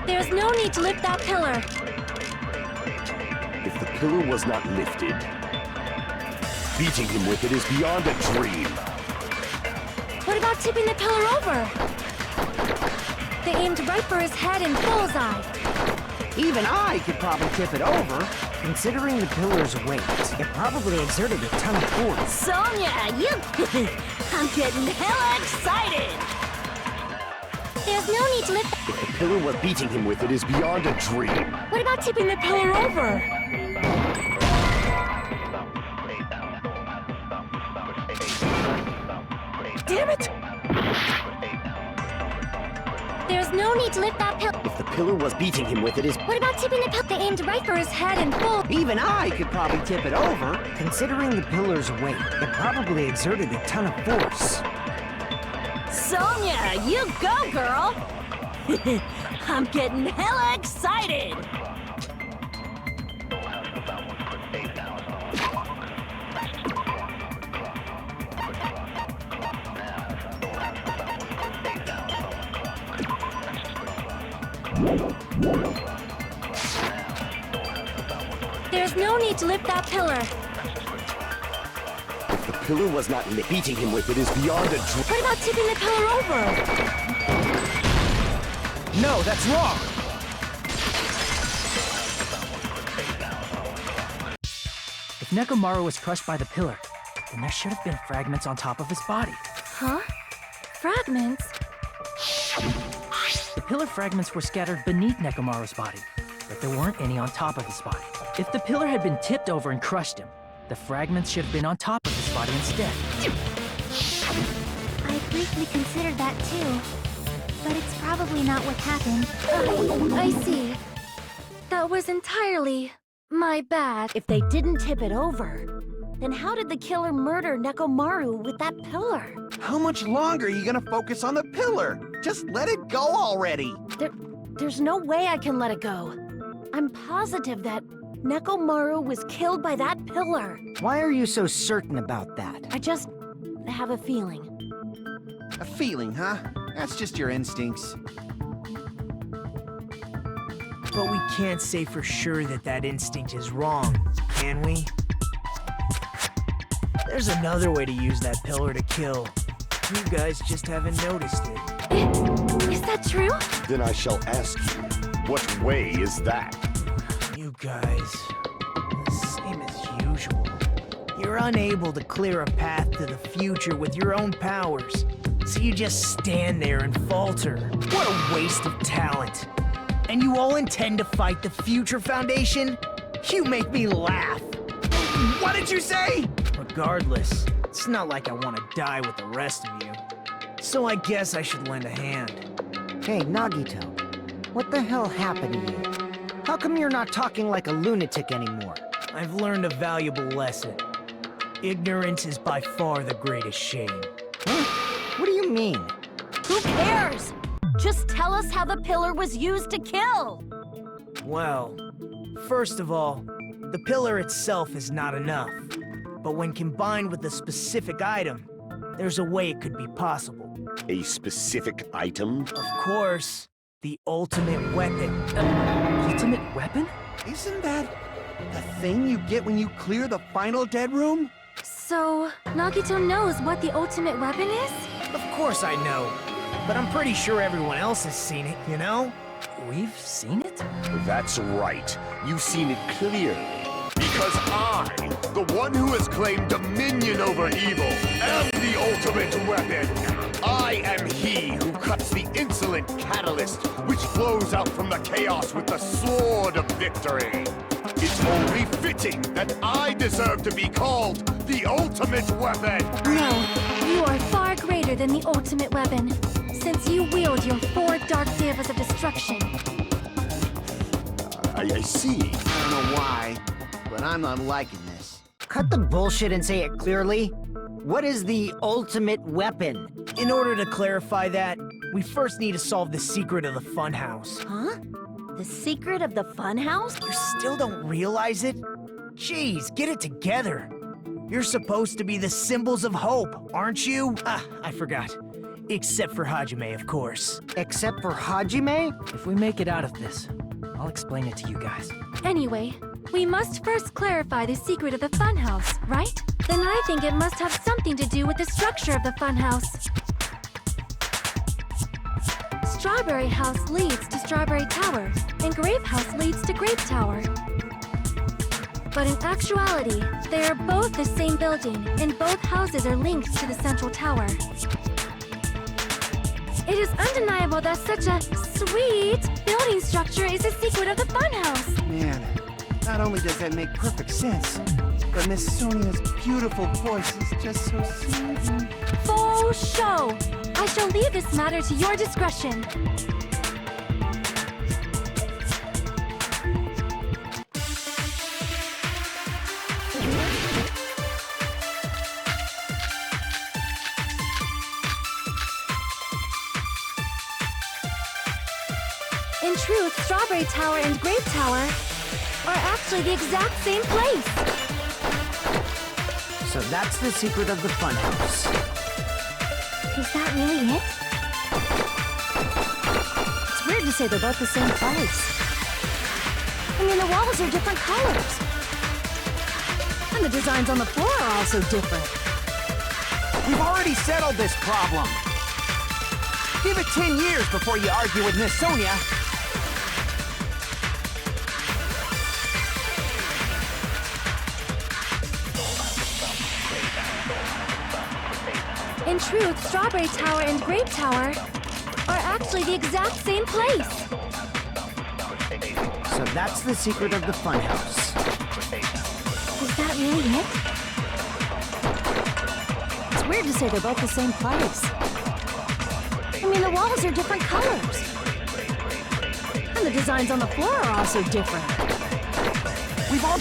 [SPEAKER 8] There's no need to lift that pillar.
[SPEAKER 4] If the pillar was not lifted, beating him with it is beyond a dream.
[SPEAKER 8] What about tipping the pillar over? They aimed right for his head and bullseye.
[SPEAKER 9] Even I could probably tip it over.
[SPEAKER 3] Considering the pillar's weight, it probably exerted a ton of force.
[SPEAKER 7] Sonia, you... I'm getting hella excited!
[SPEAKER 8] There's no need to lift...
[SPEAKER 4] If the pillar was beating him with it is beyond a dream.
[SPEAKER 8] What about tipping the pillar over?
[SPEAKER 7] Damn it!
[SPEAKER 8] There's no need to lift that pillar.
[SPEAKER 4] If the pillar was beating him with it is...
[SPEAKER 8] What about tipping the pillar? They aimed right for his head and bull...
[SPEAKER 9] Even I could probably tip it over.
[SPEAKER 3] Considering the pillar's weight, it probably exerted a ton of force.
[SPEAKER 7] Sonia, you go, girl! I'm getting hella excited!
[SPEAKER 8] There's no need to lift that pillar.
[SPEAKER 4] If the pillar was not beating him with it is beyond a dream.
[SPEAKER 8] What about tipping the pillar over?
[SPEAKER 3] No, that's wrong!
[SPEAKER 10] If Nekomaru was crushed by the pillar, then there should have been fragments on top of his body.
[SPEAKER 8] Huh? Fragments?
[SPEAKER 10] The pillar fragments were scattered beneath Nekomaru's body, but there weren't any on top of his body. If the pillar had been tipped over and crushed him, the fragments should have been on top of his body instead.
[SPEAKER 5] I briefly considered that too. But it's probably not what happened.
[SPEAKER 8] I see. That was entirely my bad.
[SPEAKER 7] If they didn't tip it over, then how did the killer murder Nekomaru with that pillar?
[SPEAKER 9] How much longer are you gonna focus on the pillar? Just let it go already.
[SPEAKER 7] There's no way I can let it go. I'm positive that Nekomaru was killed by that pillar.
[SPEAKER 3] Why are you so certain about that?
[SPEAKER 7] I just have a feeling.
[SPEAKER 9] A feeling, huh? That's just your instincts.
[SPEAKER 11] But we can't say for sure that that instinct is wrong, can we? There's another way to use that pillar to kill. You guys just haven't noticed it.
[SPEAKER 8] Is that true?
[SPEAKER 4] Then I shall ask you, what way is that?
[SPEAKER 11] You guys, same as usual. You're unable to clear a path to the future with your own powers. So you just stand there and falter. What a waste of talent. And you all intend to fight the Future Foundation? You make me laugh.
[SPEAKER 9] What did you say?
[SPEAKER 11] Regardless, it's not like I want to die with the rest of you. So I guess I should lend a hand.
[SPEAKER 3] Hey, Nagito. What the hell happened to you? How come you're not talking like a lunatic anymore?
[SPEAKER 11] I've learned a valuable lesson. Ignorance is by far the greatest shame.
[SPEAKER 3] Huh? What do you mean?
[SPEAKER 7] Who cares? Just tell us how the pillar was used to kill!
[SPEAKER 11] Well, first of all, the pillar itself is not enough. But when combined with a specific item, there's a way it could be possible.
[SPEAKER 4] A specific item?
[SPEAKER 11] Of course, the ultimate weapon.
[SPEAKER 10] Ultimate weapon?
[SPEAKER 9] Isn't that the thing you get when you clear the final dead room?
[SPEAKER 8] So, Nagito knows what the ultimate weapon is?
[SPEAKER 11] Of course I know. But I'm pretty sure everyone else has seen it, you know?
[SPEAKER 10] We've seen it?
[SPEAKER 4] That's right. You've seen it clearly. Because I, the one who has claimed dominion over evil, am the ultimate weapon. I am he who cuts the insolent catalyst which flows out from the chaos with the sword of victory. It's only fitting that I deserve to be called the ultimate weapon.
[SPEAKER 8] No, you are far greater than the ultimate weapon, since you wield your 4 Dark Devas of Destruction.
[SPEAKER 4] I see.
[SPEAKER 9] I don't know why, but I'm not liking this.
[SPEAKER 3] Cut the bullshit and say it clearly. What is the ultimate weapon?
[SPEAKER 11] In order to clarify that, we first need to solve the secret of the funhouse.
[SPEAKER 7] Huh? The secret of the funhouse?
[SPEAKER 11] You still don't realize it? Jeez, get it together. You're supposed to be the symbols of hope, aren't you? Ah, I forgot. Except for Hajime, of course.
[SPEAKER 3] Except for Hajime?
[SPEAKER 10] If we make it out of this, I'll explain it to you guys.
[SPEAKER 8] Anyway, we must first clarify the secret of the funhouse, right? Then I think it must have something to do with the structure of the funhouse. Strawberry House leads to Strawberry Tower, and Grape House leads to Grape Tower. But in actuality, they are both the same building, and both houses are linked to the central tower. It is undeniable that such a sweet building structure is the secret of the funhouse.
[SPEAKER 9] Man, not only does that make perfect sense, but Miss Sonia's beautiful voice is just so soothing.
[SPEAKER 8] Faux show! I shall leave this matter to your discretion. In truth, Strawberry Tower and Grape Tower are actually the exact same place.
[SPEAKER 3] So that's the secret of the funhouse.
[SPEAKER 8] Is that really it? It's weird to say they're both the same place. I mean, the walls are different colors. And the designs on the floor are also different.
[SPEAKER 9] We've already settled this problem. Give it 10 years before you argue with Miss Sonia.
[SPEAKER 8] In truth, Strawberry Tower and Grape Tower are actually the exact same place.
[SPEAKER 3] So that's the secret of the funhouse.
[SPEAKER 8] Is that really it? It's weird to say they're both the same place. I mean, the walls are different colors. And the designs on the floor are also different.
[SPEAKER 9] We've all...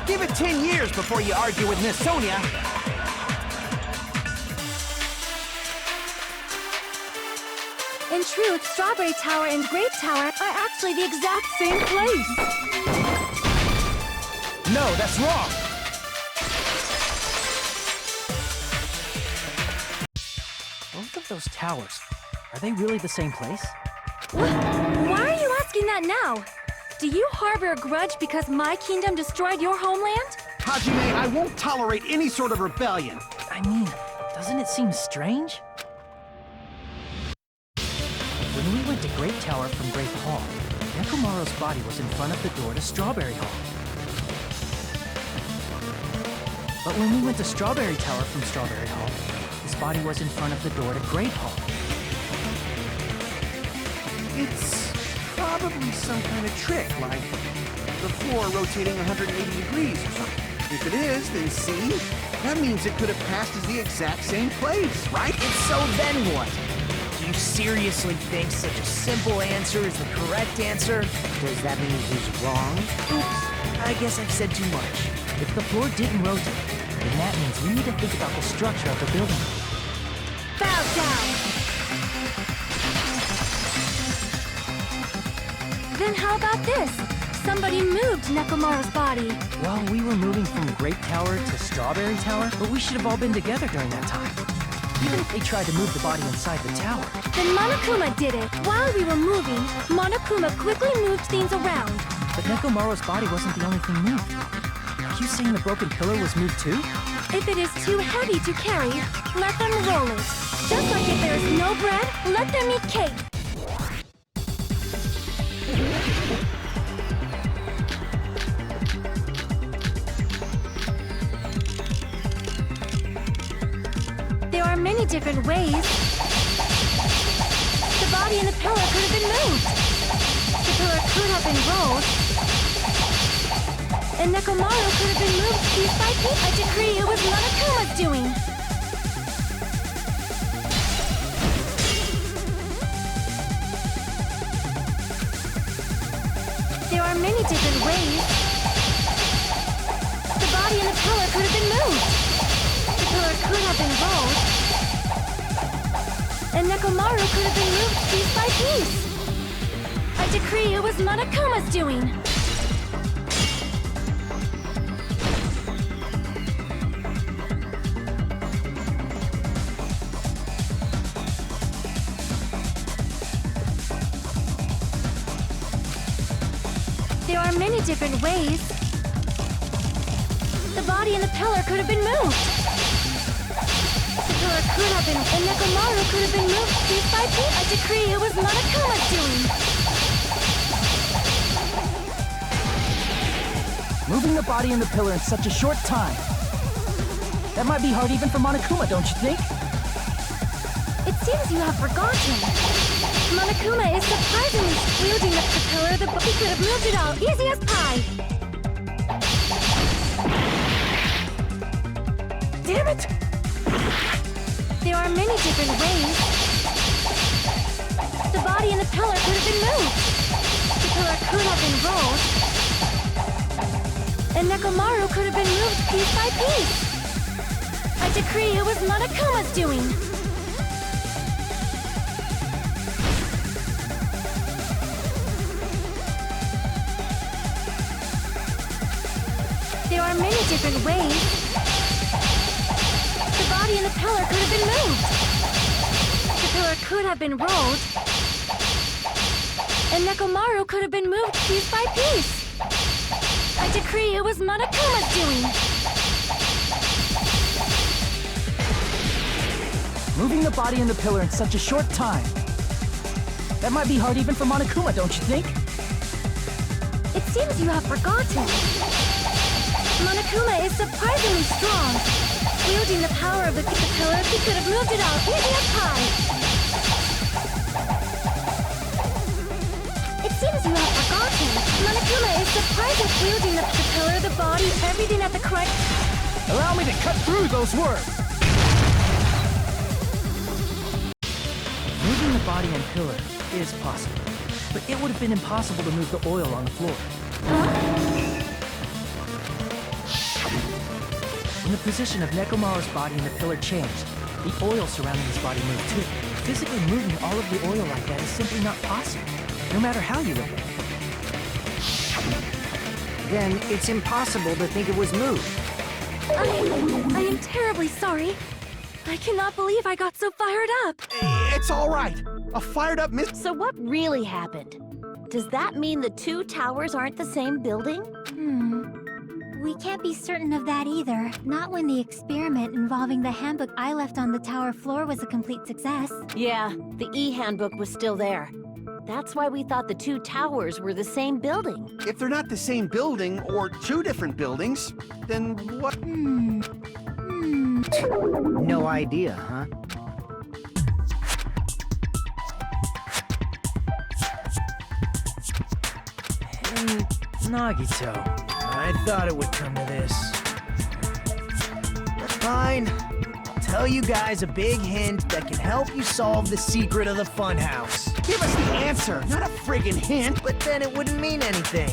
[SPEAKER 9] Give it 10 years before you argue with Miss Sonia.
[SPEAKER 8] In truth, Strawberry Tower and Grape Tower are actually the exact same place.
[SPEAKER 11] No, that's wrong!
[SPEAKER 10] Both of those towers, are they really the same place?
[SPEAKER 8] Why are you asking that now? Do you harbor a grudge because my kingdom destroyed your homeland?
[SPEAKER 9] Hajime, I won't tolerate any sort of rebellion.
[SPEAKER 10] I mean, doesn't it seem strange? When we went to Grape Tower from Grape Hall, Nekomaru's body was in front of the door to Strawberry Hall. But when we went to Strawberry Tower from Strawberry Hall, his body was in front of the door to Grape Hall.
[SPEAKER 9] It's probably some kind of trick, like the floor rotating 180 degrees or something. If it is, then see? That means it could have passed as the exact same place, right?
[SPEAKER 11] And so then what? Do you seriously think such a simple answer is the correct answer? Does that mean he's wrong? Oops, I guess I've said too much.
[SPEAKER 10] If the floor didn't rotate, then that means we need to think about the structure of the building.
[SPEAKER 8] Bow down! Then how about this? Somebody moved Nekomaru's body.
[SPEAKER 10] Well, we were moving from Grape Tower to Strawberry Tower, but we should have all been together during that time. Even if they tried to move the body inside the tower.
[SPEAKER 8] Then Monokuma did it. While we were moving, Monokuma quickly moved things around.
[SPEAKER 10] But Nekomaru's body wasn't the only thing moved. Are you saying the broken pillar was moved too?
[SPEAKER 8] If it is too heavy to carry, let them roll it. Just like if there is no bread, let them eat cake. There are many different ways. The body and the pillar could have been moved. The pillar could have been rolled. And Nekomaru could have been moved piece by piece. I decree it was Monokuma's doing. There are many different ways. The body and the pillar could have been moved. The pillar could have been rolled. And Nekomaru could have been moved piece by piece. I decree it was Monokuma's doing. There are many different ways. The body and the pillar could have been moved. The pillar could have been, and Nekomaru could have been moved piece by piece. I decree it was Monokuma's doing.
[SPEAKER 10] Moving the body and the pillar in such a short time. That might be hard even for Monokuma, don't you think?
[SPEAKER 8] It seems you have forgotten. Monokuma is surprisingly wielding up the pillar. He could have moved it all, easy as pie.
[SPEAKER 10] Damn it!
[SPEAKER 8] There are many different ways. The body and the pillar could have been moved. The pillar could have been rolled. And Nekomaru could have been moved piece by piece. I decree it was Monokuma's doing. There are many different ways. The body and the pillar could have been moved. The pillar could have been rolled. And Nekomaru could have been moved piece by piece. I decree it was Monokuma's doing.
[SPEAKER 10] Moving the body and the pillar in such a short time. That might be hard even for Monokuma, don't you think?
[SPEAKER 8] It seems you have forgotten. Monokuma is surprisingly strong. Wielding the power of the pillar, he could have moved it all, easy as pie. It seems you have forgotten. Monokuma is surprisingly wielding the pillar, the body, everything at the correct...
[SPEAKER 10] Allow me to cut through those words! Moving the body and pillar is possible, but it would have been impossible to move the oil on the floor. When the position of Nekomaru's body and the pillar changed, the oil surrounding his body moved too. Physically moving all of the oil like that is simply not possible, no matter how you look at it.
[SPEAKER 11] Then it's impossible to think it was moved.
[SPEAKER 8] I am terribly sorry. I cannot believe I got so fired up.
[SPEAKER 9] It's all right. A fired up miss.
[SPEAKER 7] So what really happened? Does that mean the two towers aren't the same building?
[SPEAKER 5] We can't be certain of that either. Not when the experiment involving the handbook I left on the tower floor was a complete success.
[SPEAKER 7] Yeah, the E-handbook was still there. That's why we thought the two towers were the same building.
[SPEAKER 9] If they're not the same building, or two different buildings, then what?
[SPEAKER 11] No idea, huh? Hey, Nagito, I thought it would come to this. Fine. I'll tell you guys a big hint that can help you solve the secret of the funhouse.
[SPEAKER 9] Give us the answer, not a friggin' hint.
[SPEAKER 11] But then it wouldn't mean anything.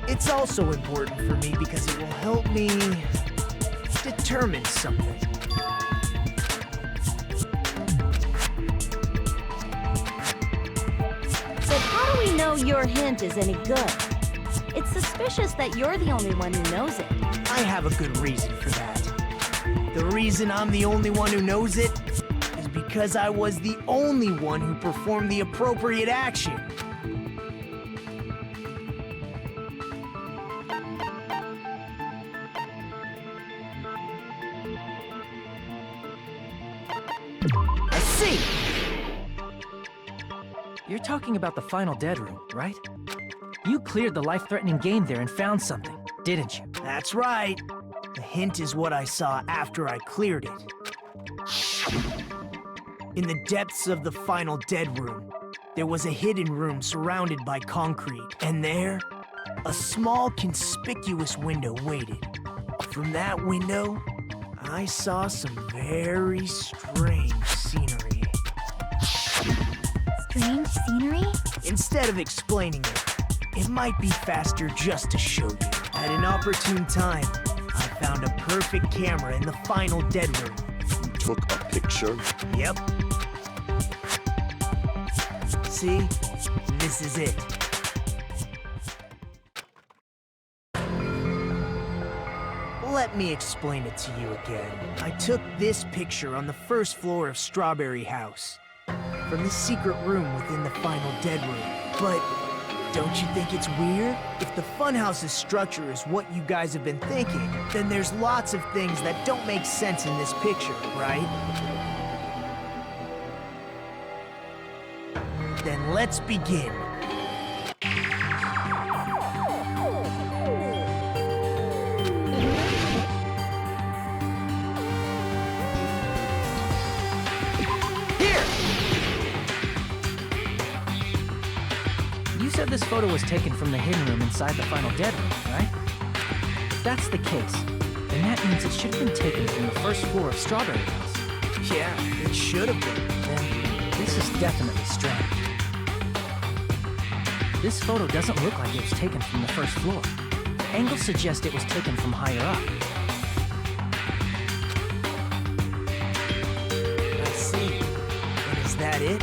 [SPEAKER 11] It's also important for me because it will help me determine something.
[SPEAKER 7] But how do we know your hint is any good? It's suspicious that you're the only one who knows it.
[SPEAKER 11] I have a good reason for that. The reason I'm the only one who knows it is because I was the only one who performed the appropriate action. I see!
[SPEAKER 10] You're talking about the final dead room, right? You cleared the life-threatening game there and found something, didn't you?
[SPEAKER 11] That's right. The hint is what I saw after I cleared it. In the depths of the final dead room, there was a hidden room surrounded by concrete, and there, a small conspicuous window waited. From that window, I saw some very strange scenery.
[SPEAKER 5] Strange scenery?
[SPEAKER 11] Instead of explaining it, it might be faster just to show you. At an opportune time, I found a perfect camera in the final dead room.
[SPEAKER 4] You took a picture?
[SPEAKER 11] Yep. See? This is it. Let me explain it to you again. I took this picture on the first floor of Strawberry House, from the secret room within the final dead room. But don't you think it's weird? If the funhouse's structure is what you guys have been thinking, then there's lots of things that don't make sense in this picture, right? Then let's begin.
[SPEAKER 10] You said this photo was taken from the hidden room inside the final dead room, right? If that's the case, then that means it should have been taken from the first floor of Strawberry House.
[SPEAKER 11] Yeah, it should have been.
[SPEAKER 10] Then this is definitely strange. This photo doesn't look like it was taken from the first floor. Angles suggest it was taken from higher up.
[SPEAKER 11] I see. And is that it?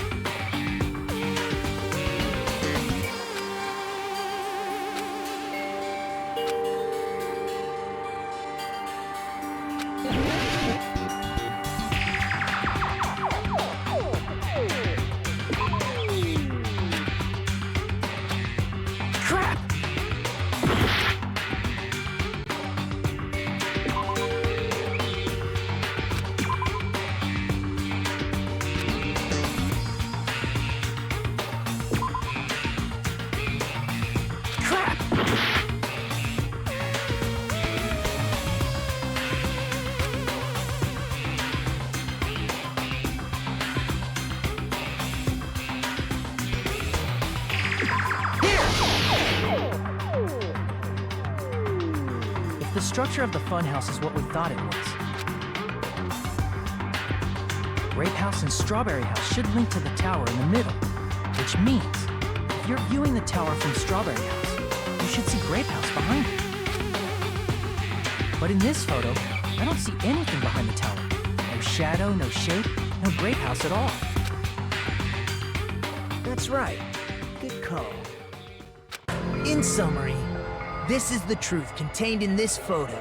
[SPEAKER 10] The structure of the funhouse is what we thought it was. Grape House and Strawberry House should link to the tower in the middle, which means if you're viewing the tower from Strawberry House, you should see Grape House behind it. But in this photo, I don't see anything behind the tower. No shadow, no shape, no Grape House at all.
[SPEAKER 11] That's right. Good call. In summary, this is the truth contained in this photo.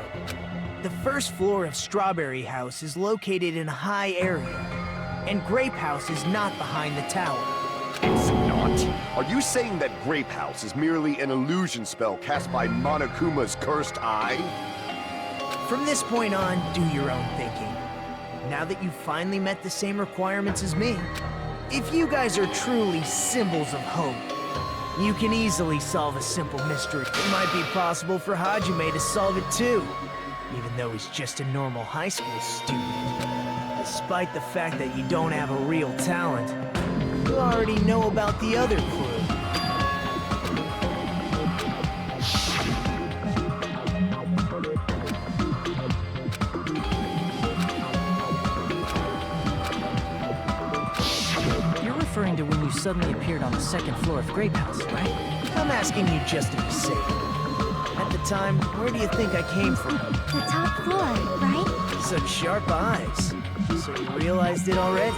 [SPEAKER 11] The first floor of Strawberry House is located in a high area, and Grape House is not behind the tower.
[SPEAKER 4] It's not? Are you saying that Grape House is merely an illusion spell cast by Monokuma's cursed eye?
[SPEAKER 11] From this point on, do your own thinking. Now that you've finally met the same requirements as me, if you guys are truly symbols of hope, you can easily solve a simple mystery. It might be possible for Hajime to solve it too, even though he's just a normal high school student. Despite the fact that you don't have a real talent, you already know about the other clue.
[SPEAKER 10] You're referring to when you suddenly appeared on the second floor of Grape House, right?
[SPEAKER 11] I'm asking you just to be safe. At the time, where do you think I came from?
[SPEAKER 5] The top floor, right?
[SPEAKER 11] Such sharp eyes. So you realized it already?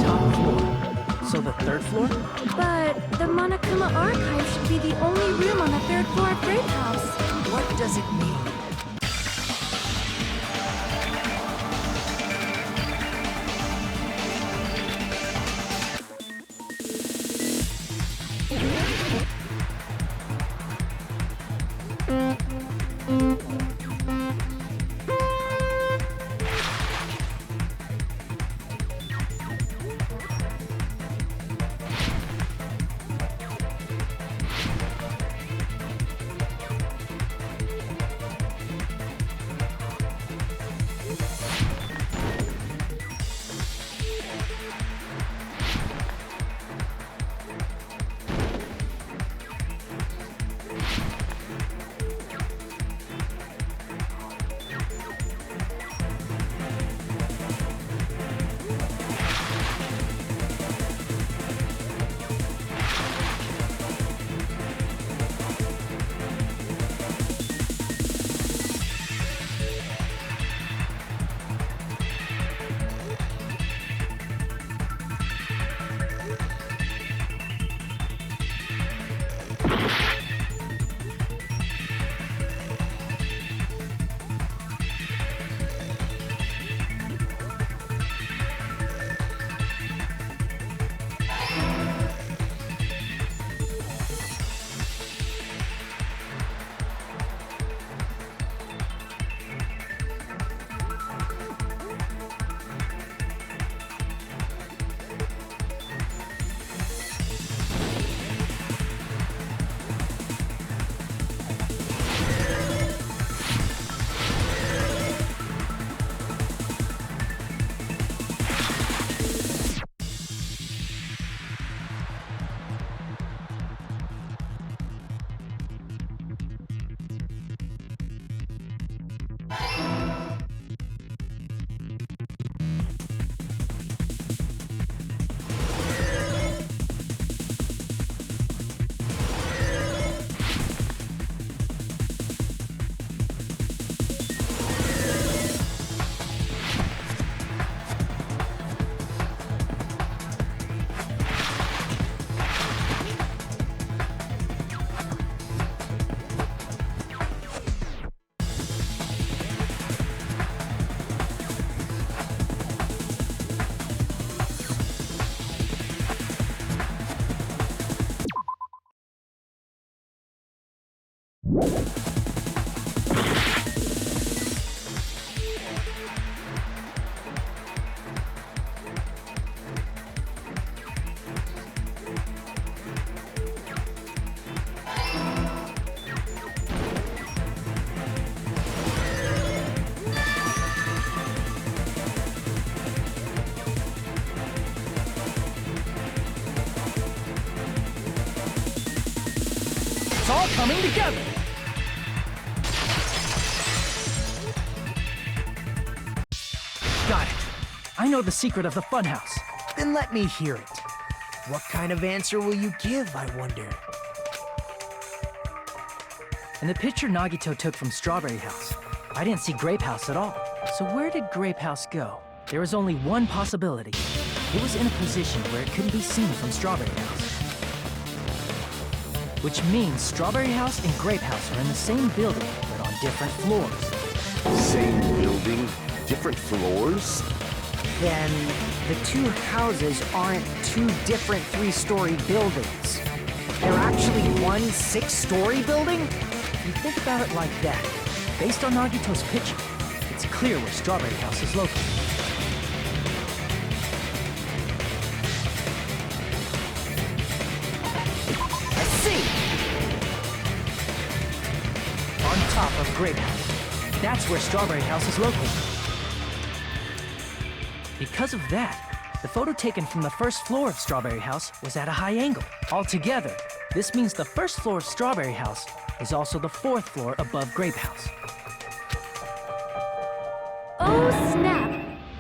[SPEAKER 10] Top floor. So the third floor?
[SPEAKER 8] But the Monokuma archive should be the only room on the third floor of Grape House.
[SPEAKER 11] What does it mean?
[SPEAKER 10] It's all coming together! Got it. I know the secret of the funhouse.
[SPEAKER 11] Then let me hear it. What kind of answer will you give, I wonder?
[SPEAKER 10] In the picture Nagito took from Strawberry House, I didn't see Grape House at all. So where did Grape House go? There was only one possibility. It was in a position where it couldn't be seen from Strawberry House. Which means Strawberry House and Grape House are in the same building, but on different floors.
[SPEAKER 4] Same building, different floors?
[SPEAKER 3] Then the two houses aren't two different three-story buildings. They're actually one six-story building?
[SPEAKER 10] If you think about it like that, based on Nagito's picture, clear where Strawberry House is located.
[SPEAKER 11] I see!
[SPEAKER 10] On top of Grape House. That's where Strawberry House is located. Because of that, the photo taken from the first floor of Strawberry House was at a high angle. Altogether, this means the first floor of Strawberry House is also the fourth floor above Grape House.
[SPEAKER 8] Oh, snap!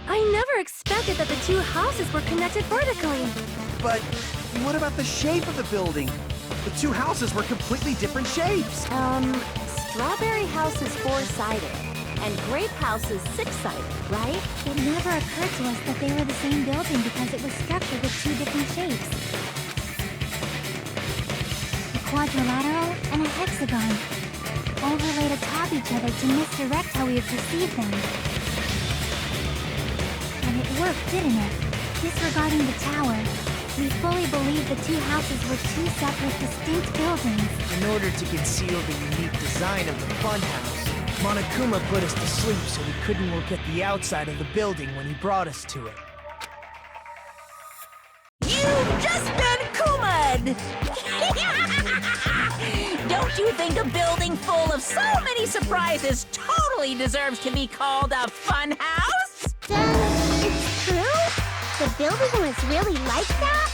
[SPEAKER 8] I never expected that the two houses were connected vertically.
[SPEAKER 9] But what about the shape of the building? The two houses were completely different shapes.
[SPEAKER 7] Strawberry House is four-sided, and Grape House is six-sided, right?
[SPEAKER 5] It never occurred to us that they were the same building because it was structured with two different shapes. A quadrilateral and a hexagon, overlaid atop each other to misdirect how we would perceive them. And it worked, didn't it? Disregarding the tower, we fully believed the two houses were two separate, distinct buildings.
[SPEAKER 11] In order to conceal the unique design of the funhouse, Monokuma put us to sleep so we couldn't look at the outside of the building when he brought us to it.
[SPEAKER 2] You've just been Kuma'd! Don't you think a building full of so many surprises totally deserves to be called a fun house?
[SPEAKER 5] It's true? The building was really like that?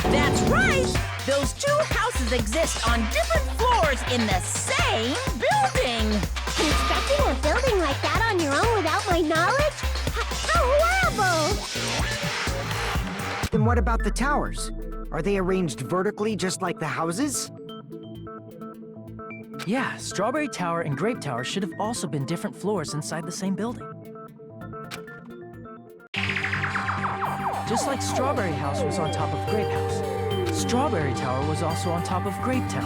[SPEAKER 2] That's right! Those two houses exist on different floors in the same building!
[SPEAKER 5] Constructing a building like that on your own without my knowledge? How horrible!
[SPEAKER 3] Then what about the towers? Are they arranged vertically just like the houses?
[SPEAKER 10] Yeah, Strawberry Tower and Grape Tower should have also been different floors inside the same building. Just like Strawberry House was on top of Grape House, Strawberry Tower was also on top of Grape Tower.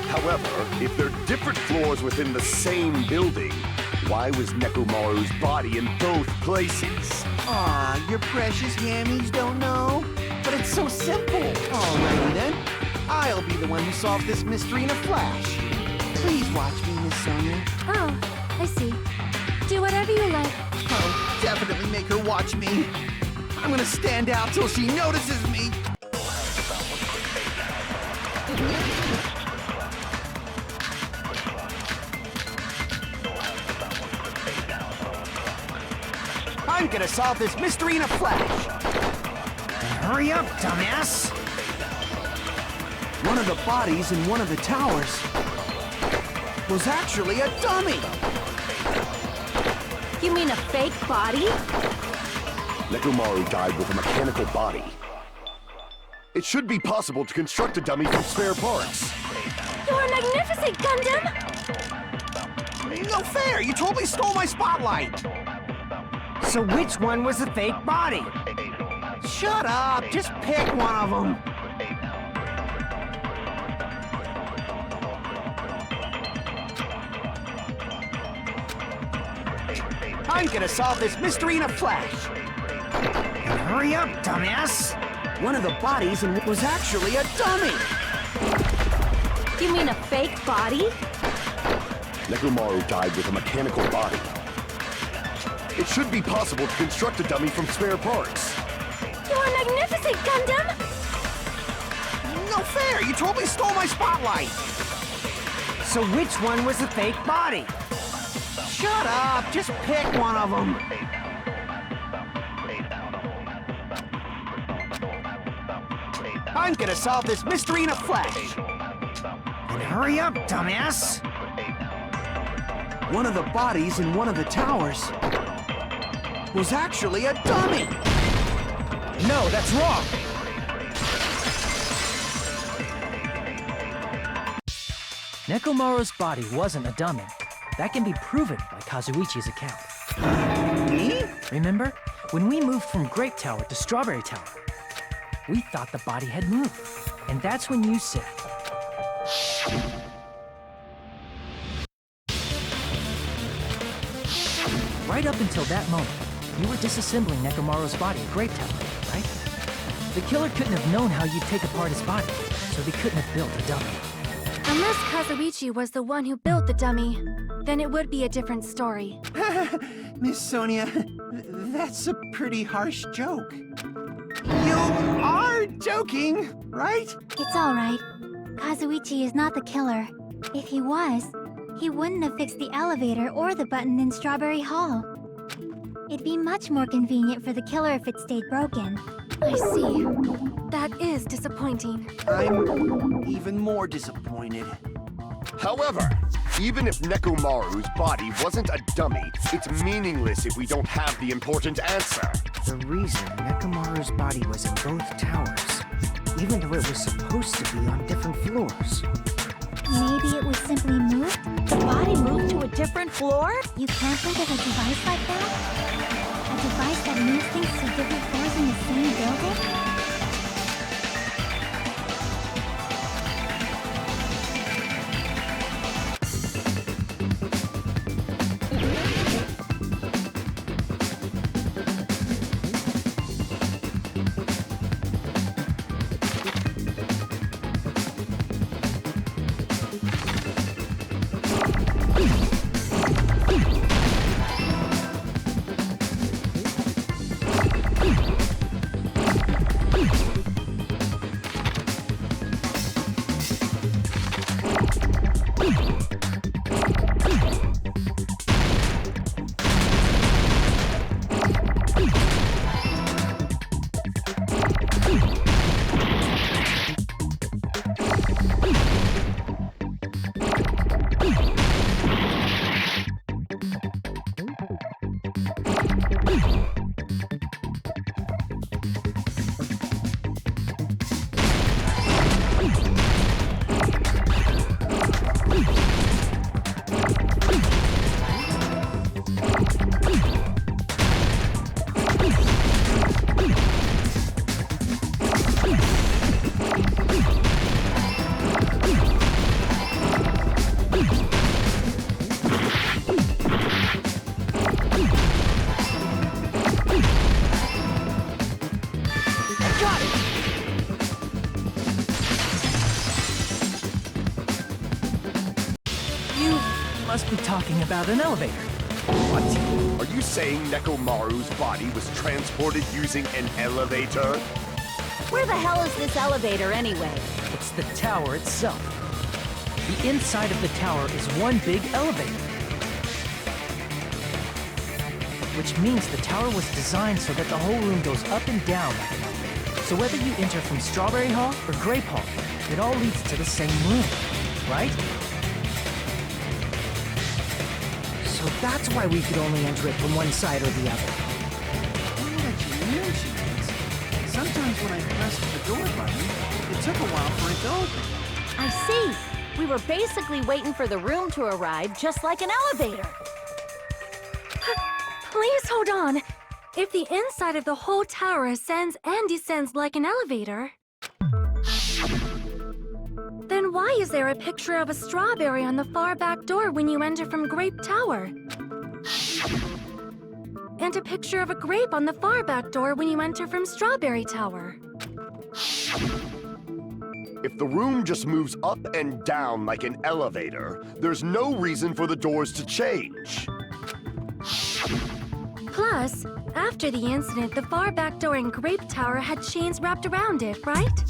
[SPEAKER 4] However, if they're different floors within the same building, why was Nekomaru's body in both places?
[SPEAKER 9] Aw, your precious hammies don't know? But it's so simple. Alrighty then. I'll be the one who solved this mystery in a flash. Please watch me, Miss Sonia.
[SPEAKER 8] Oh, I see. Do whatever you like.
[SPEAKER 9] I'll definitely make her watch me. I'm gonna stand out till she notices me. I'm gonna solve this mystery in a flash.
[SPEAKER 3] Hurry up, dumbass!
[SPEAKER 9] One of the bodies in one of the towers was actually a dummy.
[SPEAKER 7] You mean a fake body?
[SPEAKER 4] Nekomaru died with a mechanical body. It should be possible to construct a dummy from spare parts.
[SPEAKER 8] You are magnificent, Gundam!
[SPEAKER 9] No fair! You totally stole my spotlight!
[SPEAKER 3] So which one was the fake body?
[SPEAKER 9] Shut up! Just pick one of them! I'm gonna solve this mystery in a flash!
[SPEAKER 3] Hurry up, dumbass!
[SPEAKER 9] One of the bodies was actually a dummy!
[SPEAKER 7] You mean a fake body?
[SPEAKER 4] Nekomaru died with a mechanical body. It should be possible to construct a dummy from spare parts.
[SPEAKER 8] You are magnificent, Gundam!
[SPEAKER 9] No fair! You totally stole my spotlight!
[SPEAKER 3] So which one was the fake body?
[SPEAKER 9] Shut up! Just pick one of them! I'm gonna solve this mystery in a flash!
[SPEAKER 3] And hurry up, dumbass!
[SPEAKER 9] One of the bodies in one of the towers was actually a dummy!
[SPEAKER 3] No, that's wrong!
[SPEAKER 10] Nekomaru's body wasn't a dummy. That can be proven by Kazuichi's account.
[SPEAKER 9] Me?
[SPEAKER 10] Remember? When we moved from Grape Tower to Strawberry Tower, we thought the body had moved. And that's when you said... Right up until that moment, you were disassembling Nekomaru's body at Grape Tower, right? The killer couldn't have known how you'd take apart his body, so they couldn't have built a dummy.
[SPEAKER 8] Unless Kazuichi was the one who built the dummy. then it would be a different story.
[SPEAKER 9] Miss Sonia, that's a pretty harsh joke. You are joking, right?
[SPEAKER 5] It's alright. Kazuichi is not the killer. If he was, he wouldn't have fixed the elevator or the button in Strawberry Hall. It'd be much more convenient for the killer if it stayed broken.
[SPEAKER 8] I see. That is disappointing.
[SPEAKER 9] I'm even more disappointed.
[SPEAKER 4] However, even if Nekomaru's body wasn't a dummy, it's meaningless if we don't have the important answer.
[SPEAKER 11] The reason Nekomaru's body was in both towers, even though it was supposed to be on different floors.
[SPEAKER 5] Maybe it was simply moved?
[SPEAKER 2] The body moved to a different floor?
[SPEAKER 5] You can't think of a device like that? A device that moves things to different floors in the same building?
[SPEAKER 10] Must be talking about an elevator.
[SPEAKER 4] What? Are you saying Nekomaru's body was transported using an elevator?
[SPEAKER 7] Where the hell is this elevator anyway?
[SPEAKER 10] It's the tower itself. The inside of the tower is one big elevator. Which means the tower was designed so that the whole room goes up and down like an elevator. So whether you enter from Strawberry Hall or Grape Hall, it all leads to the same room, right?
[SPEAKER 11] So that's why we could only enter it from one side or the other.
[SPEAKER 9] Now that you mention it, sometimes when I pressed the door button, it took a while for it to open.
[SPEAKER 7] I see. We were basically waiting for the room to arrive, just like an elevator.
[SPEAKER 8] Please hold on. If the inside of the whole tower ascends and descends like an elevator, then why is there a picture of a strawberry on the far back door when you enter from Grape Tower? And a picture of a grape on the far back door when you enter from Strawberry Tower?
[SPEAKER 4] If the room just moves up and down like an elevator, there's no reason for the doors to change.
[SPEAKER 8] Plus, after the incident, the far back door in Grape Tower had chains wrapped around it, right?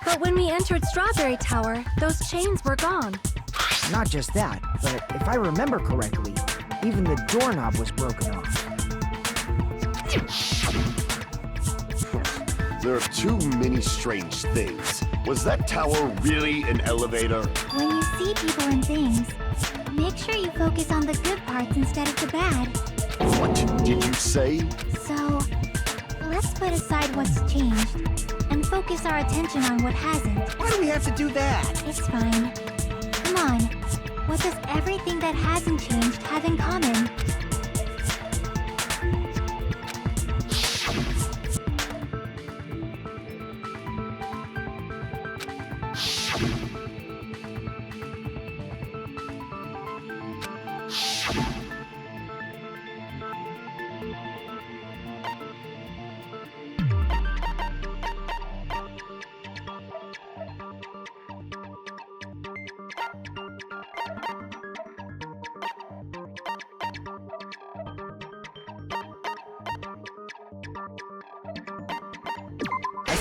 [SPEAKER 8] But when we entered Strawberry Tower, those chains were gone.
[SPEAKER 11] Not just that, but if I remember correctly, even the doorknob was broken off.
[SPEAKER 4] There are too many strange things. Was that tower really an elevator?
[SPEAKER 5] When you see people and things, make sure you focus on the good parts instead of the bad.
[SPEAKER 4] What did you say?
[SPEAKER 5] So, let's put aside what's changed and focus our attention on what hasn't.
[SPEAKER 9] Why do we have to do that?
[SPEAKER 5] It's fine. Come on. What does everything that hasn't changed have in common?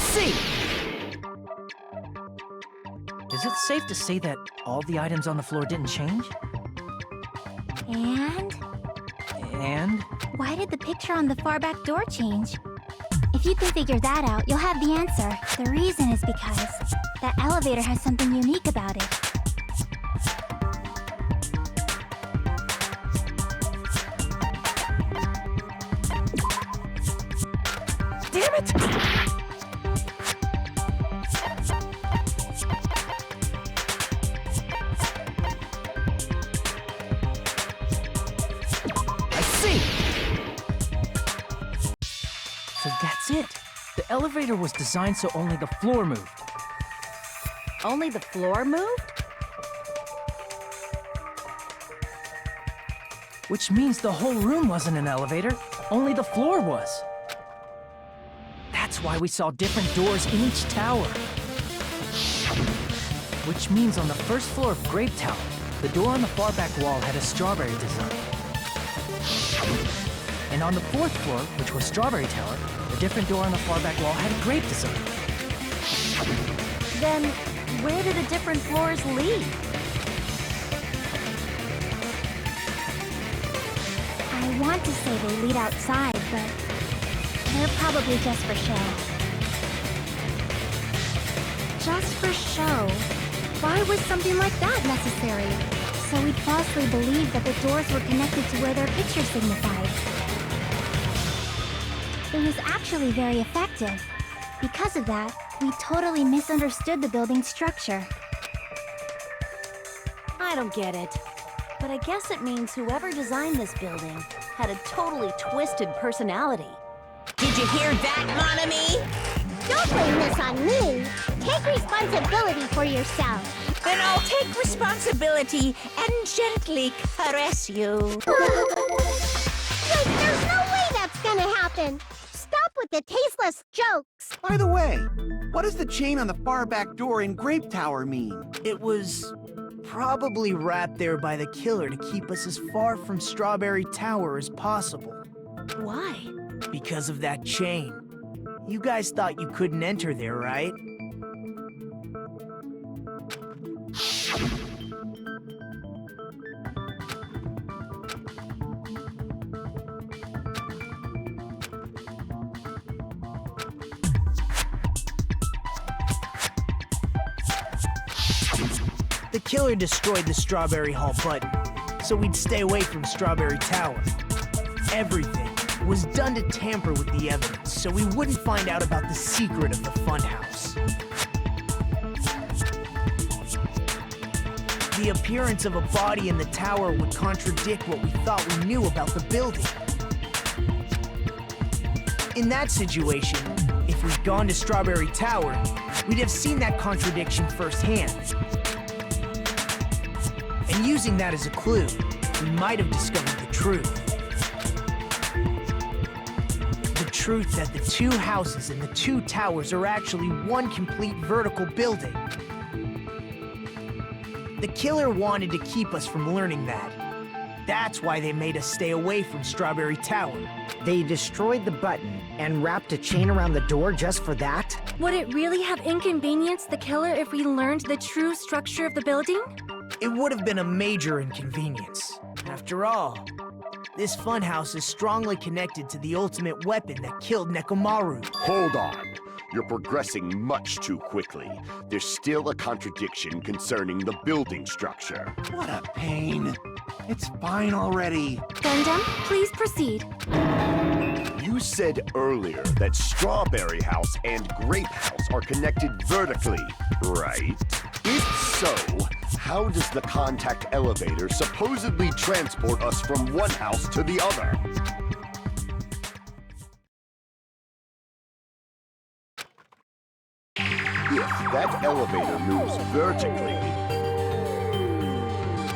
[SPEAKER 11] see!
[SPEAKER 10] Is it safe to say that all the items on the floor didn't change?
[SPEAKER 5] And?
[SPEAKER 10] And?
[SPEAKER 5] Why did the picture on the far back door change? If you can figure that out, you'll have the answer. The reason is because that elevator has something unique about it.
[SPEAKER 11] Damn it! I see!
[SPEAKER 10] So that's it. The elevator was designed so only the floor moved.
[SPEAKER 7] Only the floor moved?
[SPEAKER 10] Which means the whole room wasn't an elevator, only the floor was. That's why we saw different doors in each tower. Which means on the first floor of Grape Tower, the door on the far back wall had a strawberry design. And on the fourth floor, which was Strawberry Tower, a different door on the far back wall had a grape design.
[SPEAKER 7] Then, where do the different floors lead?
[SPEAKER 5] I want to say they lead outside, but they're probably just for show.
[SPEAKER 8] Just for show? Why was something like that necessary?
[SPEAKER 5] So we'd falsely believe that the doors were connected to where their picture signified. It was actually very effective. Because of that, we totally misunderstood the building's structure.
[SPEAKER 7] I don't get it. But I guess it means whoever designed this building had a totally twisted personality.
[SPEAKER 2] Did you hear that, mon ami?
[SPEAKER 12] Don't blame this on me. Take responsibility for yourself.
[SPEAKER 2] Then I'll take responsibility and gently caress you.
[SPEAKER 12] Wait, there's no way that's gonna happen. Stop with the tasteless jokes.
[SPEAKER 9] By the way, what does the chain on the far back door in Grape Tower mean?
[SPEAKER 11] It was probably wrapped there by the killer to keep us as far from Strawberry Tower as possible.
[SPEAKER 7] Why?
[SPEAKER 11] Because of that chain. You guys thought you couldn't enter there, right? The killer destroyed the Strawberry Hall button, so we'd stay away from Strawberry Tower. Everything was done to tamper with the evidence, so we wouldn't find out about the secret of the funhouse. The appearance of a body in the tower would contradict what we thought we knew about the building. In that situation, if we'd gone to Strawberry Tower, we'd have seen that contradiction firsthand. And using that as a clue, we might have discovered the truth. The truth that the two houses and the two towers are actually one complete vertical building. The killer wanted to keep us from learning that. That's why they made us stay away from Strawberry Tower.
[SPEAKER 3] They destroyed the button and wrapped a chain around the door just for that?
[SPEAKER 8] Would it really have inconvenienced the killer if we learned the true structure of the building?
[SPEAKER 11] It would have been a major inconvenience. After all, this funhouse is strongly connected to the ultimate weapon that killed Nekomaru.
[SPEAKER 4] Hold on. You're progressing much too quickly. There's still a contradiction concerning the building structure.
[SPEAKER 9] What a pain. It's fine already.
[SPEAKER 8] Gundam, please proceed.
[SPEAKER 4] You said earlier that Strawberry House and Grape House are connected vertically, right? If so, how does the contact elevator supposedly transport us from one house to the other? If that elevator moves vertically,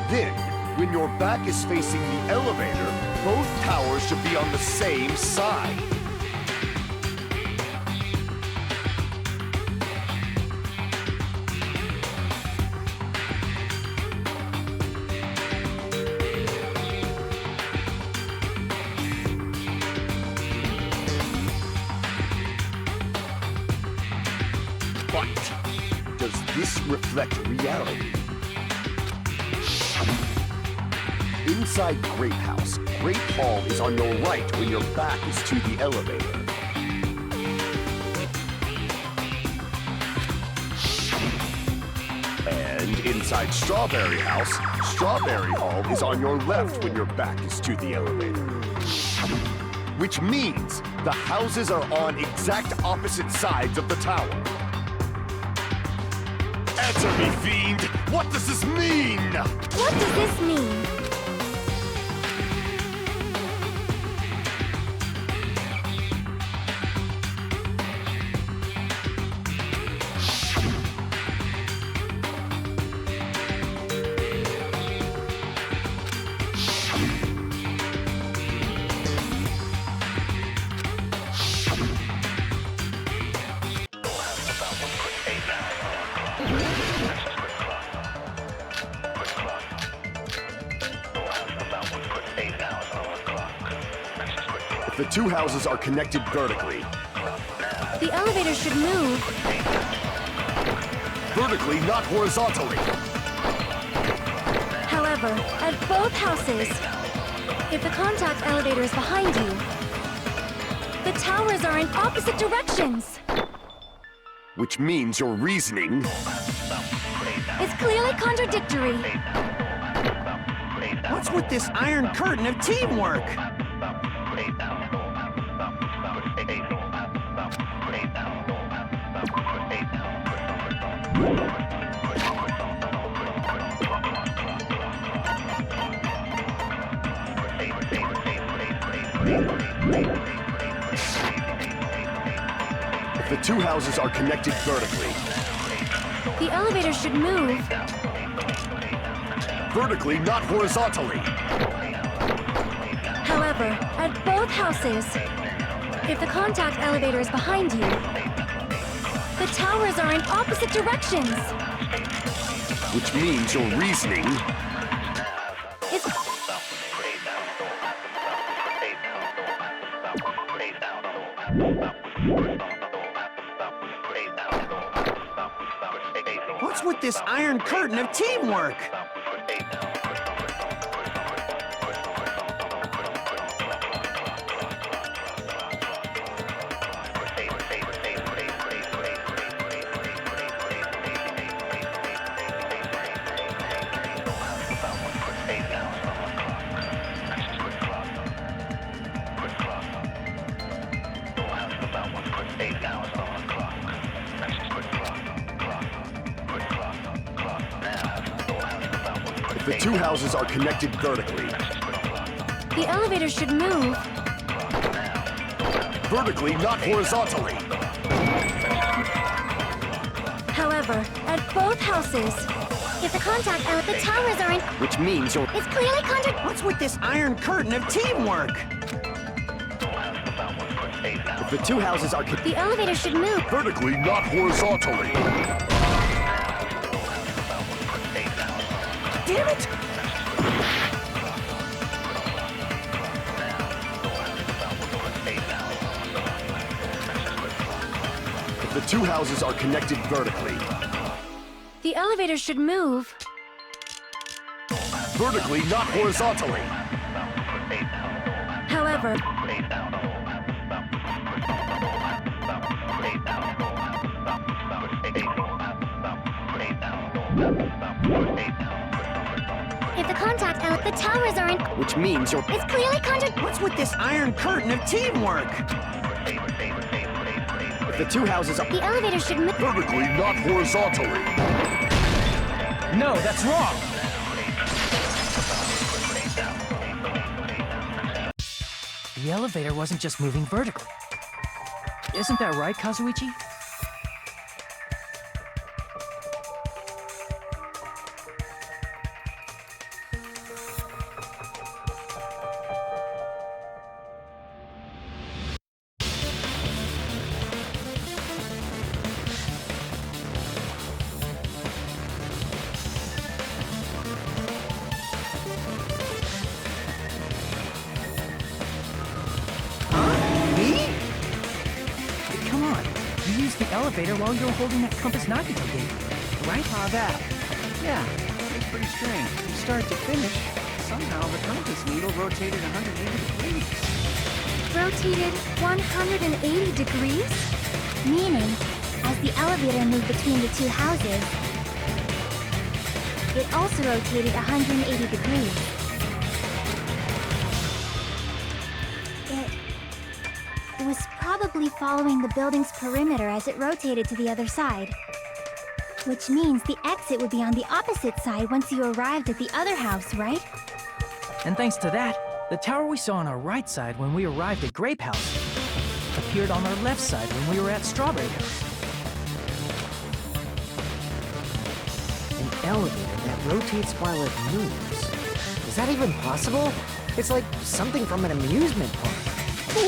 [SPEAKER 4] then when your back is facing the elevator, both towers should be on the same side. But does this reflect reality? Inside Grape House, Grape Hall is on your right when your back is to the elevator. And inside Strawberry House, Strawberry Hall is on your left when your back is to the elevator. Which means the houses are on exact opposite sides of the tower. Answer me, fiend! What does this mean?
[SPEAKER 8] What does this mean?
[SPEAKER 4] The two houses are connected vertically.
[SPEAKER 8] The elevator should move.
[SPEAKER 4] Vertically, not horizontally.
[SPEAKER 8] However, at both houses, if the contact elevator is behind you, the towers are in opposite directions.
[SPEAKER 4] Which means your reasoning...
[SPEAKER 8] It's clearly contradictory.
[SPEAKER 3] What's with this iron curtain of teamwork?
[SPEAKER 4] The two houses are connected vertically.
[SPEAKER 8] The elevator should move.
[SPEAKER 4] Vertically, not horizontally.
[SPEAKER 8] However, at both houses, if the contact elevator is behind you, the towers are in opposite directions.
[SPEAKER 4] Which means your reasoning...
[SPEAKER 8] It's...
[SPEAKER 3] What's with this iron curtain of teamwork?
[SPEAKER 4] The two houses are connected vertically.
[SPEAKER 8] The elevator should move.
[SPEAKER 4] Vertically, not horizontally.
[SPEAKER 8] However, at both houses, if the contact the towers are in...
[SPEAKER 4] Which means you're...
[SPEAKER 8] It's clearly
[SPEAKER 3] What's with this iron curtain of teamwork?
[SPEAKER 4] If the two houses are...
[SPEAKER 8] The elevator should move.
[SPEAKER 4] Vertically, not horizontally.
[SPEAKER 3] Damn it!
[SPEAKER 4] If the two houses are connected vertically.
[SPEAKER 8] The elevator should move.
[SPEAKER 4] Vertically, not horizontally.
[SPEAKER 8] However... If the contact the towers are in...
[SPEAKER 4] Which means you're...
[SPEAKER 8] It's clearly
[SPEAKER 3] What's with this iron curtain of teamwork?
[SPEAKER 4] If the two houses are...
[SPEAKER 8] The elevator should move...
[SPEAKER 4] Vertically, not horizontally.
[SPEAKER 10] No, that's wrong! The elevator wasn't just moving vertically. Isn't that right, Kazuichi?
[SPEAKER 3] Me?
[SPEAKER 10] Come on. You used the elevator while you were holding that compass Nagito gave you, right?
[SPEAKER 9] That. Yeah, it's pretty strange. From start to finish, somehow the compass needle rotated 180 degrees.
[SPEAKER 5] Rotated 180 degrees? Meaning, as the elevator moved between the two houses, it also rotated 180 degrees. It was probably following the building's perimeter as it rotated to the other side. Which means the exit would be on the opposite side once you arrived at the other house, right?
[SPEAKER 10] And thanks to that, the tower we saw on our right side when we arrived at Grape House appeared on our left side when we were at Strawberry House.
[SPEAKER 3] An elevator that rotates while it moves. Is that even possible? It's like something from an amusement park.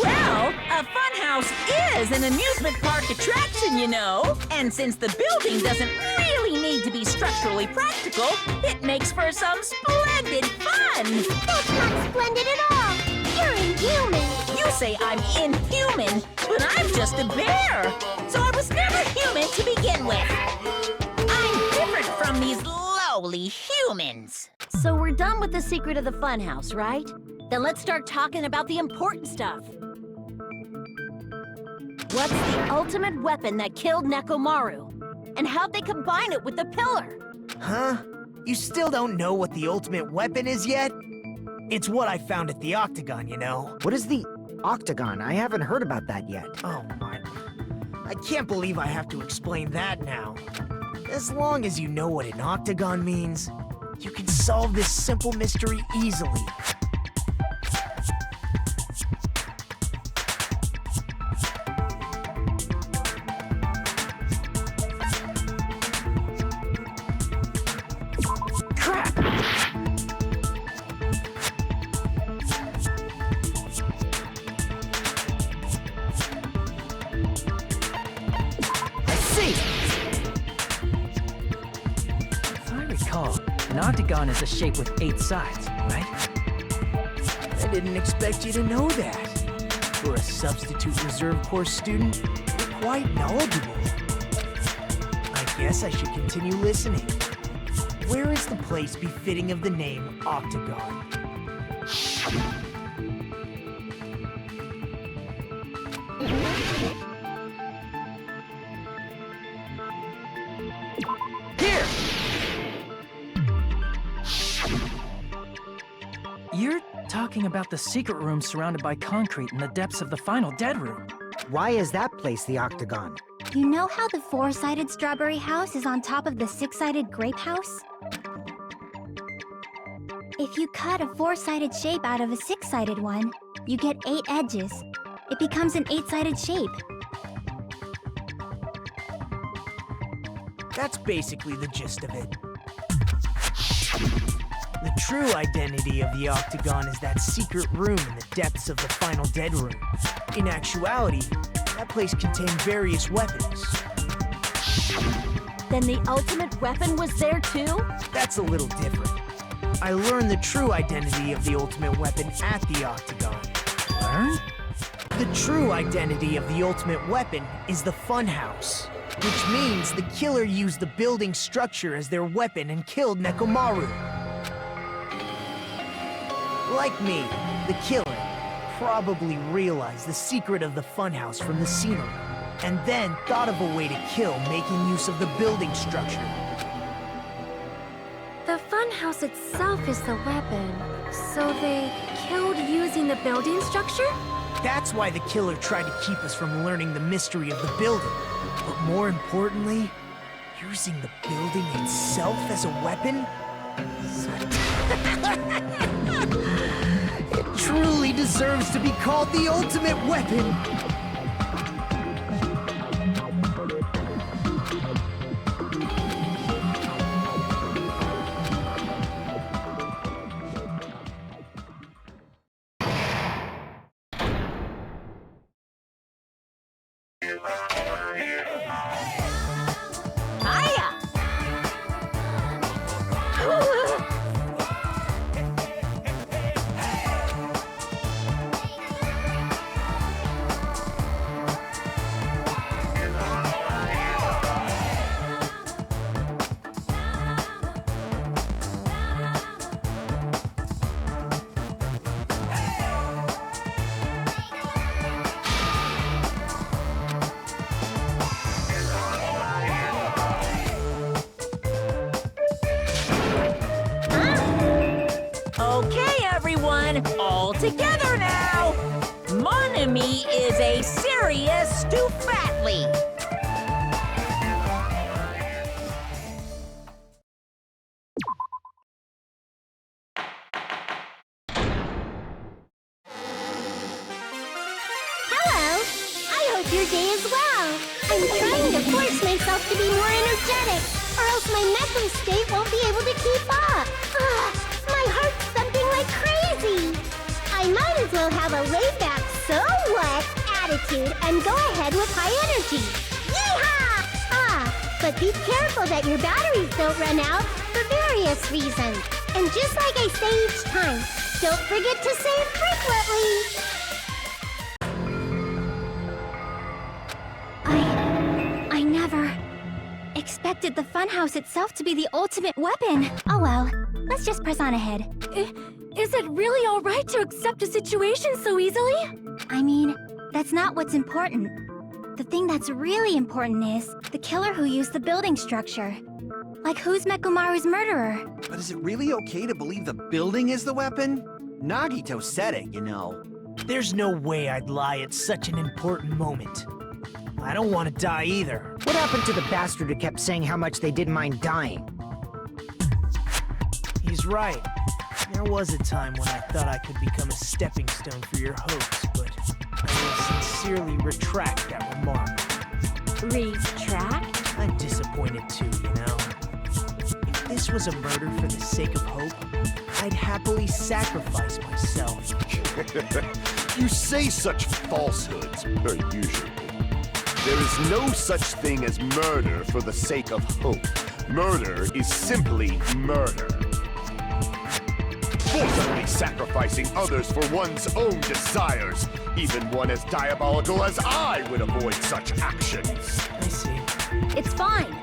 [SPEAKER 6] Well, a funhouse is an amusement park attraction, you know. And since the building doesn't really need to be structurally practical, it makes for some splendid fun.
[SPEAKER 12] That's not splendid at all. You're inhuman.
[SPEAKER 6] You say I'm inhuman, but I'm just a bear. So I was never human to begin with. I'm different from these lowly humans.
[SPEAKER 7] So we're done with the secret of the funhouse, right? Then let's start talking about the important stuff. What's the ultimate weapon that killed Nekomaru? And how'd they combine it with the pillar?
[SPEAKER 11] Huh? You still don't know what the ultimate weapon is yet? It's what I found at the Octagon, you know.
[SPEAKER 3] What is the Octagon? I haven't heard about that yet.
[SPEAKER 11] Oh my... I can't believe I have to explain that now. As long as you know what an Octagon means, you can solve this simple mystery easily.
[SPEAKER 10] An octagon is a shape with 8 sides, right?
[SPEAKER 11] I didn't expect you to know that. For a substitute reserve course student, you're quite knowledgeable. I guess I should continue listening. Where is the place befitting of the name Octagon?
[SPEAKER 10] You're talking about the secret room surrounded by concrete in the depths of the final dead room.
[SPEAKER 3] Why is that place the Octagon?
[SPEAKER 5] You know how the 4-sided strawberry house is on top of the 6-sided grape house? If you cut a 4-sided shape out of a 6-sided one, you get 8 edges. It becomes an 8-sided shape.
[SPEAKER 11] That's basically the gist of it. The true identity of the Octagon is that secret room in the depths of the final dead room. In actuality, that place contained various weapons.
[SPEAKER 7] Then the ultimate weapon was there too?
[SPEAKER 11] That's a little different. I learned the true identity of the ultimate weapon at the Octagon.
[SPEAKER 10] Learn?
[SPEAKER 11] The true identity of the ultimate weapon is the funhouse, which means the killer used the building structure as their weapon and killed Nekomaru. Like me, the killer probably realized the secret of the funhouse from the scenery, and then thought of a way to kill making use of the building structure.
[SPEAKER 8] The funhouse itself is the weapon, so they killed using the building structure?
[SPEAKER 11] That's why the killer tried to keep us from learning the mystery of the building. But more importantly, using the building itself as a weapon? It truly deserves to be called the ultimate weapon!
[SPEAKER 6] on! All together now! Mon ami is a serious Stufatly!
[SPEAKER 12] Hello! I hope your day is well. I'm trying to force myself to be more energetic, or else my mental state won't be able to keep up. Ugh, my heart's thumping like crazy. I might as well have a laid-back, so what attitude and go ahead with high energy. Yeehaw! But be careful that your batteries don't run out for various reasons. And just like I say each time, don't forget to save frequently.
[SPEAKER 5] I never expected the funhouse itself to be the ultimate weapon. Oh well, let's just press on ahead.
[SPEAKER 8] Is it really alright to accept a situation so easily?
[SPEAKER 5] I mean, that's not what's important. The thing that's really important is the killer who used the building structure. Like, who's Mekomaru's murderer?
[SPEAKER 9] But is it really okay to believe the building is the weapon? Nagito said it, you know.
[SPEAKER 11] There's no way I'd lie at such an important moment. I don't want to die either.
[SPEAKER 3] What happened to the bastard who kept saying how much they didn't mind dying?
[SPEAKER 11] He's right. There was a time when I thought I could become a stepping stone for your hopes, but I will sincerely retract that remark.
[SPEAKER 7] Retract?
[SPEAKER 11] I'm disappointed too, you know. If this was a murder for the sake of hope, I'd happily sacrifice myself.
[SPEAKER 4] You say such falsehoods, per usual. There is no such thing as murder for the sake of hope. Murder is simply murder. Forcibly sacrificing others for one's own desires. Even one as diabolical as I would avoid such actions.
[SPEAKER 11] I see.
[SPEAKER 7] It's fine.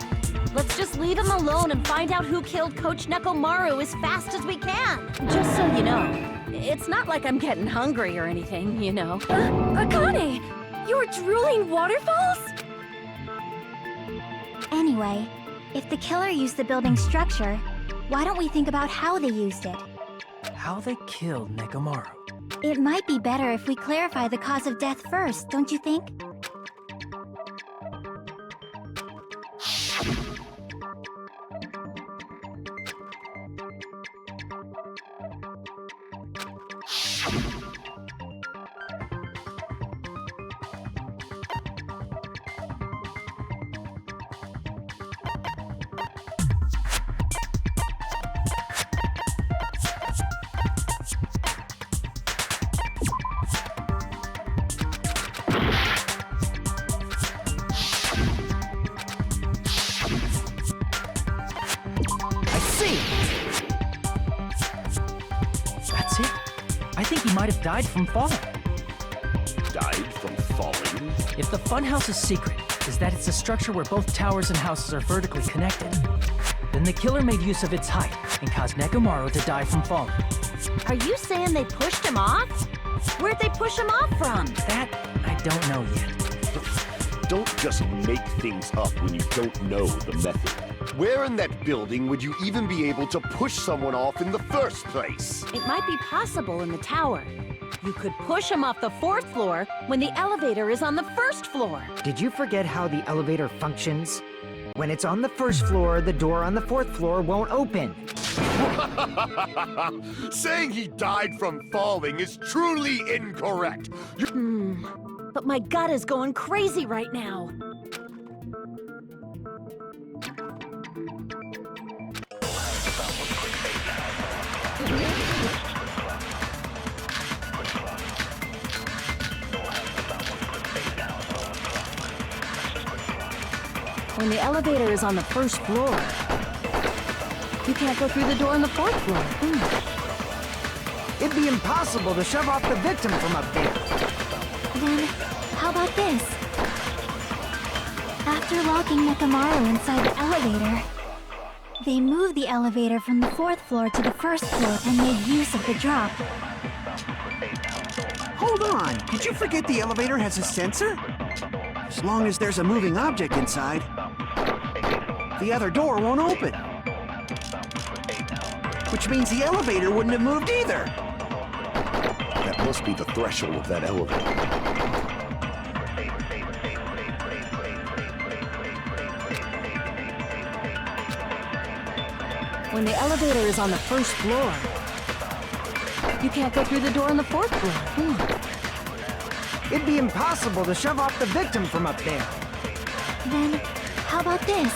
[SPEAKER 7] Let's just leave him alone and find out who killed Coach Nekomaru as fast as we can. Just so you know, it's not like I'm getting hungry or anything, you know.
[SPEAKER 8] Akane! You were drooling waterfalls?
[SPEAKER 5] Anyway, if the killer used the building structure, why don't we think about how they used it?
[SPEAKER 10] How they killed Nekomaru.
[SPEAKER 5] It might be better if we clarify the cause of death first, don't you think?
[SPEAKER 10] That's it. I think he might have died from falling.
[SPEAKER 4] Died from falling?
[SPEAKER 10] If the funhouse's secret is that it's a structure where both towers and houses are vertically connected, then the killer made use of its height and caused Nekomaru to die from falling.
[SPEAKER 7] Are you saying they pushed him off? Where'd they push him off from?
[SPEAKER 10] That I don't know yet.
[SPEAKER 4] Don't just make things up when you don't know the method. Where in that building would you even be able to push someone off in the first place?
[SPEAKER 7] It might be possible in the tower. You could push him off the 4th floor when the elevator is on the 1st floor.
[SPEAKER 3] Did you forget how the elevator functions? When it's on the 1st floor, the door on the 4th floor won't open.
[SPEAKER 4] Saying he died from falling is truly incorrect.
[SPEAKER 7] But my gut is going crazy right now. When the elevator is on the 1st floor, you can't go through the door on the 4th floor.
[SPEAKER 3] It'd be impossible to shove off the victim from up there.
[SPEAKER 5] Then, how about this? After locking Nekomaru inside the elevator, they moved the elevator from the 4th floor to the 1st floor and made use of the drop.
[SPEAKER 9] Hold on, did you forget the elevator has a sensor? As long as there's a moving object inside, the other door won't open. Which means the elevator wouldn't have moved either.
[SPEAKER 4] That must be the threshold of that elevator.
[SPEAKER 7] When the elevator is on the first floor, you can't go through the door on the fourth floor.
[SPEAKER 3] It'd be impossible to shove off the victim from up there.
[SPEAKER 5] Then, how about this?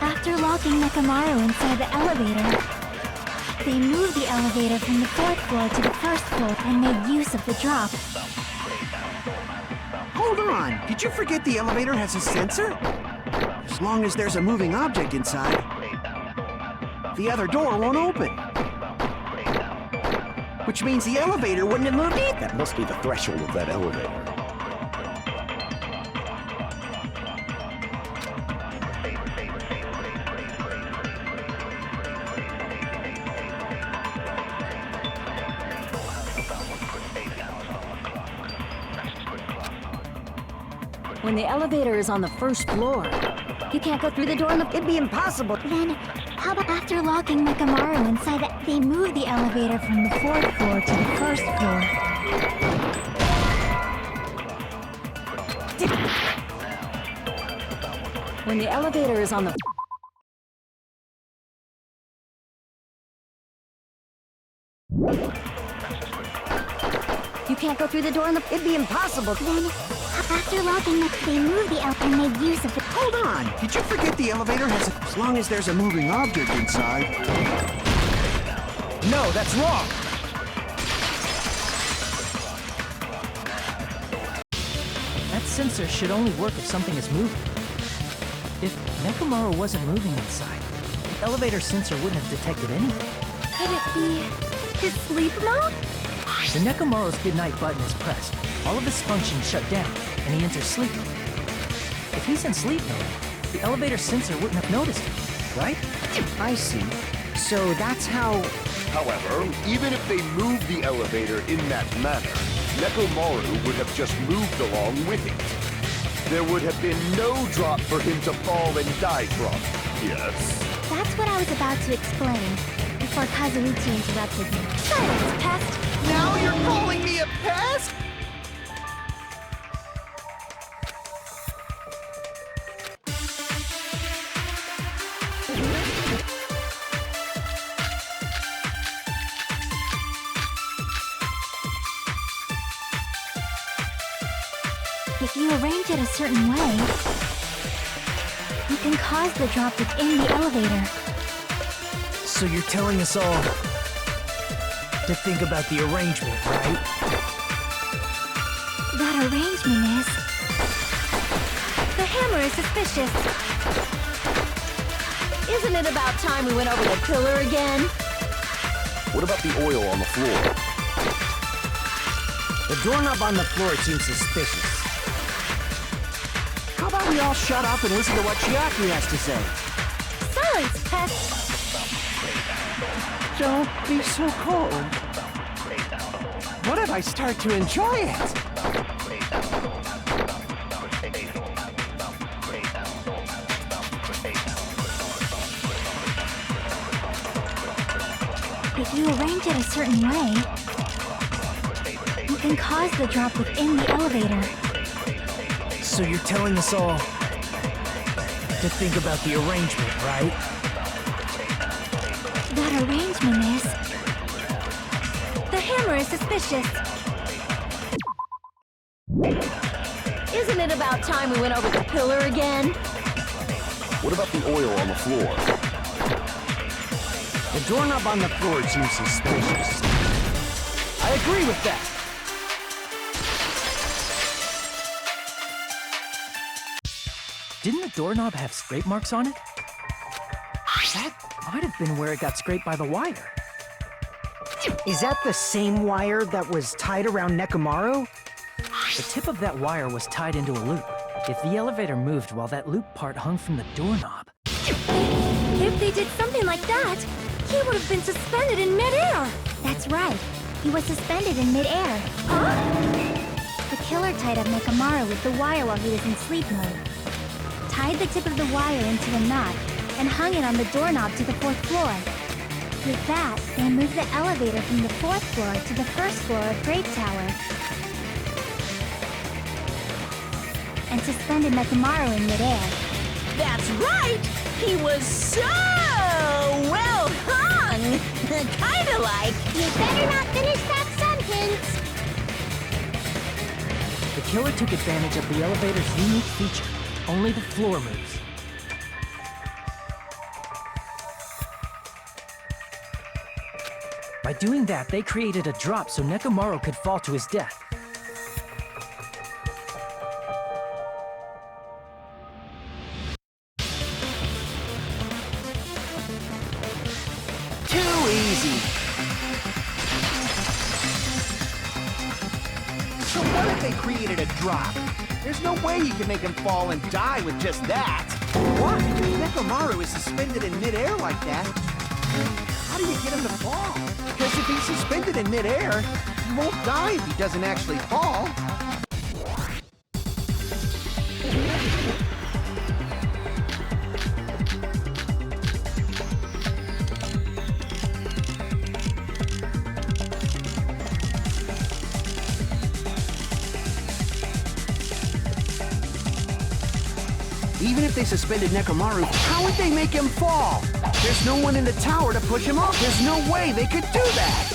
[SPEAKER 5] After locking Nekomaru inside the elevator, they moved the elevator from the fourth floor to the first floor and made use of the drop.
[SPEAKER 9] Hold on, did you forget the elevator has a sensor? As long as there's a moving object inside, the other door won't open. Which means the elevator wouldn't have moved either.
[SPEAKER 4] That must be the threshold of that elevator.
[SPEAKER 7] When the elevator is on the first floor, you can't go through the door on the...
[SPEAKER 3] It'd be impossible.
[SPEAKER 5] Then, how about after locking Nekomaru inside they moved the elevator from the fourth floor to the first floor?
[SPEAKER 7] When the elevator is on the... You can't go through the door on the...
[SPEAKER 3] It'd be impossible.
[SPEAKER 5] Then, after locking they moved the elevator and made use of the...
[SPEAKER 9] Hold on, did you forget the elevator has a... As long as there's a moving object inside.
[SPEAKER 11] No, that's wrong! That sensor should only work if something is moving. If Nekomaru wasn't moving inside, the elevator sensor wouldn't have detected anything.
[SPEAKER 8] Could it be his sleep mode?
[SPEAKER 11] The Nekomaru's goodnight button is pressed. All of his functions shut down, and he enters sleep mode. If he's in sleep mode, the elevator sensor wouldn't have noticed him, right?
[SPEAKER 3] I see. So that's how...
[SPEAKER 4] However, even if they moved the elevator in that manner, Nekomaru would have just moved along with it. There would have been no drop for him to fall and die from. Yes?
[SPEAKER 5] That's what I was about to explain, before Kazuichi interrupted me. Silence, pest!
[SPEAKER 9] Now you're calling me a pest?
[SPEAKER 5] If you arrange it a certain way, you can cause the drop within the elevator.
[SPEAKER 11] So you're telling us all to think about the arrangement, right?
[SPEAKER 5] That arrangement is...
[SPEAKER 8] The hammer is suspicious.
[SPEAKER 7] Isn't it about time we went over the pillar again?
[SPEAKER 4] What about the oil on the floor?
[SPEAKER 3] The doorknob on the floor seems suspicious.
[SPEAKER 9] How about we all shut up and listen to what Chiaki has to say?
[SPEAKER 8] Silence, pest!
[SPEAKER 9] Don't be so cold. What if I start to enjoy it?
[SPEAKER 5] If you arrange it a certain way, you can cause the drop within the elevator.
[SPEAKER 11] So you're telling us all to think about the arrangement, right?
[SPEAKER 5] That arrangement is...
[SPEAKER 8] The hammer is suspicious.
[SPEAKER 7] Isn't it about time we went over the pillar again?
[SPEAKER 4] What about the oil on the floor?
[SPEAKER 3] The doorknob on the floor seems suspicious.
[SPEAKER 11] I agree with that. Didn't the doorknob have scrape marks on it? That might have been where it got scraped by the wire.
[SPEAKER 3] Is that the same wire that was tied around Nekomaru?
[SPEAKER 11] The tip of that wire was tied into a loop. If the elevator moved while that loop part hung from the doorknob...
[SPEAKER 8] If they did something like that, he would have been suspended in midair.
[SPEAKER 5] That's right. He was suspended in midair.
[SPEAKER 8] Huh?
[SPEAKER 5] The killer tied up Nekomaru with the wire while he was in sleep mode. Tied the tip of the wire into a knot and hung it on the doorknob to the fourth floor. With that, they moved the elevator from the fourth floor to the first floor of Grape Tower. And suspended Nekomaru in midair.
[SPEAKER 2] That's right! He was so well hung! Kinda like...
[SPEAKER 12] You better not finish that sentence!
[SPEAKER 10] The killer took advantage of the elevator's unique feature. Only the floor moves. By doing that, they created a drop so Nekomaru could fall to his death.
[SPEAKER 9] Too easy. So what if they created a drop? There's no way you can make him fall and die with just that. What? Nekomaru is suspended in midair like that. How do you get him to fall? Because if he's suspended in midair, he won't die if he doesn't actually fall. Even if they suspended Nekomaru, how would they make him fall? There's no one in the tower to push him off. There's no way they could do that.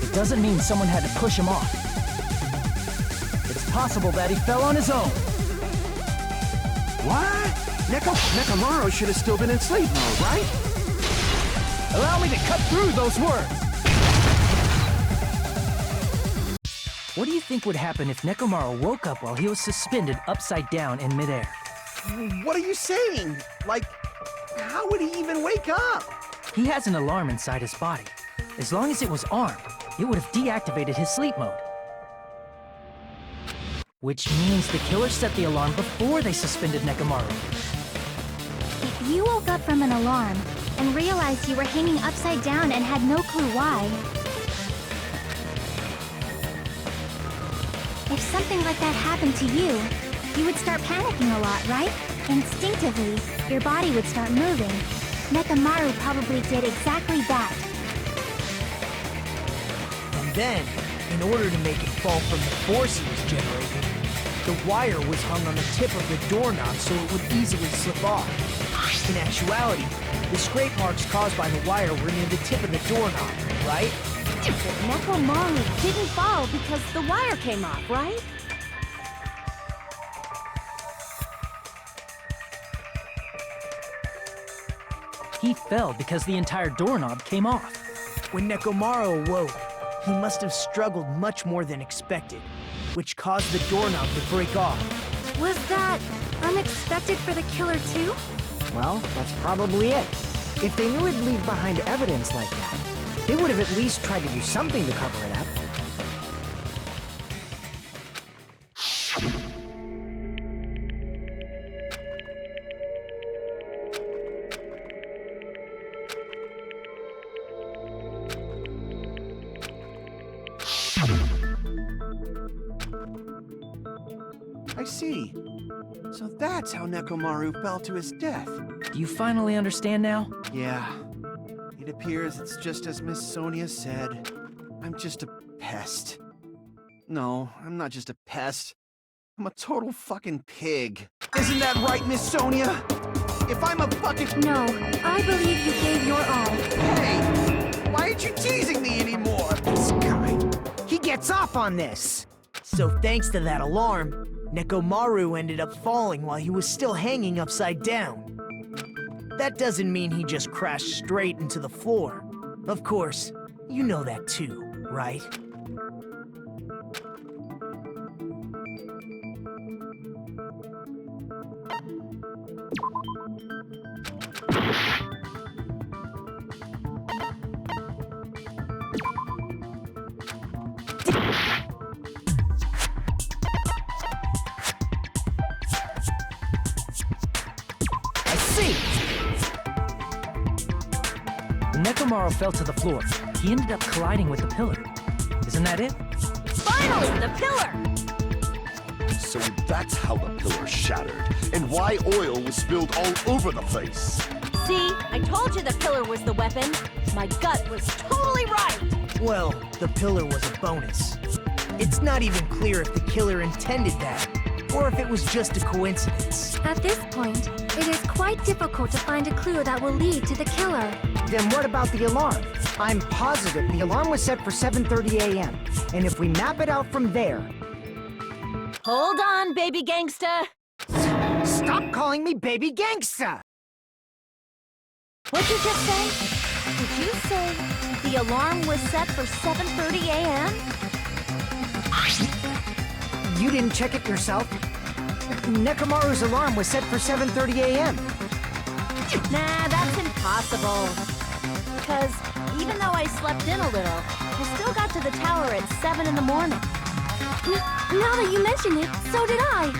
[SPEAKER 10] It doesn't mean someone had to push him off. It's possible that he fell on his own.
[SPEAKER 9] What? Nekomaru should have still been in sleep mode, right?
[SPEAKER 10] Allow me to cut through those words! What do you think would happen if Nekomaru woke up while he was suspended upside down in midair?
[SPEAKER 9] What are you saying? Like, how would he even wake up?
[SPEAKER 10] He has an alarm inside his body. As long as it was armed, it would have deactivated his sleep mode. Which means the killer set the alarm before they suspended Nekomaru.
[SPEAKER 5] If you woke up from an alarm and realized you were hanging upside down and had no clue why, if something like that happened to you, you would start panicking a lot, right? Instinctively, your body would start moving. Nekomaru probably did exactly that.
[SPEAKER 11] And then, in order to make it fall from the force he was generating, the wire was hung on the tip of the doorknob so it would easily slip off. In actuality, the scrape marks caused by the wire were near the tip of the doorknob, right?
[SPEAKER 7] Nekomaru didn't fall because the wire came off, right?
[SPEAKER 10] He fell because the entire doorknob came off.
[SPEAKER 11] When Nekomaru awoke, he must have struggled much more than expected, which caused the doorknob to break off.
[SPEAKER 8] Was that unexpected for the killer too?
[SPEAKER 3] Well, that's probably it. If they knew it'd leave behind evidence like that, they would have at least tried to do something to cover it up.
[SPEAKER 9] I see. So that's how Nekomaru fell to his death.
[SPEAKER 10] Do you finally understand now?
[SPEAKER 9] Yeah. It appears it's just as Miss Sonia said. I'm just a pest. No, I'm not just a pest. I'm a total fucking pig. Isn't that right, Miss Sonia? If I'm a fucking...
[SPEAKER 8] No, I believe you gave your all.
[SPEAKER 9] Hey! Why aren't you teasing me anymore?
[SPEAKER 11] This guy, he gets off on this. So thanks to that alarm, Nekomaru ended up falling while he was still hanging upside down. That doesn't mean he just crashed straight into the floor. Of course, you know that too, right?
[SPEAKER 10] When Nekomaru fell to the floor, he ended up colliding with the pillar. Isn't that it?
[SPEAKER 7] Finally, the pillar!
[SPEAKER 4] So that's how the pillar shattered, and why oil was spilled all over the place.
[SPEAKER 7] See? I told you the pillar was the weapon. My gut was totally right.
[SPEAKER 11] Well, the pillar was a bonus. It's not even clear if the killer intended that, or if it was just a coincidence.
[SPEAKER 8] At this point, it is quite difficult to find a clue that will lead to the killer.
[SPEAKER 3] Then what about the alarm? I'm positive the alarm was set for 7:30 a.m. And if we map it out from there...
[SPEAKER 7] Hold on, baby gangsta.
[SPEAKER 3] Stop calling me Baby Gangsta!
[SPEAKER 7] What'd you just say? Did you say the alarm was set for 7:30 a.m.?
[SPEAKER 3] You didn't check it yourself? Nekomaru's alarm was set for 7:30 a.m.
[SPEAKER 7] Nah, that's impossible. Because even though I slept in a little, I still got to the tower at 7 in the morning.
[SPEAKER 8] Now that you mention it, so did I.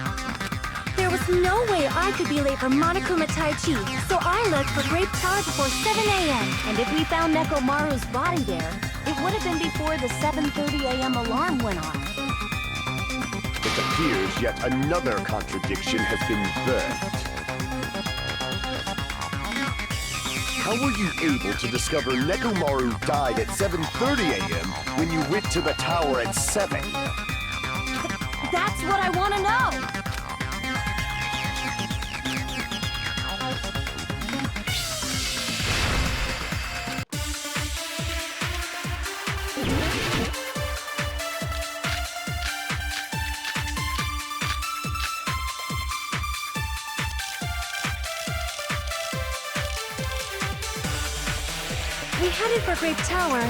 [SPEAKER 8] There was no way I could be late for Monokuma Tai Chi, so I left for Grape Tower before 7 a.m.
[SPEAKER 7] And if we found Nekomaru's body there, it would have been before the 7:30 a.m. alarm went off.
[SPEAKER 4] It appears yet another contradiction has been birthed. How were you able to discover Nekomaru died at 7:30 a.m. when you went to the tower at 7?
[SPEAKER 7] That's what I want to know!
[SPEAKER 8] We headed for Grape Tower.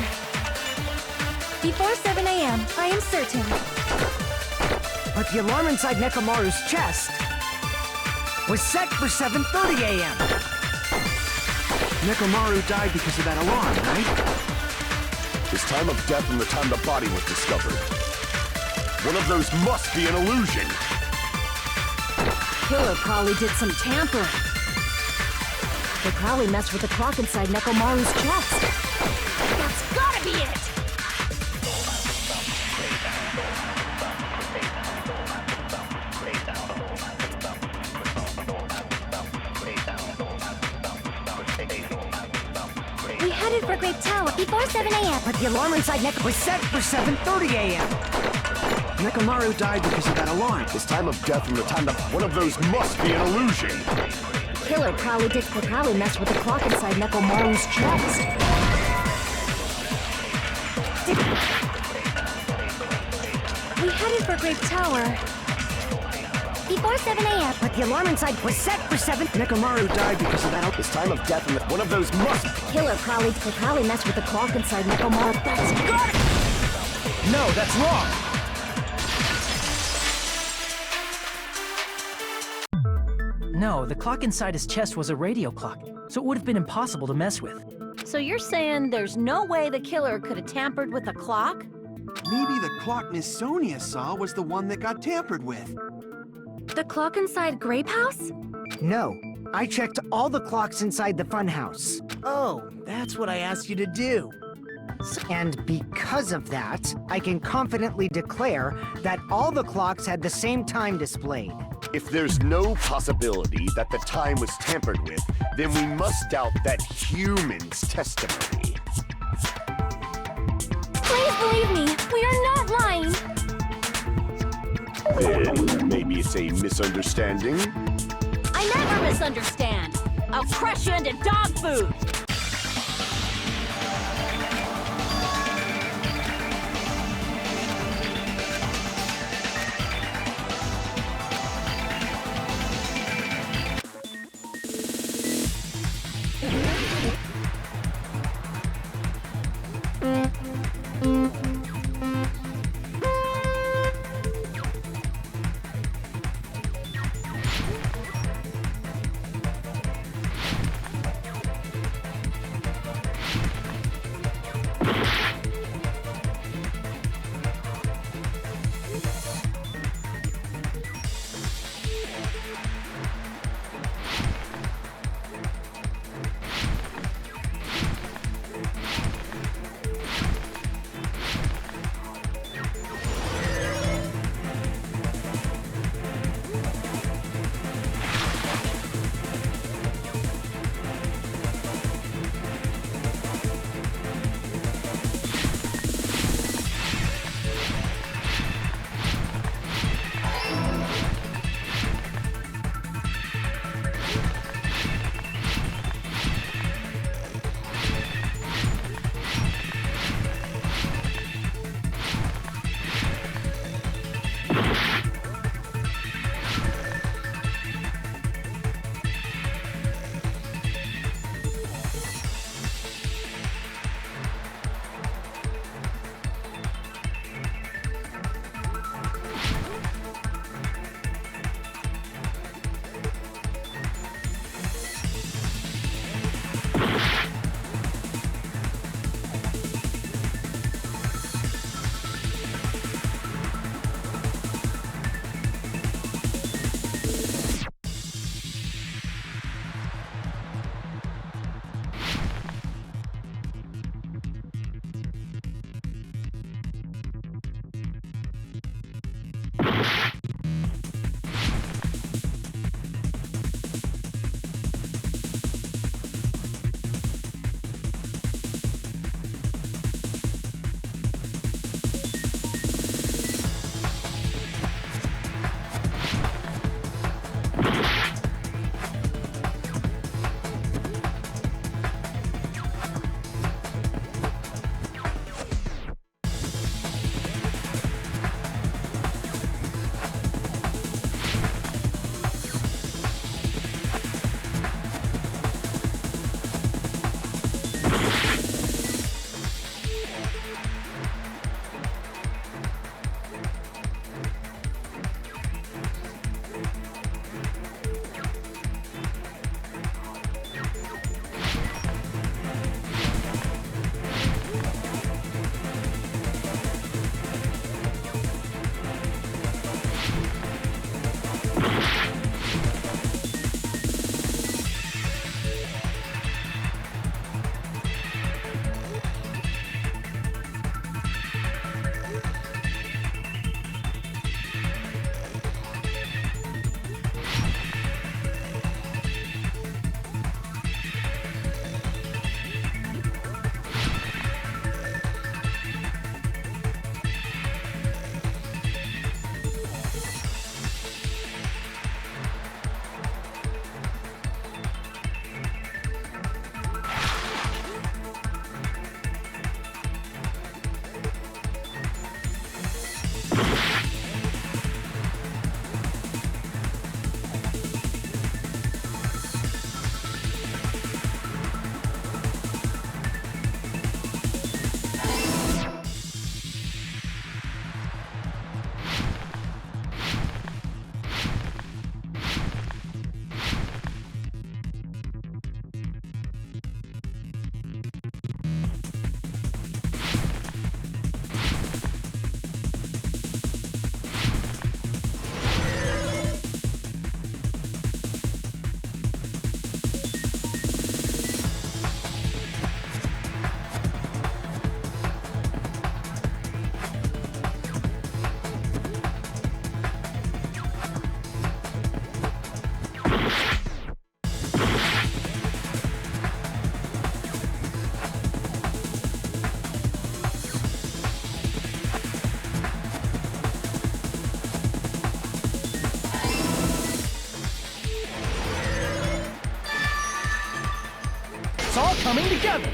[SPEAKER 8] Before 7 a.m., I am certain.
[SPEAKER 3] But the alarm inside Nekomaru's chest was set for 7:30 a.m.
[SPEAKER 9] Nekomaru died because of that alarm, right?
[SPEAKER 4] His time of death and the time the body was discovered. One of those must be an illusion.
[SPEAKER 7] Killer probably did some tampering. They probably messed with the clock inside Nekomaru's chest. That's gotta be it!
[SPEAKER 8] We headed for Grape Tower before 7 a.m.
[SPEAKER 3] But the alarm inside Neko was set for 7:30 a.m.
[SPEAKER 9] Nekomaru died because of that alarm.
[SPEAKER 4] His time of death and the time that one of those must be an illusion.
[SPEAKER 7] Killer probably messed with the clock inside Nekomaru's chest.
[SPEAKER 8] We headed for Grape Tower before 7 a.m.
[SPEAKER 3] But the alarm inside was set for 7.
[SPEAKER 9] Nekomaru died because of that.
[SPEAKER 4] His time of death and one of those must.
[SPEAKER 7] Killer probably messed with the clock inside Nekomaru. That's gotta...
[SPEAKER 11] No, that's wrong! No, the clock inside his chest was a radio clock, so it would have been impossible to mess with.
[SPEAKER 7] So you're saying there's no way the killer could have tampered with a clock?
[SPEAKER 9] Maybe the clock Miss Sonia saw was the one that got tampered with.
[SPEAKER 8] The clock inside Grape House?
[SPEAKER 3] No, I checked all the clocks inside the funhouse.
[SPEAKER 11] Oh, that's what I asked you to do.
[SPEAKER 3] And because of that, I can confidently declare that all the clocks had the same time displayed.
[SPEAKER 4] If there's no possibility that the time was tampered with, then we must doubt that human's testimony.
[SPEAKER 8] Please believe me, we are not lying.
[SPEAKER 4] Then maybe it's a misunderstanding?
[SPEAKER 7] I never misunderstand. I'll crush you into dog food.
[SPEAKER 10] It's all coming together!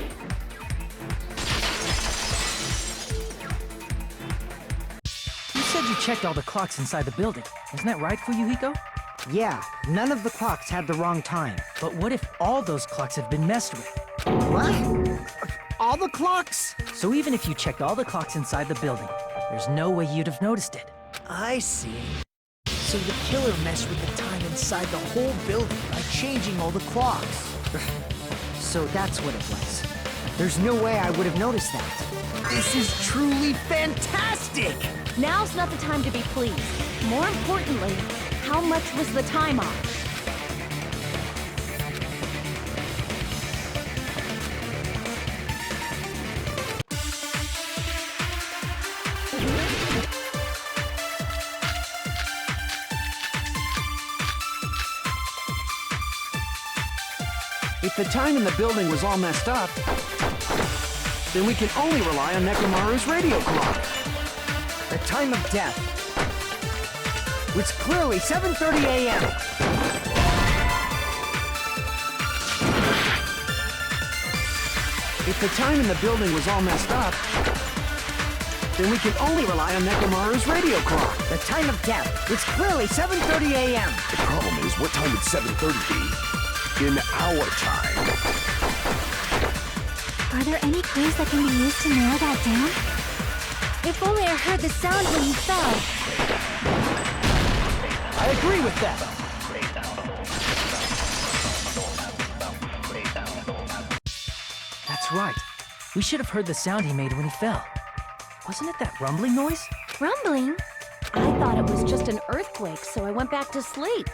[SPEAKER 10] You said you checked all the clocks inside the building. Isn't that right, Fuyuhiko?
[SPEAKER 11] Yeah, none of the clocks had the wrong time.
[SPEAKER 10] But what if all those clocks have been messed with?
[SPEAKER 11] What? All the clocks?
[SPEAKER 10] So even if you checked all the clocks inside the building, there's no way you'd have noticed it.
[SPEAKER 11] I see. So the killer messed with the time inside the whole building by changing all the clocks. So that's what it was. There's no way I would have noticed that. This is truly fantastic!
[SPEAKER 7] Now's not the time to be pleased. More importantly, how much was the time off?
[SPEAKER 9] If the time in the building was all messed up, then we can only rely on Nekomaru's radio clock.
[SPEAKER 11] The time of death was clearly 7:30 a.m.
[SPEAKER 9] If the time in the building was all messed up, then we can only rely on Nekomaru's radio clock.
[SPEAKER 11] The time of death was clearly 7:30 a.m.
[SPEAKER 4] The problem is, what time would 7:30 be? In our time.
[SPEAKER 5] Are there any clues that can be used to narrow that down? If only I heard the sound when you fell.
[SPEAKER 10] I agree with that. That's right. We should have heard the sound he made when he fell. Wasn't it that rumbling noise?
[SPEAKER 5] Rumbling?
[SPEAKER 7] I thought it was just an earthquake, so I went back to sleep.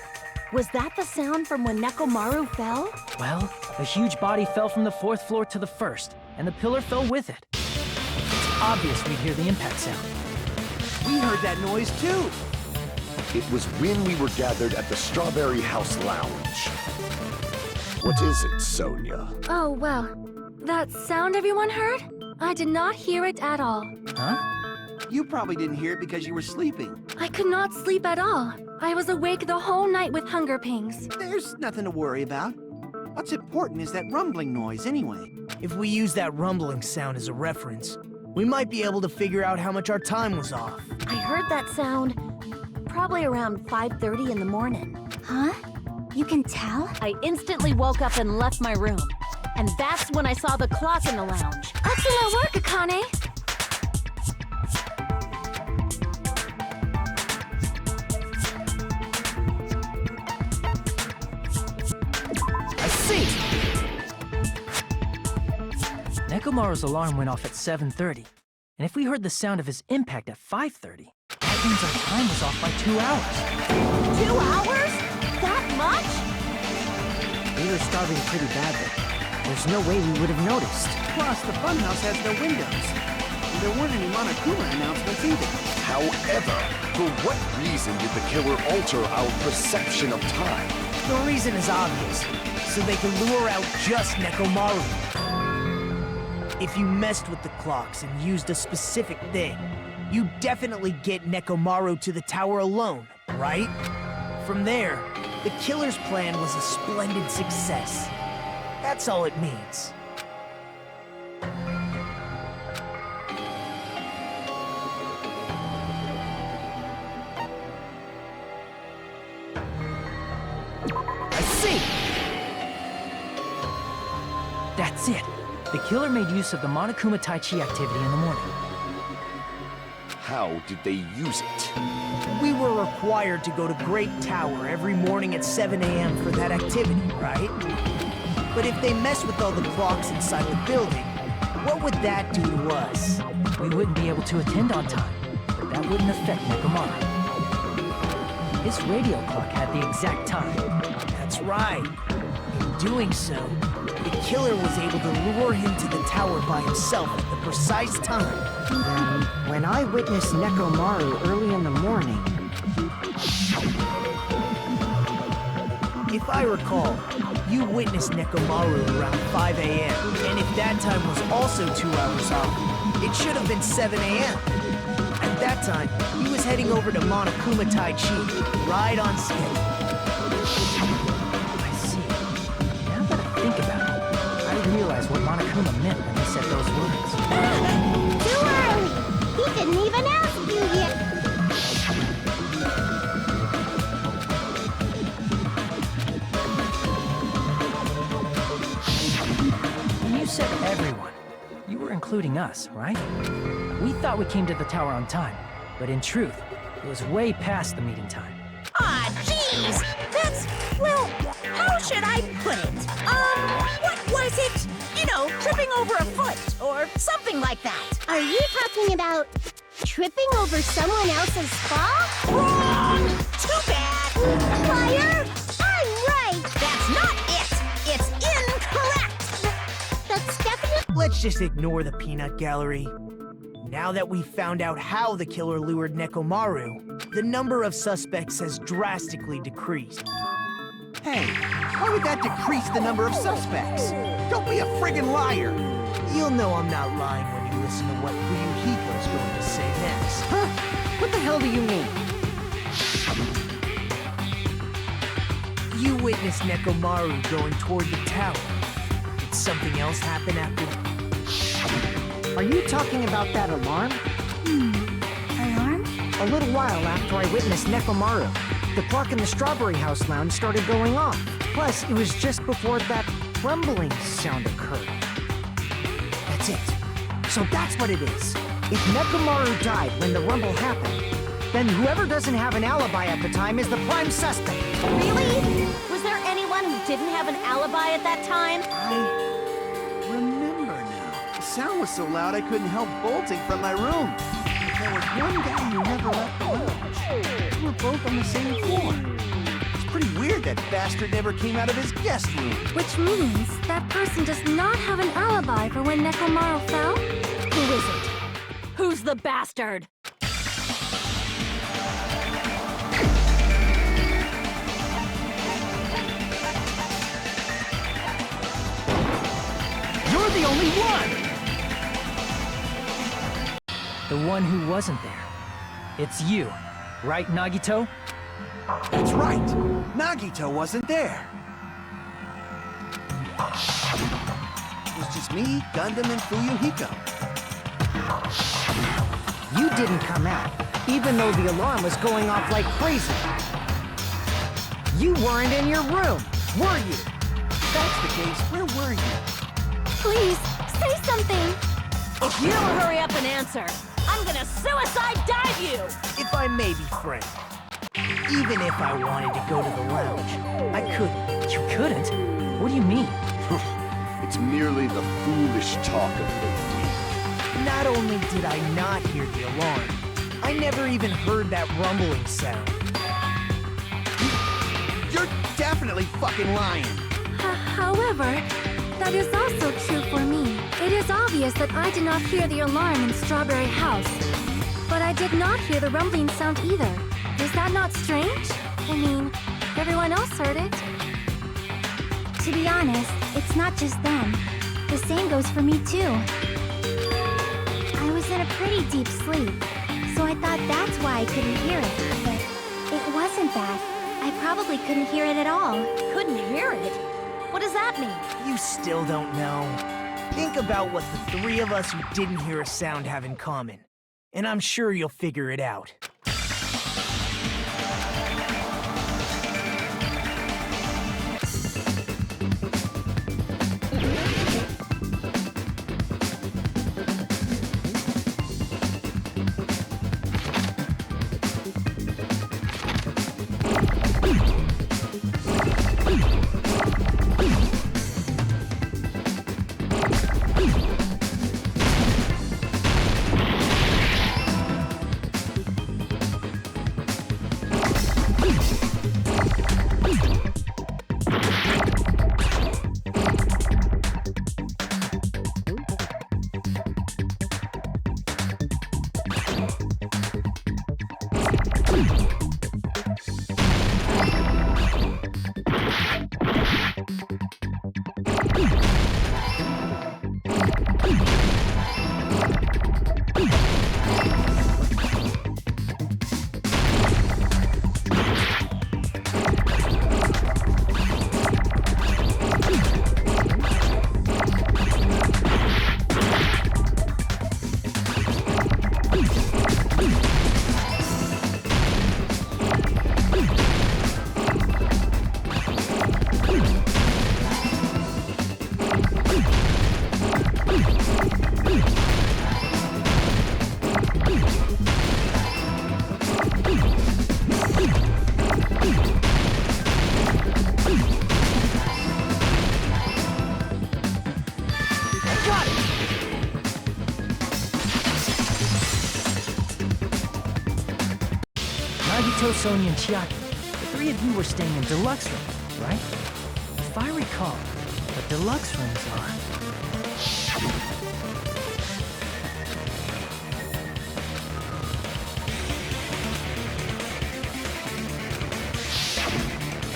[SPEAKER 7] Was that the sound from when Nekomaru fell?
[SPEAKER 10] Well, a huge body fell from the 4th floor to the 1st, and the pillar fell with it. It's obvious we'd hear the impact sound.
[SPEAKER 9] We heard that noise too.
[SPEAKER 4] It was when we were gathered at the Strawberry House Lounge. What is it, Sonia?
[SPEAKER 8] Oh, well. That sound everyone heard? I did not hear it at all.
[SPEAKER 10] Huh?
[SPEAKER 9] You probably didn't hear it because you were sleeping.
[SPEAKER 8] I could not sleep at all. I was awake the whole night with hunger pangs.
[SPEAKER 9] There's nothing to worry about. What's important is that rumbling noise anyway.
[SPEAKER 11] If we use that rumbling sound as a reference, we might be able to figure out how much our time was off.
[SPEAKER 7] I heard that sound probably around 5:30 in the morning.
[SPEAKER 5] Huh? You can tell?
[SPEAKER 7] I instantly woke up and left my room. And that's when I saw the clock in the lounge.
[SPEAKER 8] Excellent work, Akane!
[SPEAKER 11] I see!
[SPEAKER 10] Nekomaru's alarm went off at 7:30, and if we heard the sound of his impact at 5:30, that means our time was off by 2 hours.
[SPEAKER 7] 2 hours? That much?
[SPEAKER 11] We were starving pretty badly. There's no way we would have noticed.
[SPEAKER 9] Plus, the funhouse has no windows. And there weren't any Monokuma announcements either.
[SPEAKER 4] However, for what reason did the killer alter our perception of time?
[SPEAKER 11] The reason is obvious. So they can lure out just Nekomaru. If you messed with the clocks and used a specific thing, you definitely get Nekomaru to the tower alone, right? From there, the killer's plan was a splendid success. That's all it means. I see!
[SPEAKER 10] That's it. The killer made use of the Monokuma Tai Chi activity in the morning.
[SPEAKER 4] How did they use it?
[SPEAKER 11] We were required to go to Great Tower every morning at 7 a.m. for that activity, right? But if they mess with all the clocks inside the building, what would that do to us?
[SPEAKER 10] We wouldn't be able to attend on time, but that wouldn't affect Nekomaru. His radio clock had the exact time.
[SPEAKER 11] That's right. In doing so, the killer was able to lure him to the tower by himself at the precise time. When I witnessed Nekomaru early in the morning... If I recall, you witnessed Nekomaru around 5 a.m. And if that time was also 2 hours off, it should have been 7 a.m. At that time, he was heading over to Monokuma Tai Chi, right on schedule.
[SPEAKER 10] I see. Now that I think about it, I Monokuma meant when he said those words.
[SPEAKER 12] Too early! He didn't even ask you yet!
[SPEAKER 10] When you said everyone, you were including us, right? We thought we came to the tower on time, but in truth, it was way past the meeting time.
[SPEAKER 2] Aw, jeez! That's, well, how should I put it? What was it? You know, tripping over a foot, or something like that.
[SPEAKER 12] Are you talking about tripping over someone else's fall?
[SPEAKER 2] Wrong! Too bad!
[SPEAKER 12] Liar! I'm right!
[SPEAKER 2] That's not it! It's incorrect!
[SPEAKER 12] That's definitely...
[SPEAKER 11] Let's just ignore the peanut gallery. Now that we've found out how the killer lured Nekomaru, the number of suspects has drastically decreased.
[SPEAKER 9] Hey, why would that decrease the number of suspects? Don't be a friggin' liar!
[SPEAKER 11] You'll know I'm not lying when you listen to what Ryuhiko's going to say next.
[SPEAKER 3] Huh? What the hell do you mean?
[SPEAKER 11] You witnessed Nekomaru going toward the tower. Did something else happen after...
[SPEAKER 3] Are you talking about that alarm?
[SPEAKER 5] Alarm?
[SPEAKER 3] A little while after I witnessed Nekomaru, the clock in the Strawberry House lounge started going off. Plus, it was just before that rumbling sound occurred. That's it. So that's what it is. If Nekomaru died when the rumble happened, then whoever doesn't have an alibi at the time is the prime suspect.
[SPEAKER 7] Really? Was there anyone who didn't have an alibi at that time?
[SPEAKER 9] I remember now. The sound was so loud I couldn't help bolting from my room. There was one guy who never left the lounge. We were both on the same floor. It's pretty weird that bastard never came out of his guest room.
[SPEAKER 8] Which means that person does not have an alibi for when Nekomaru fell?
[SPEAKER 7] Who is it? Who's the bastard?
[SPEAKER 11] You're the only one!
[SPEAKER 10] The one who wasn't there. It's you, right, Nagito?
[SPEAKER 9] That's right. Nagito wasn't there. It was just me, Gundam, and Fuyuhiko.
[SPEAKER 3] You didn't come out, even though the alarm was going off like crazy. You weren't in your room, were you?
[SPEAKER 9] If that's the case, where were you?
[SPEAKER 8] Please, say something!
[SPEAKER 7] If you don't hurry up and answer, I'm gonna suicide dive you!
[SPEAKER 11] If I may be frank, even if I wanted to go to the lounge, I couldn't.
[SPEAKER 10] You couldn't? What do you mean?
[SPEAKER 4] It's merely the foolish talk of the weak.
[SPEAKER 11] Not only did I not hear the alarm, I never even heard that rumbling sound.
[SPEAKER 9] You're definitely fucking lying.
[SPEAKER 8] However, that is also true for me. It is obvious that I did not hear the alarm in Strawberry House. But I did not hear the rumbling sound either. Is that not strange? I mean, everyone else heard it.
[SPEAKER 5] To be honest, it's not just them. The same goes for me too. I was in a pretty deep sleep, so I thought that's why I couldn't hear it. But it wasn't that. I probably couldn't hear it at all.
[SPEAKER 7] Couldn't hear it? What does that mean?
[SPEAKER 11] You still don't know. Think about what the three of us who didn't hear a sound have in common, and I'm sure you'll figure it out.
[SPEAKER 10] Sonia, and Chiaki, the three of you were staying in deluxe rooms, right? If I recall, the deluxe rooms are...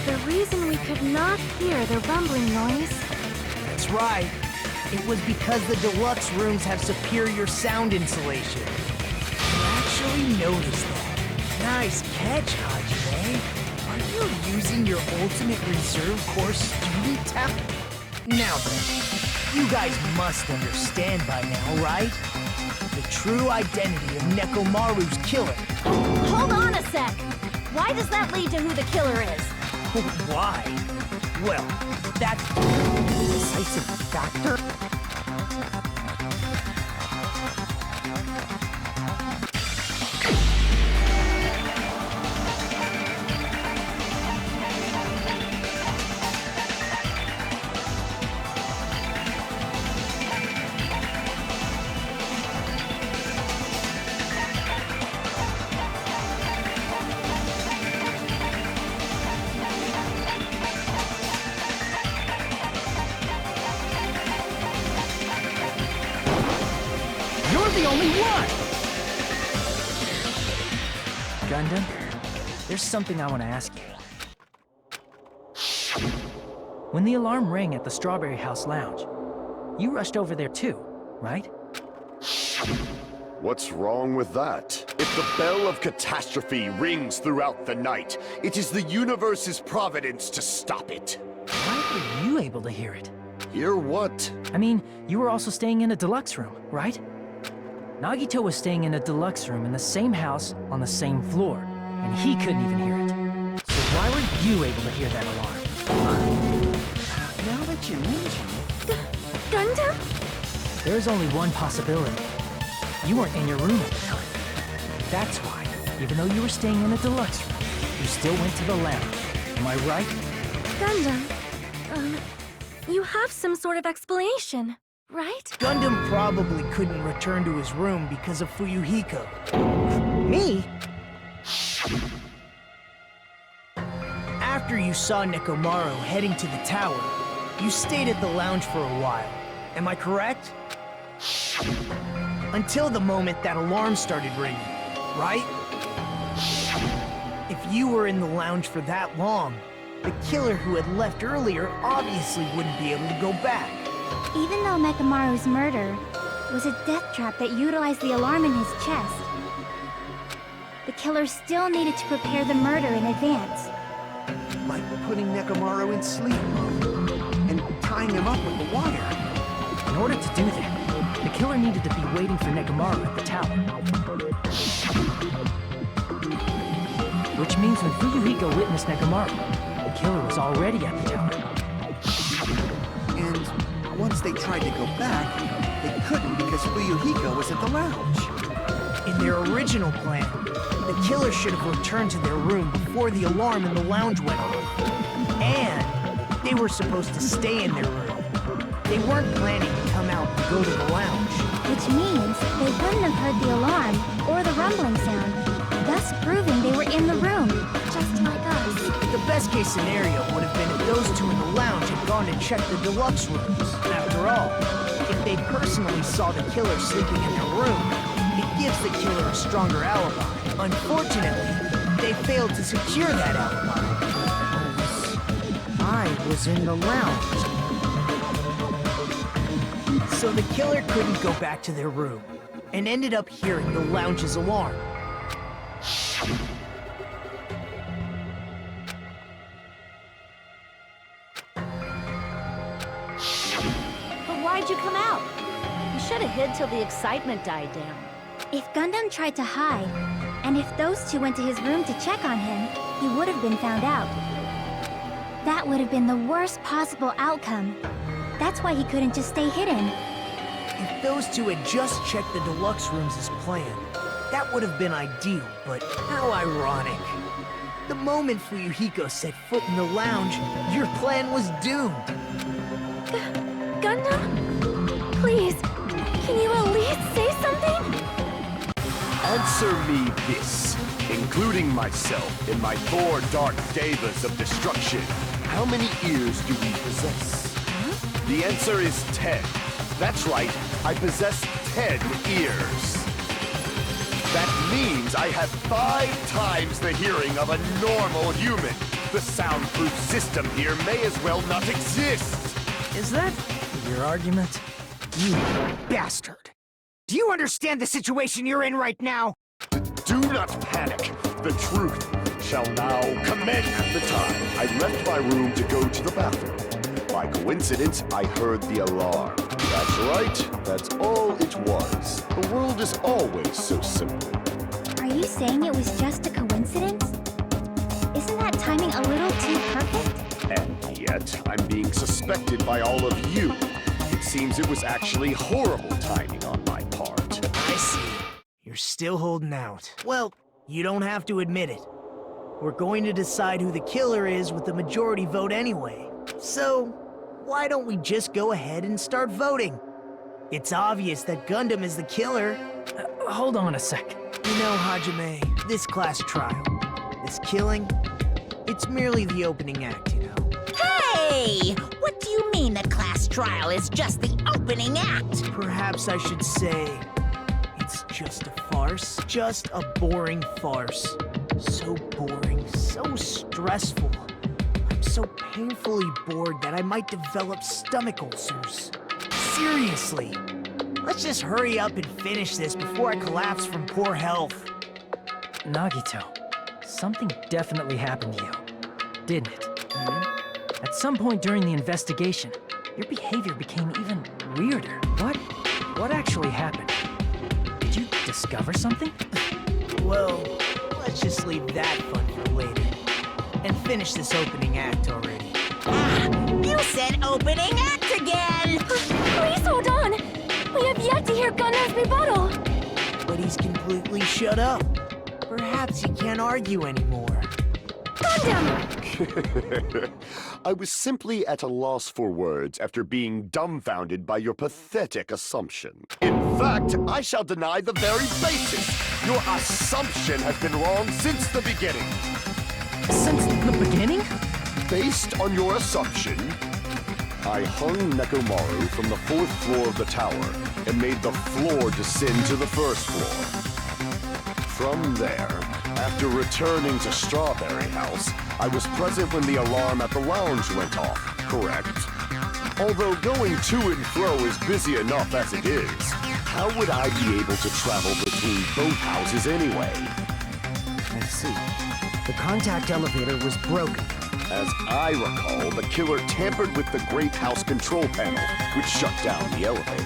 [SPEAKER 8] The reason we could not hear the rumbling noise...
[SPEAKER 11] That's right. It was because the deluxe rooms have superior sound insulation. I actually noticed that. Nice catch, Hajime. Are you using your ultimate reserve corps student talent? Now then, you guys must understand by now, right? The true identity of Nekomaru's killer.
[SPEAKER 7] Hold on a sec! Why does that lead to who the killer is?
[SPEAKER 11] Why? Well, that's a decisive factor.
[SPEAKER 10] The only one! Gundam, there's something I want to ask you. When the alarm rang at the Strawberry House Lounge, you rushed over there too, right?
[SPEAKER 4] What's wrong with that? If the bell of catastrophe rings throughout the night, it is the universe's providence to stop it.
[SPEAKER 10] Why were you able to hear it?
[SPEAKER 4] Hear what?
[SPEAKER 10] I mean, you were also staying in a deluxe room, right? Nagito was staying in a deluxe room in the same house on the same floor, and he couldn't even hear it. So why were you able to hear that alarm?
[SPEAKER 9] Now that you mention it...
[SPEAKER 8] Gundam?
[SPEAKER 10] There's only one possibility. You weren't in your room at the time. That's why, even though you were staying in a deluxe room, you still went to the lounge. Am I right?
[SPEAKER 8] Gundam, you have some sort of explanation, right?
[SPEAKER 11] Gundam probably couldn't return to his room because of Fuyuhiko. Me? After you saw Nekomaru heading to the tower, you stayed at the lounge for a while. Am I correct? Until the moment that alarm started ringing, right? If you were in the lounge for that long, the killer who had left earlier obviously wouldn't be able to go back.
[SPEAKER 5] Even though Nekomaru's murder was a death trap that utilized the alarm in his chest, the killer still needed to prepare the murder in advance.
[SPEAKER 9] Like putting Nekomaru in sleep mode and tying him up with the wire.
[SPEAKER 10] In order to do that, the killer needed to be waiting for Nekomaru at the tower. Which means when Fuyuhiko witnessed Nekomaru, the killer was already at the tower.
[SPEAKER 9] And once they tried to go back, they couldn't because Fuyuhiko was at the lounge.
[SPEAKER 11] In their original plan, the killer should have returned to their room before the alarm in the lounge went off. And they were supposed to stay in their room. They weren't planning to come out and go to the lounge.
[SPEAKER 5] Which means they couldn't have heard the alarm or the rumbling sound, thus proving they were in the room, just like us.
[SPEAKER 11] The best case scenario would have been if those two in the lounge had gone to check the deluxe rooms. After all, if they personally saw the killer sleeping in their room, it gives the killer a stronger alibi. Unfortunately, they failed to secure that alibi. I was in the lounge. So the killer couldn't go back to their room, and ended up hearing the lounge's alarm.
[SPEAKER 7] But why'd you come out? You should have hid till the excitement died down.
[SPEAKER 5] If Gundam tried to hide, and if those two went to his room to check on him, he would have been found out. That would have been the worst possible outcome. That's why he couldn't just stay hidden.
[SPEAKER 11] If those two had just checked the deluxe rooms as planned, that would have been ideal, but how ironic. The moment Fuyuhiko set foot in the lounge, your plan was doomed.
[SPEAKER 8] Gundam? Please, can you at least say something?
[SPEAKER 4] Answer me this. including myself in my 4 dark devas of destruction. How many ears do we possess? The answer is 10. That's right, I possess 10 ears. That means I have 5 times the hearing of a normal human. The soundproof system here may as well not exist.
[SPEAKER 11] Is that your argument?
[SPEAKER 3] You bastard! Do you understand the situation you're in right now?
[SPEAKER 4] Do not panic. The truth shall now commence. At the time, I left my room to go to the bathroom. By coincidence, I heard the alarm. That's right. That's all it was. The world is always so simple.
[SPEAKER 5] Are you saying it was just a coincidence? Isn't that timing a little too perfect?
[SPEAKER 4] And yet, I'm being suspected by all of you. It seems it was actually horrible timing on my part.
[SPEAKER 11] I see. You're still holding out. Well, you don't have to admit it. We're going to decide who the killer is with the majority vote anyway. So, why don't we just go ahead and start voting? It's obvious that Gundam is the killer.
[SPEAKER 10] Hold on a sec.
[SPEAKER 11] You know, Hajime, this class trial, this killing, it's merely the opening act, you know.
[SPEAKER 2] Hey! What do you mean the class trial is just the opening act?
[SPEAKER 11] Perhaps I should say, it's just a farce. Just a boring farce. So boring, so stressful. I'm so painfully bored that I might develop stomach ulcers. Seriously. Let's just hurry up and finish this before I collapse from poor health.
[SPEAKER 10] Nagito, something definitely happened to you, didn't it? At some point during the investigation, your behavior became even weirder. What actually happened? Did you discover something?
[SPEAKER 11] Well, let's just leave that fun for later. And finish this opening act already.
[SPEAKER 2] You said opening act again!
[SPEAKER 8] Please hold on! We have yet to hear Gundam's rebuttal!
[SPEAKER 11] But he's completely shut up. Perhaps he can't argue anymore.
[SPEAKER 8] Gundam!
[SPEAKER 4] I was simply at a loss for words after being dumbfounded by your pathetic assumption. In fact, I shall deny the very basis. Your assumption has been wrong since the beginning.
[SPEAKER 10] Since the beginning?
[SPEAKER 4] Based on your assumption, I hung Nekomaru from the 4th floor of the tower and made the floor descend to the 1st floor. From there, after returning to Strawberry House, I was present when the alarm at the lounge went off, correct? Although going to and fro is busy enough as it is, how would I be able to travel between both houses anyway?
[SPEAKER 11] I see. The contact elevator was broken.
[SPEAKER 4] As I recall, the killer tampered with the Grape House control panel, which shut down the elevator.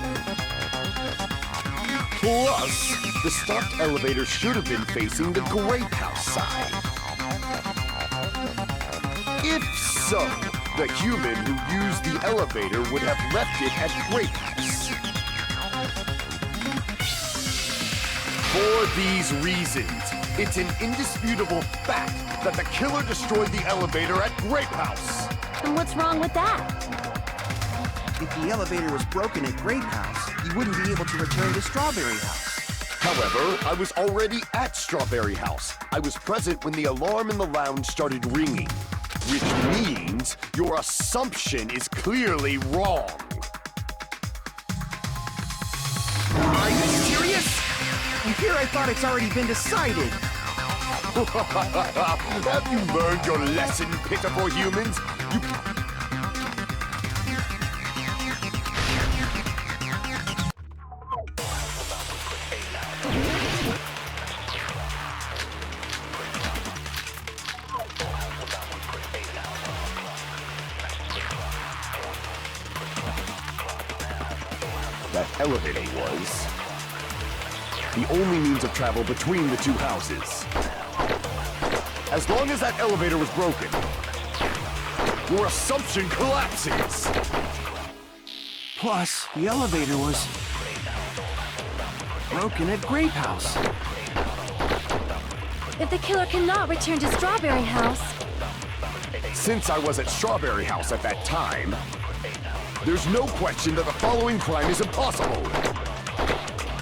[SPEAKER 4] Plus, the stopped elevator should have been facing the Grape House side. If so, the human who used the elevator would have left it at Grape House. For these reasons, it's an indisputable fact that the killer destroyed the elevator at Grape House.
[SPEAKER 7] And what's wrong with that?
[SPEAKER 9] If the elevator was broken at Grape House, you wouldn't be able to return to Strawberry House.
[SPEAKER 4] However, I was already at Strawberry House. I was present when the alarm in the lounge started ringing, which means your assumption is clearly wrong.
[SPEAKER 9] Are you serious? And here I thought it's already been decided.
[SPEAKER 4] Have you learned your lesson, pitiful humans? That elevator was the only means of travel between the two houses. As long as that elevator was broken, your assumption collapses.
[SPEAKER 9] Plus, the elevator was broken at Grape House.
[SPEAKER 8] If the killer cannot return to Strawberry House...
[SPEAKER 4] Since I was at Strawberry House at that time, there's no question that the following crime is impossible.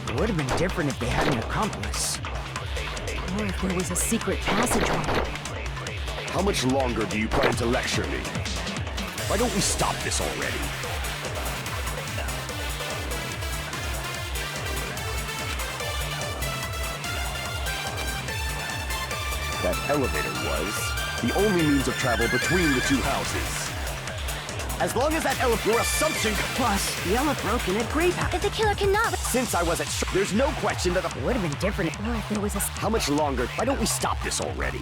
[SPEAKER 11] It would have been different if they had an accomplice.
[SPEAKER 7] Or if there was a secret passageway.
[SPEAKER 4] How much longer do you plan to lecture me? Why don't we stop this already? That elevator was the only means of travel between the two houses. As long as that elevator, your assumption.
[SPEAKER 3] Plus, the elevator broken at Grape House.
[SPEAKER 5] If the killer cannot...
[SPEAKER 4] Since I was at there's no question that
[SPEAKER 7] Would have been different. Or if there was a...
[SPEAKER 4] How much longer? Why don't we stop this already?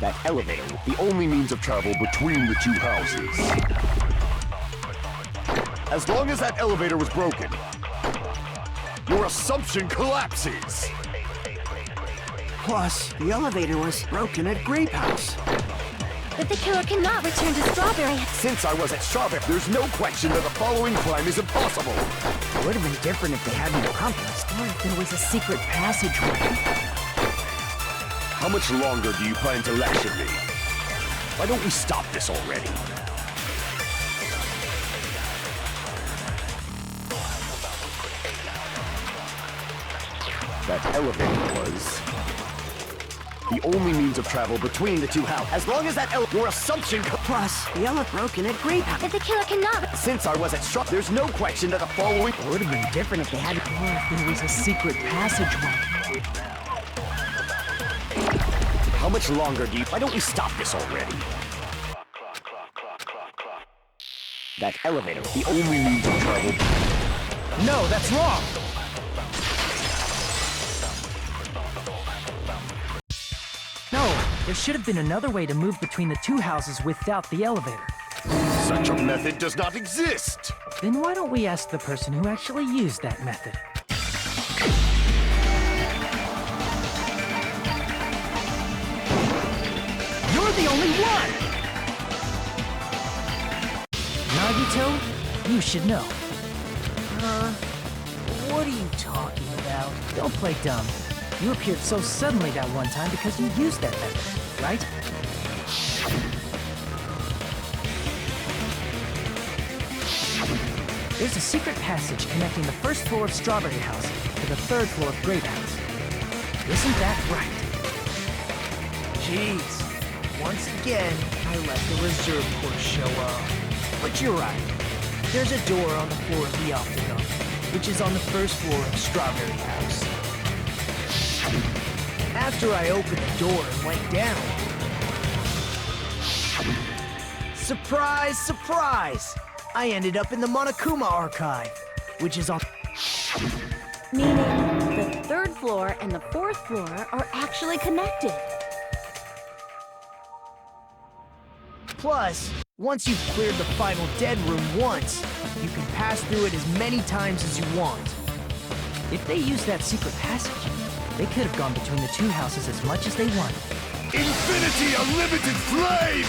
[SPEAKER 4] That elevator, the only means of travel between the two houses. As long as that elevator was broken, your assumption collapses.
[SPEAKER 3] Plus, the elevator was broken at Grape House.
[SPEAKER 5] If the killer cannot return to Strawberry...
[SPEAKER 4] Since I was at Strawberry, there's no question that the following crime is impossible.
[SPEAKER 11] It would have been different if they had an accomplice.
[SPEAKER 7] Or if there was a secret passageway.
[SPEAKER 4] How much longer do you plan to lecture me? Why don't we stop this already? That elevator was the only means of travel between the two houses. As long as that your assumption...
[SPEAKER 3] Plus, the elevator broken at Grape House.
[SPEAKER 5] If the killer cannot...
[SPEAKER 4] Since I was at there's no question that the following...
[SPEAKER 11] It would have been different if they had...
[SPEAKER 7] Or if there was a secret passageway.
[SPEAKER 4] How much longer do you... Why don't we stop this already? That elevator, the only means of travel...
[SPEAKER 11] No, that's wrong! No, there should have been another way to move between the two houses without the elevator.
[SPEAKER 4] Such a method does not exist!
[SPEAKER 11] Then why don't we ask the person who actually used that method? You're the only one! Nagito, you should know. What are you talking about? Don't play dumb. You appeared so suddenly that one time because you used that method, right? There's a secret passage connecting the first floor of Strawberry House to the third floor of Grape House. Isn't that right? Jeez. Once again, I let the reserve course show up. But you're right. There's a door on the floor of the Octagon, which is on the first floor of Strawberry House. After I opened the door and went down... Surprise, surprise! I ended up in the Monokuma archive, which is on...
[SPEAKER 7] Meaning, the third floor and the fourth floor are actually connected.
[SPEAKER 11] Plus, once you've cleared the final dead room once, you can pass through it as many times as you want. If they used that secret passage, they could have gone between the two houses as much as they wanted.
[SPEAKER 4] Infinity Unlimited Flame!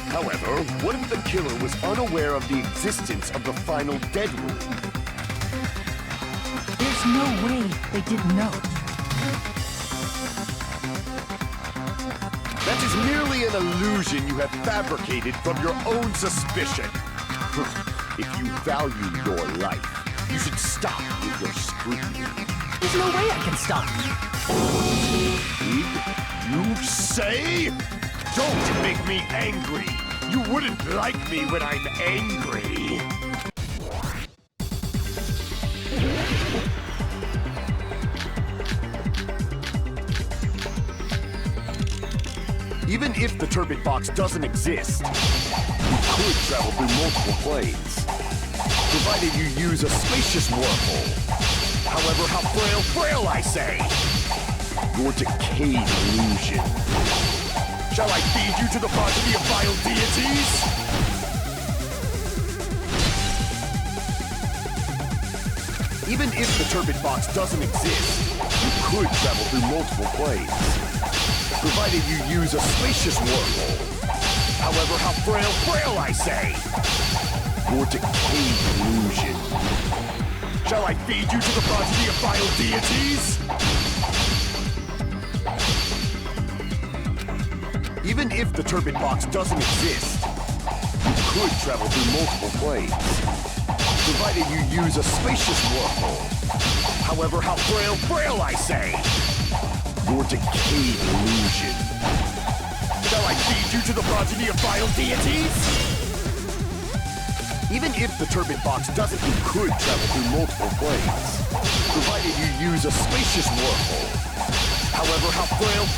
[SPEAKER 4] However, what if the killer was unaware of the existence of the final dead room?
[SPEAKER 11] There's no way they didn't know.
[SPEAKER 4] That is merely an illusion you have fabricated from your own suspicion. If you value your life, you should stop with your scrutiny.
[SPEAKER 11] There's no way I can stop.
[SPEAKER 4] Did you say? Don't make me angry. You wouldn't like me when I'm angry. Even if the turbid box doesn't exist, you could travel through multiple planes, provided you use a spacious wormhole. However, how frail I say! Your decayed illusion. Shall I feed you to the progeny of vile deities? Even if the turbid box doesn't exist, you could travel through multiple planes, provided you use a spacious wormhole. However, how frail I say! Your decayed illusion. Shall I feed you to the progeny of vile deities? Even if the turbid box doesn't exist, you could travel through multiple planes, provided you use a spacious wormhole. However, how frail I say! Your decayed illusion. Shall I feed you to the progeny of vile deities? Even if the turbid box doesn't, you could travel through multiple planes, provided you use a spacious wormhole. However, how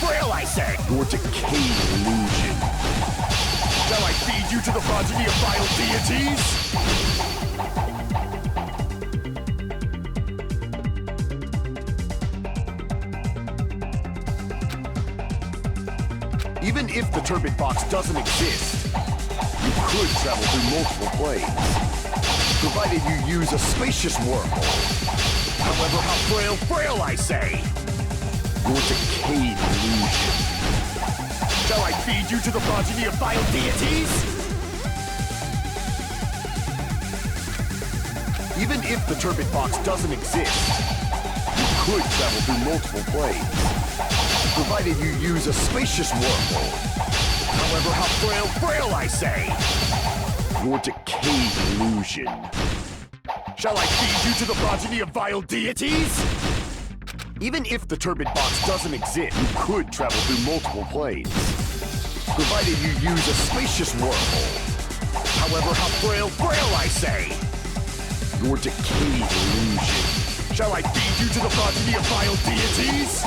[SPEAKER 4] frail I say! Your decayed illusion. Shall I feed you to the progeny of vile deities? Even if the turbid box doesn't exist, you could travel through multiple planes, provided you use a spacious wormhole. However, how frail I say! Your decayed illusion. Shall I feed you to the progeny of vile deities? Even if the turbid box doesn't exist, you could travel through multiple planes, provided you use a spacious wormhole. However, how frail I say! Your decayed illusion. Shall I feed you to the progeny of vile deities? Even if the turbid box doesn't exist, you could travel through multiple planes, provided you use a spacious wormhole. However, how frail I say! Your decayed illusion. Shall I feed you to the progeny of vile deities?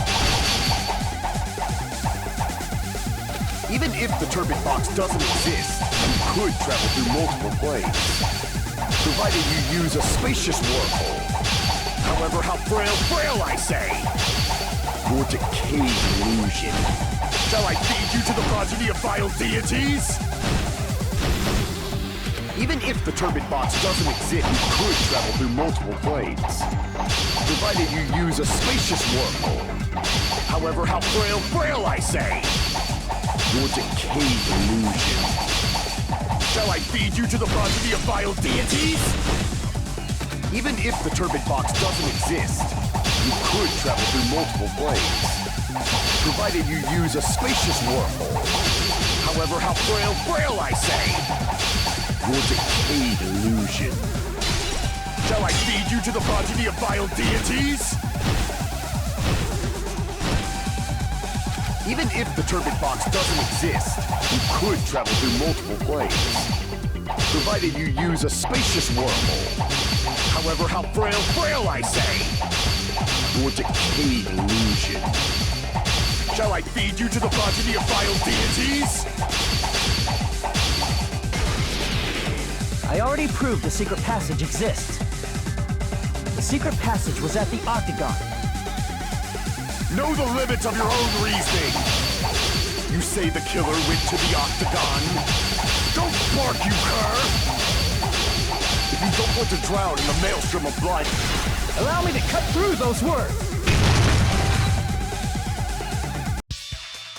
[SPEAKER 4] Even if the turbid box doesn't exist, you could travel through multiple planes, provided you use a spacious wormhole. However, how frail I say! Your decayed illusion. Shall I feed you to the progeny of vile deities? Even if the turbid box doesn't exist, you could travel through multiple planes, provided you use a spacious wormhole. However, how frail I say! Your decayed illusion. Shall I feed you to the progeny of vile deities? Even if the turbid box doesn't exist, you could travel through multiple planes, provided you use a spacious wormhole. However, how frail I say! Your decayed illusion. Shall I feed you to the progeny of vile deities? Even if the turbid box doesn't exist, you could travel through multiple planes, provided you use a spacious wormhole. However, how frail I say! Your decayed illusion. Shall I feed you to the progeny of vile deities?
[SPEAKER 10] I already proved the secret passage exists. The secret passage was at the Octagon.
[SPEAKER 4] Know the limits of your own reasoning! You say the killer went to the Octagon? Don't bark, you cur! If you don't want to drown in the maelstrom of blood,
[SPEAKER 10] allow me to cut through those words!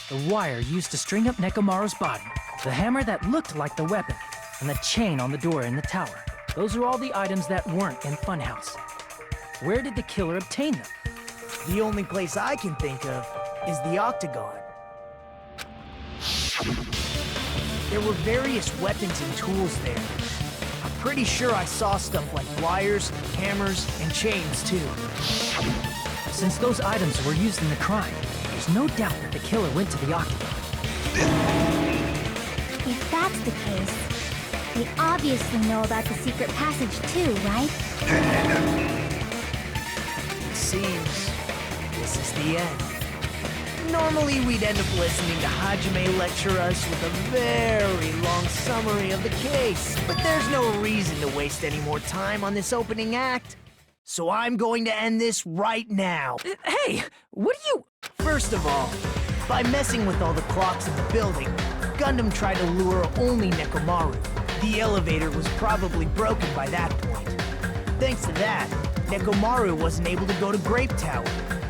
[SPEAKER 10] The wire used to string up Nekomaru's body, the hammer that looked like the weapon, and the chain on the door in the tower. Those are all the items that weren't in Funhouse. Where did the killer obtain them?
[SPEAKER 11] The only place I can think of is the Octagon. There were various weapons and tools there. I'm pretty sure I saw stuff like wires, hammers, and chains too.
[SPEAKER 10] Since those items were used in the crime, there's no doubt that the killer went to the Octagon.
[SPEAKER 5] If that's the case, they obviously know about the secret passage too, right?
[SPEAKER 11] It seems this is the end. Normally we'd end up listening to Hajime lecture us with a very long summary of the case, but there's no reason to waste any more time on this opening act. So I'm going to end this right now.
[SPEAKER 10] Hey, what are you...
[SPEAKER 11] First of all, by messing with all the clocks in the building, Gundam tried to lure only Nekomaru. The elevator was probably broken by that point. Thanks to that, Nekomaru wasn't able to go to Grape Tower,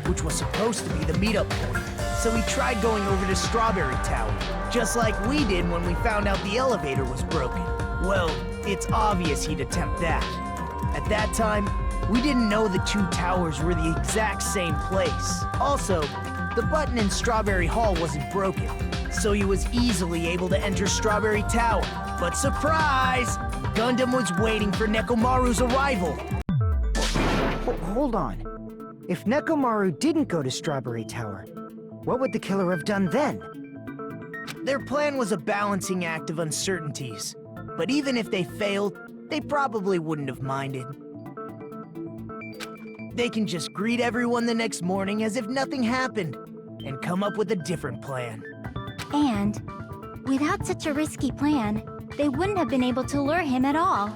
[SPEAKER 11] which was supposed to be the meetup point. So he tried going over to Strawberry Tower, just like we did when we found out the elevator was broken. Well, it's obvious he'd attempt that. At that time, we didn't know the two towers were the exact same place. Also, the button in Strawberry Hall wasn't broken, so he was easily able to enter Strawberry Tower. But surprise! Gundam was waiting for Nekomaru's arrival.
[SPEAKER 3] Hold on. If Nekomaru didn't go to Strawberry Tower, what would the killer have done then?
[SPEAKER 11] Their plan was a balancing act of uncertainties. But even if they failed, they probably wouldn't have minded. They can just greet everyone the next morning as if nothing happened, and come up with a different plan.
[SPEAKER 5] And, without such a risky plan, they wouldn't have been able to lure him at all.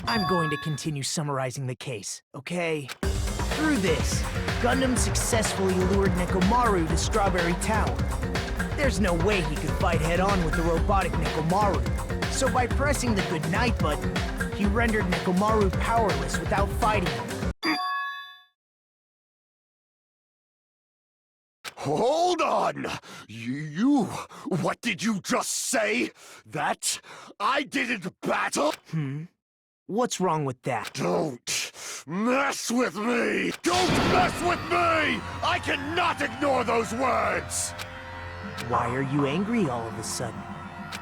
[SPEAKER 11] I'm going to continue summarizing the case, okay? Through this, Gundam successfully lured Nekomaru to Strawberry Tower. There's no way he could fight head-on with the robotic Nekomaru, so by pressing the goodnight button, he rendered Nekomaru powerless without fighting him.
[SPEAKER 4] Hold on! What did you just say? That I didn't battle?
[SPEAKER 11] What's wrong with that?
[SPEAKER 4] Don't mess with me! Don't mess with me! I cannot ignore those words!
[SPEAKER 11] Why are you angry all of a sudden?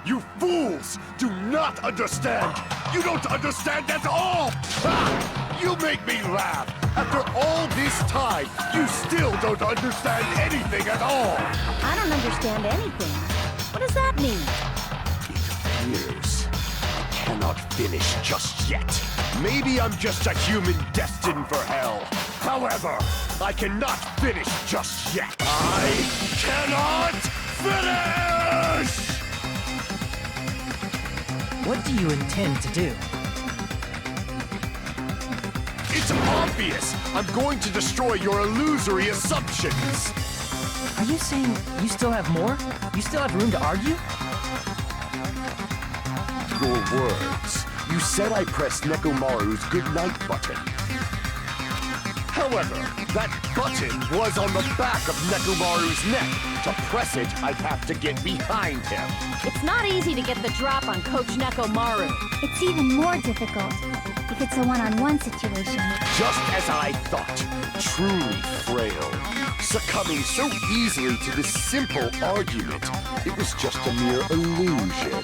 [SPEAKER 4] You fools do not understand! You don't understand at all! Ha! You make me laugh! After all this time, you still don't understand anything at all!
[SPEAKER 7] I don't understand anything. What does that mean?
[SPEAKER 4] It appears I cannot finish just yet. Maybe I'm just a human destined for hell. However, I cannot finish just yet. I cannot finish!
[SPEAKER 10] What do you intend to do?
[SPEAKER 4] It's obvious! I'm going to destroy your illusory assumptions!
[SPEAKER 10] Are you saying you still have more? You still have room to argue?
[SPEAKER 4] Your words. You said I pressed Nekomaru's goodnight button. However, that button was on the back of Nekomaru's neck. To press it, I'd have to get behind him.
[SPEAKER 7] It's not easy to get the drop on Coach Nekomaru.
[SPEAKER 5] It's even more difficult if it's a one-on-one situation.
[SPEAKER 4] Just as I thought. Truly frail. Succumbing so easily to this simple argument. It was just a mere illusion.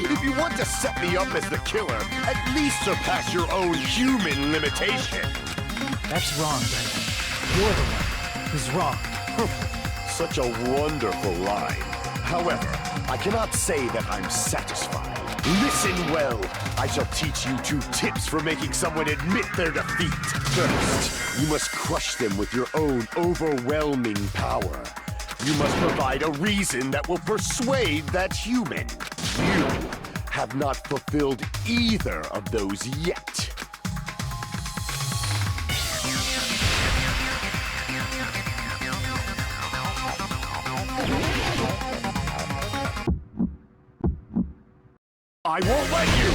[SPEAKER 4] If you want to set me up as the killer, at least surpass your own human limitation.
[SPEAKER 10] That's wrong, Brendan. You're the one who's wrong.
[SPEAKER 4] Such a wonderful line. However, I cannot say that I'm satisfied. Listen well. I shall teach you 2 tips for making someone admit their defeat. First, you must crush them with your own overwhelming power. You must provide a reason that will persuade that human. You have not fulfilled either of those yet. I won't let you!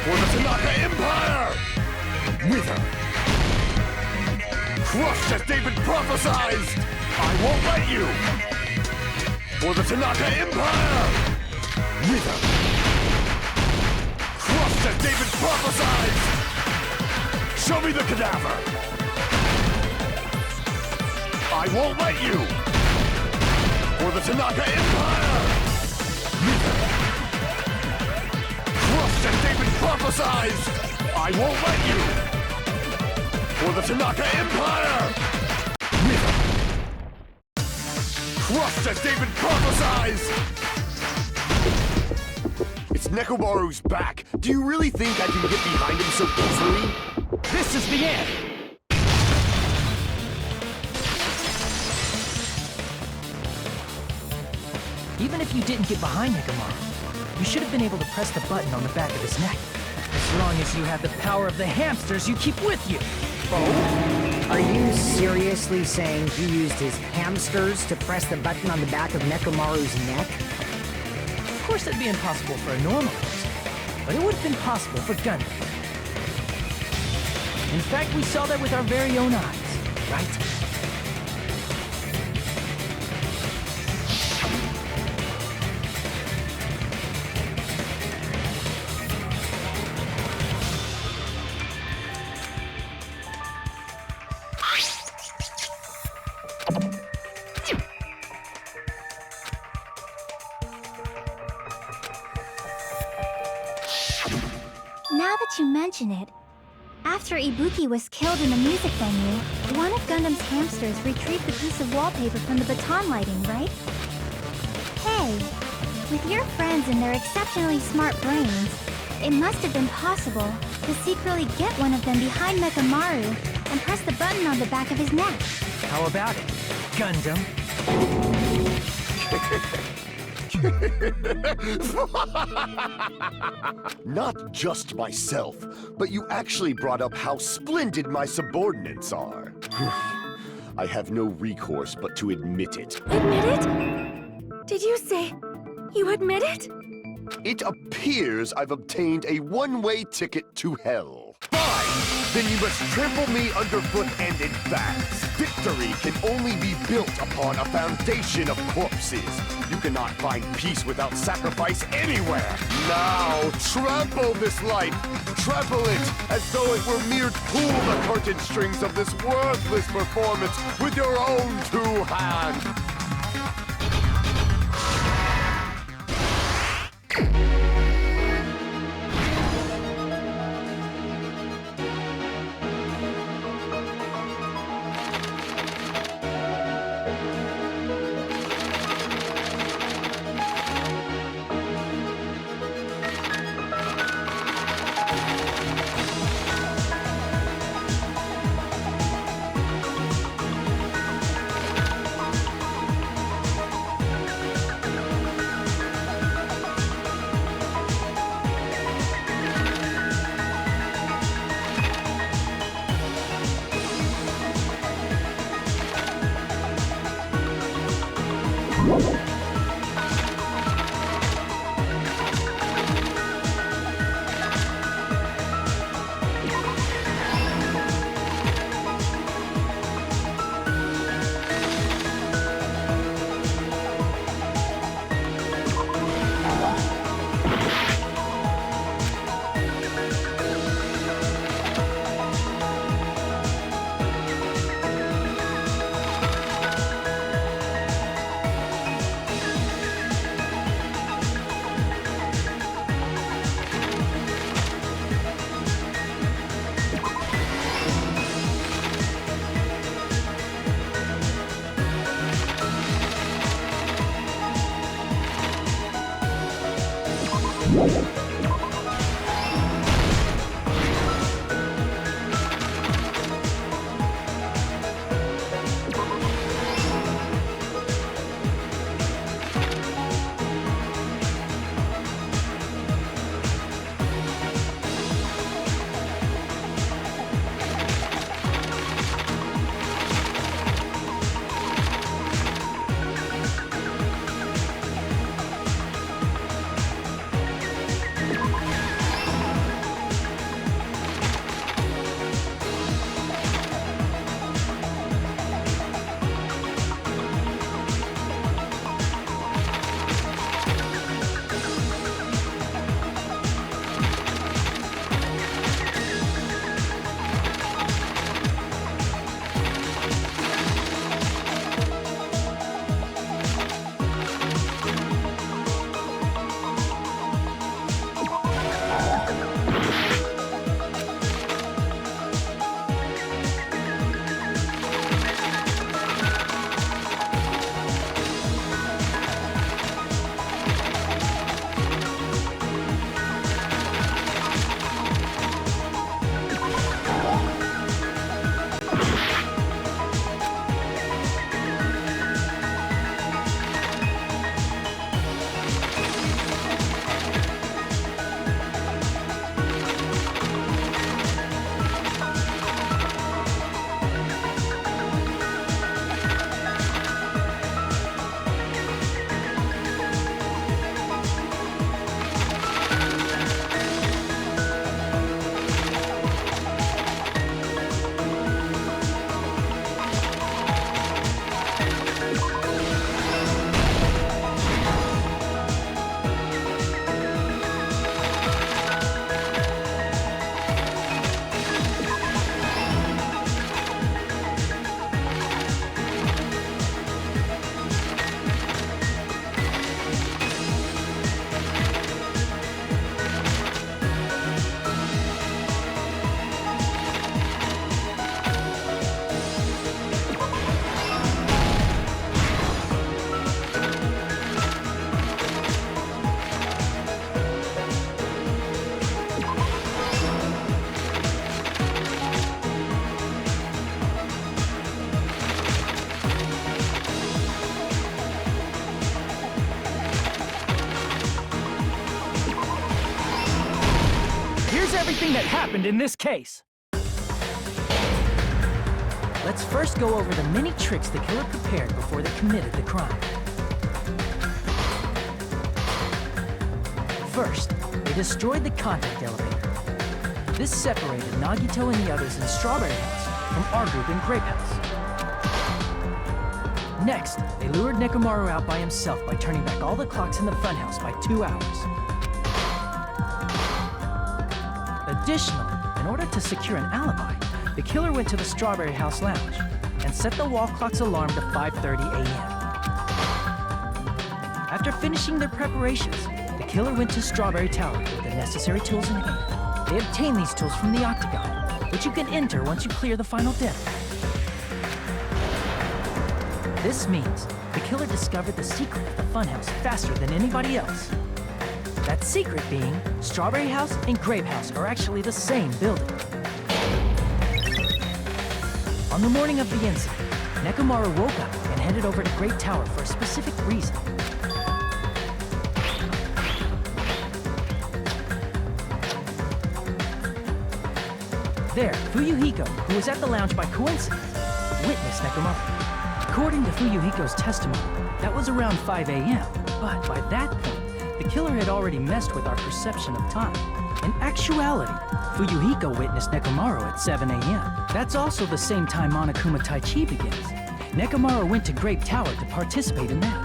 [SPEAKER 4] For the Tanaka Empire! Wither! Crushed as David prophesized! I won't let you! For the Tanaka Empire! Wither! Crushed as David prophesied! Show me the cadaver! I won't let you! For the Tanaka Empire! Wither! Crushed as David prophesied! I won't let you! For the Tanaka Empire! Wither! Crushed as David prophesied! It's Nekomaru's back. Do you really think I can get behind him so easily?
[SPEAKER 10] This is the end! Even if you didn't get behind Nekomaru, you should have been able to press the button on the back of his neck. As long as you have the power of the hamsters you keep with you.
[SPEAKER 3] Are you seriously saying he used his hamsters to press the button on the back of Nekomaru's neck?
[SPEAKER 10] Of course that'd be impossible for a normal person, but it would have been possible for Gundam. In fact, we saw that with our very own eyes, right?
[SPEAKER 5] mention it. After Ibuki was killed in the music venue, one of Gundam's hamsters retrieved the piece of wallpaper from the baton lighting, right? Hey, with your friends and their exceptionally smart brains, it must have been possible to secretly get one of them behind Mekamaru and press the button on the back of his neck.
[SPEAKER 10] How about it, Gundam?
[SPEAKER 4] Not just myself, but you actually brought up how splendid my subordinates are. I have no recourse but to admit it.
[SPEAKER 8] Admit it? Did you say you admit it?
[SPEAKER 4] It appears I've obtained a one-way ticket to hell. Fine! Then you must trample me underfoot and advance. Victory can only be built upon a foundation of corpses. You cannot find peace without sacrifice anywhere. Now, trample this life. Trample it as though it were mere pull the curtain strings of this worthless performance with your own two hands.
[SPEAKER 10] that happened in this case. Let's first go over the many tricks the killer prepared before they committed the crime. First, they destroyed the contact elevator. This separated Nagito and the others in Strawberry House from our group in Grape House. Next, they lured Nekomaru out by himself by turning back all the clocks in the funhouse by 2 hours. Additionally, in order to secure an alibi, the killer went to the Strawberry House lounge and set the wall clock's alarm to 5:30 a.m. After finishing their preparations, the killer went to Strawberry Tower with the necessary tools in hand. They obtained these tools from the octagon, which you can enter once you clear the final death. This means the killer discovered the secret of the funhouse faster than anybody else. That secret being, Strawberry House and Grape House are actually the same building. On the morning of the incident, Nekomaru woke up and headed over to Great Tower for a specific reason. There, Fuyuhiko, who was at the lounge by coincidence, witnessed Nekomaru. According to Fuyuhiko's testimony, that was around 5 a.m., but by that point, the killer had already messed with our perception of time. In actuality, Fuyuhiko witnessed Nekomaru at 7 a.m. That's also the same time Monokuma Taichi begins. Nekomaru went to Grape Tower to participate in that.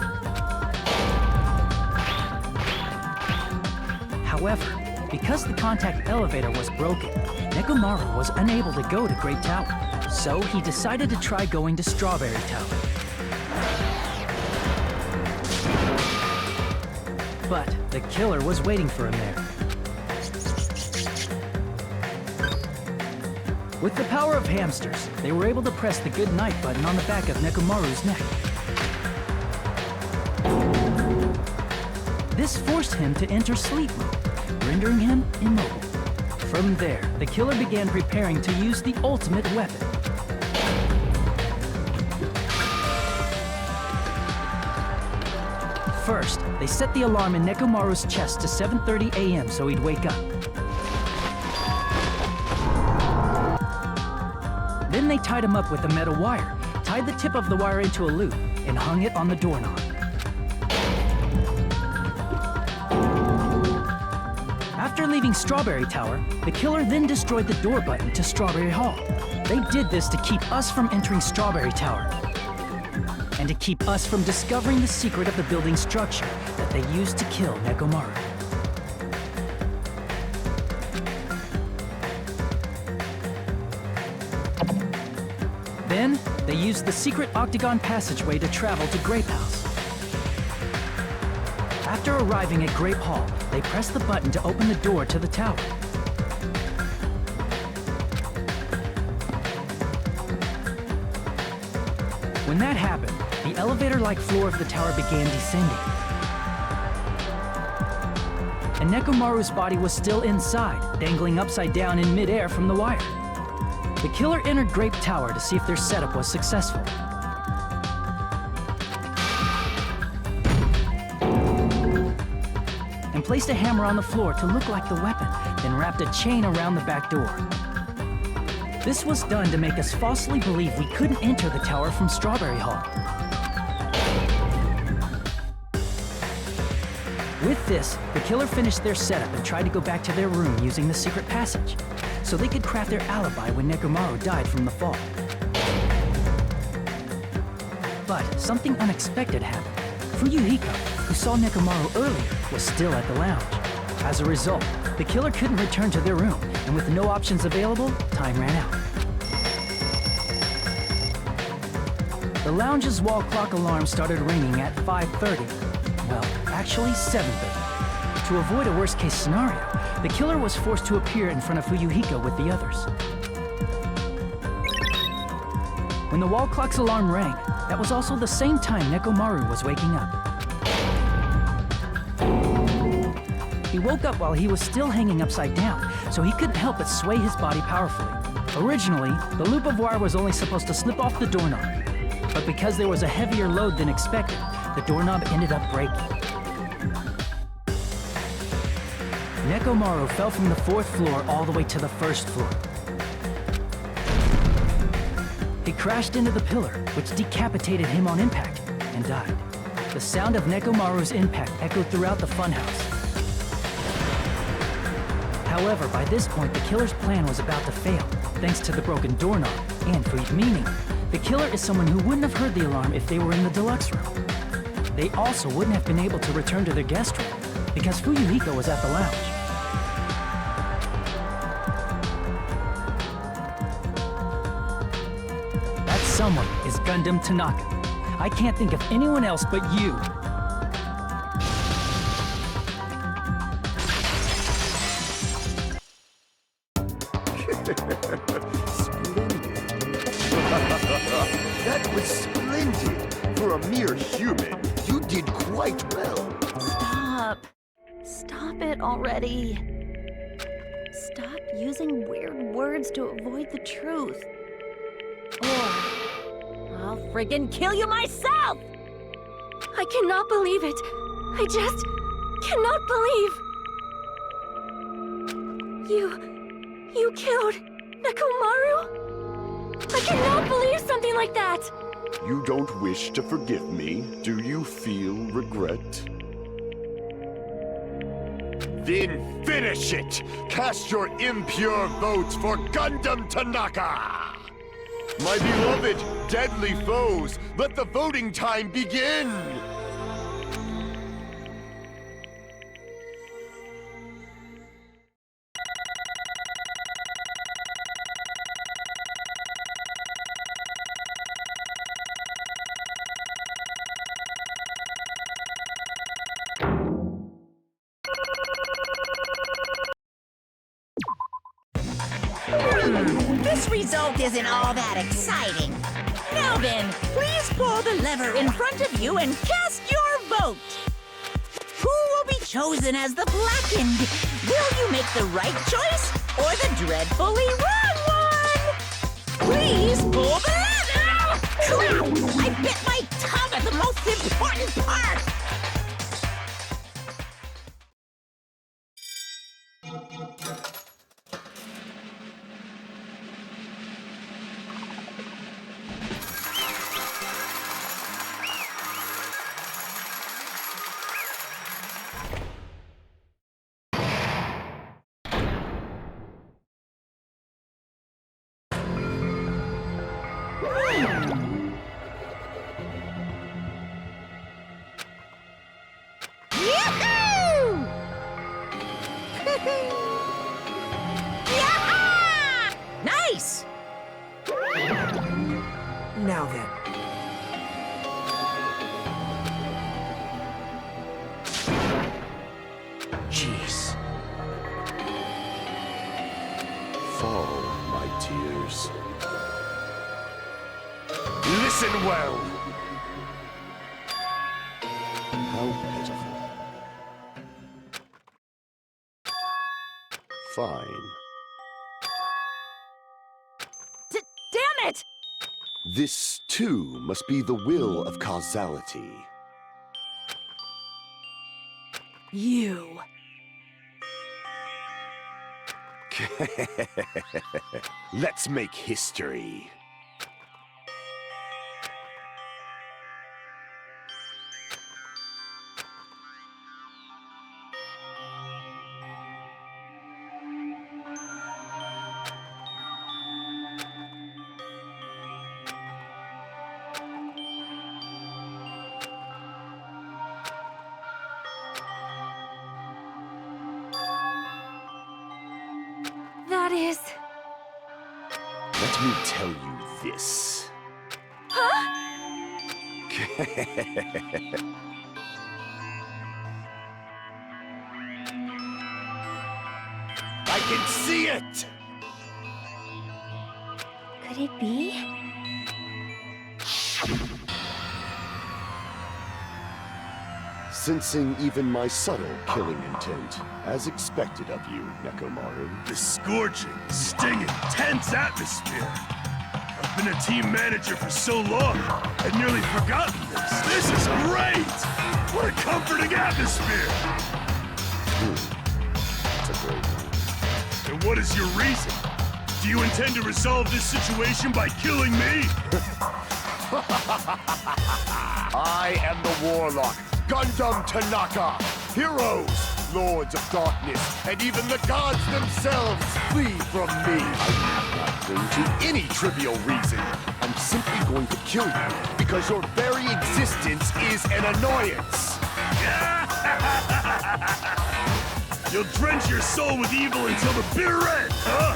[SPEAKER 10] However, because the contact elevator was broken, Nekomaru was unable to go to Grape Tower, so he decided to try going to Strawberry Tower. But the killer was waiting for him there. With the power of hamsters, they were able to press the good night button on the back of Nekomaru's neck. This forced him to enter sleep mode, rendering him immobile. From there, the killer began preparing to use the ultimate weapon. First, they set the alarm in Nekomaru's chest to 7:30 a.m. so he'd wake up. Then they tied him up with a metal wire, tied the tip of the wire into a loop, and hung it on the doorknob. After leaving Strawberry Tower, the killer then destroyed the door button to Strawberry Hall. They did this to keep us from entering Strawberry Tower, and to keep us from discovering the secret of the building structure that they used to kill Nekomaru. Then, they used the secret octagon passageway to travel to Grape House. After arriving at Grape Hall, they pressed the button to open the door to the tower. When that happened, the elevator-like floor of the tower began descending. And Nekomaru's body was still inside, dangling upside down in midair from the wire. The killer entered Grape Tower to see if their setup was successful. And placed a hammer on the floor to look like the weapon, then wrapped a chain around the back door. This was done to make us falsely believe we couldn't enter the tower from Strawberry Hall. With this, the killer finished their setup and tried to go back to their room using the secret passage, so they could craft their alibi when Nekomaru died from the fall. But something unexpected happened. Fuyuhiko, who saw Nekomaru earlier, was still at the lounge. As a result, the killer couldn't return to their room, and with no options available, time ran out. The lounge's wall clock alarm started ringing at 5:30. Well, actually 7:30. To avoid a worst-case scenario, the killer was forced to appear in front of Fuyuhiko with the others. When the wall clock's alarm rang, that was also the same time Nekomaru was waking up. He woke up while he was still hanging upside down, so he couldn't help but sway his body powerfully. Originally, the loop of wire was only supposed to slip off the doorknob, but because there was a heavier load than expected, the doorknob ended up breaking. Nekomaru fell from the 4th floor all the way to the 1st floor. He crashed into the pillar, which decapitated him on impact, and died. The sound of Nekomaru's impact echoed throughout the funhouse. However, by this point, the killer's plan was about to fail, thanks to the broken doorknob, and meaning the killer is someone who wouldn't have heard the alarm if they were in the deluxe room. They also wouldn't have been able to return to their guest room, because Fuyuhiko was at the lounge. That someone is Gundam Tanaka. I can't think of anyone else but you.
[SPEAKER 4] That was splendid. For a mere human, you did quite well.
[SPEAKER 7] Stop. Stop it already. Stop using weird words to avoid the truth. Or I'll friggin' kill you myself!
[SPEAKER 8] I cannot believe it. I just cannot believe. You killed Nekomaru? I cannot believe something like that!
[SPEAKER 4] You don't wish to forgive me? Do you feel regret? Then finish it! Cast your impure votes for Gundam Tanaka! My beloved, deadly foes, let the voting time begin!
[SPEAKER 2] This result isn't all that exciting. Now then, please pull the lever in front of you and cast your vote. Who will be chosen as the blackened? Will you make the right choice or the dreadfully wrong one? Please pull the lever! Crap! I bit my tongue at the most important part! Yahoo! Yaha! Nice!
[SPEAKER 11] Now then. Jeez.
[SPEAKER 4] Fall, my tears. Listen well! How pitiful. Fine.
[SPEAKER 7] Damn it!
[SPEAKER 4] This, too, must be the will of causality.
[SPEAKER 7] You.
[SPEAKER 4] Let's make history.
[SPEAKER 8] That is...
[SPEAKER 4] Let me tell you this.
[SPEAKER 8] Huh?
[SPEAKER 4] I can see it!
[SPEAKER 5] Could it be?
[SPEAKER 4] Sensing even my subtle killing intent, as expected of you, Nekomaru.
[SPEAKER 1] The scorching, stinging, tense atmosphere. I've been a team manager for so long, I'd nearly forgotten this. This is great! What a comforting atmosphere! And what is your reason? Do you intend to resolve this situation by killing me?
[SPEAKER 4] I am the Warlock, Gundam Tanaka. Heroes, Lords of Darkness, and even the gods themselves flee from me. I'm not going to any trivial reason. I'm simply going to kill you because your very existence is an annoyance.
[SPEAKER 1] You'll drench your soul with evil until the bitter end, huh?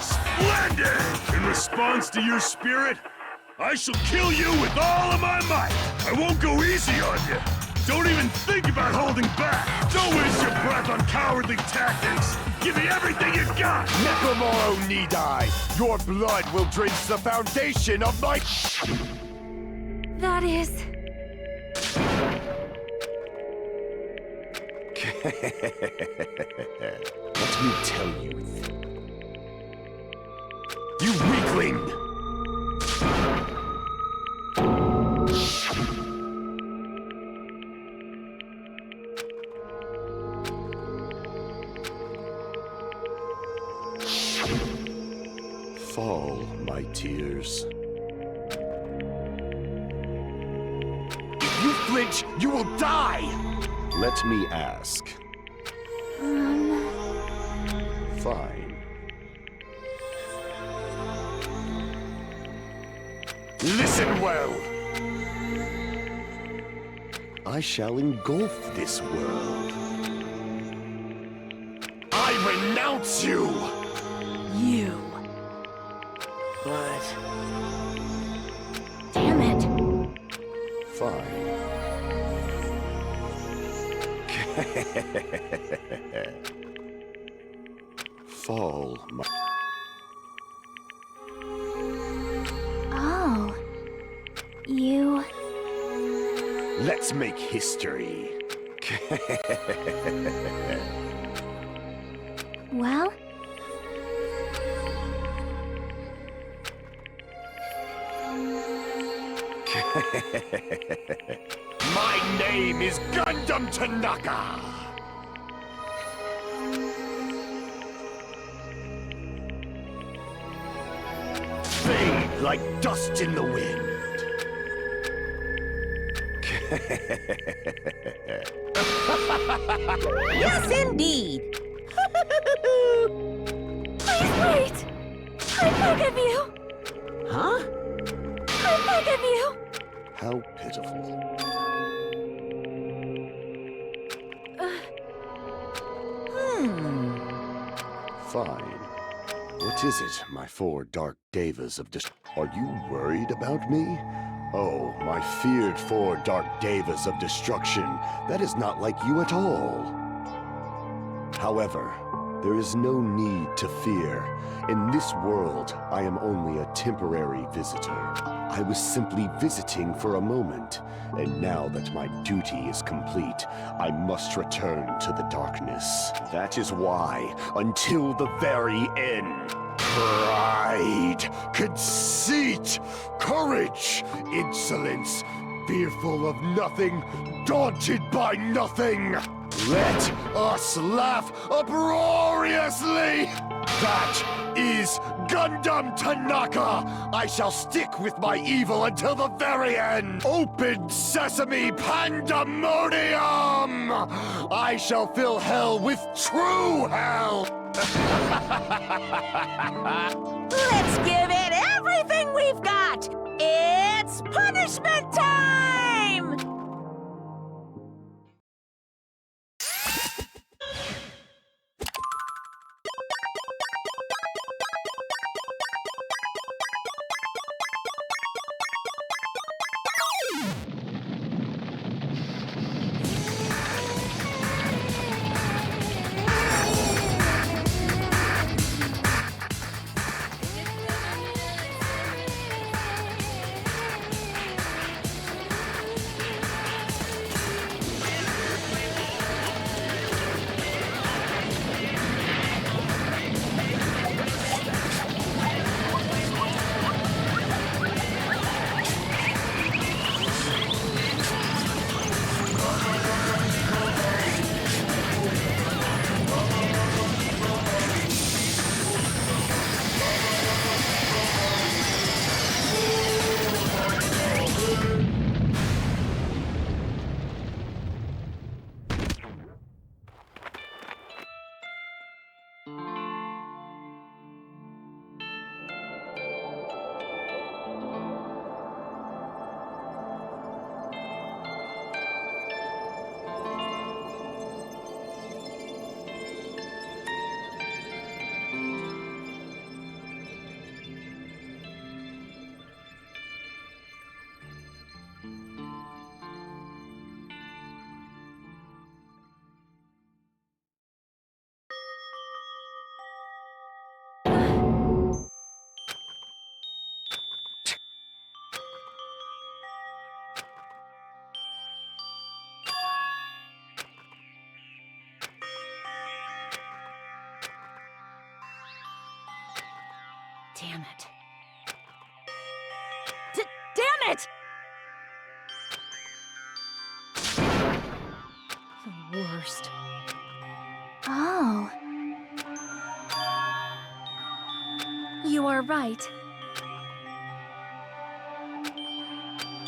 [SPEAKER 1] Splendid! In response to your spirit, I shall kill you with all of my might. I won't go easy on you. Don't even think about holding back. Don't waste your breath on cowardly tactics. Give me everything you got.
[SPEAKER 4] Nekomoro Nidai, your blood will drench the foundation of my...
[SPEAKER 8] That is...
[SPEAKER 4] Let me tell you. You weakling! Fall, my tears. If you flinch, you will die! Let me ask. Fine. Listen well! I shall engulf this world. I renounce you!
[SPEAKER 7] You.
[SPEAKER 11] But
[SPEAKER 8] Damn it.
[SPEAKER 4] Fine. Fall, my...
[SPEAKER 5] Oh. You...
[SPEAKER 4] Let's make history.
[SPEAKER 5] Well?
[SPEAKER 4] My name is Gundam Tanaka! Fade like dust in the wind.
[SPEAKER 2] Yes, indeed.
[SPEAKER 8] Please wait! I beg of you!
[SPEAKER 2] Huh?
[SPEAKER 8] I beg of you!
[SPEAKER 4] How pitiful. Fine. What is it, my four dark devas of Are you worried about me? Oh, my feared four dark devas of destruction. That is not like you at all. However, there is no need to fear. In this world, I am only a temporary visitor. I was simply visiting for a moment, and now that my duty is complete, I must return to the darkness. That is why, until the very end, pride, conceit, courage, insolence, fearful of nothing, daunted by nothing. Let us laugh uproariously! That is Gundam Tanaka! I shall stick with my evil until the very end! Open sesame pandemonium! I shall fill hell with true hell!
[SPEAKER 2] Let's give it everything we've got! It's punishment time!
[SPEAKER 7] Damn it. Damn it! The worst.
[SPEAKER 5] Oh.
[SPEAKER 8] You are right.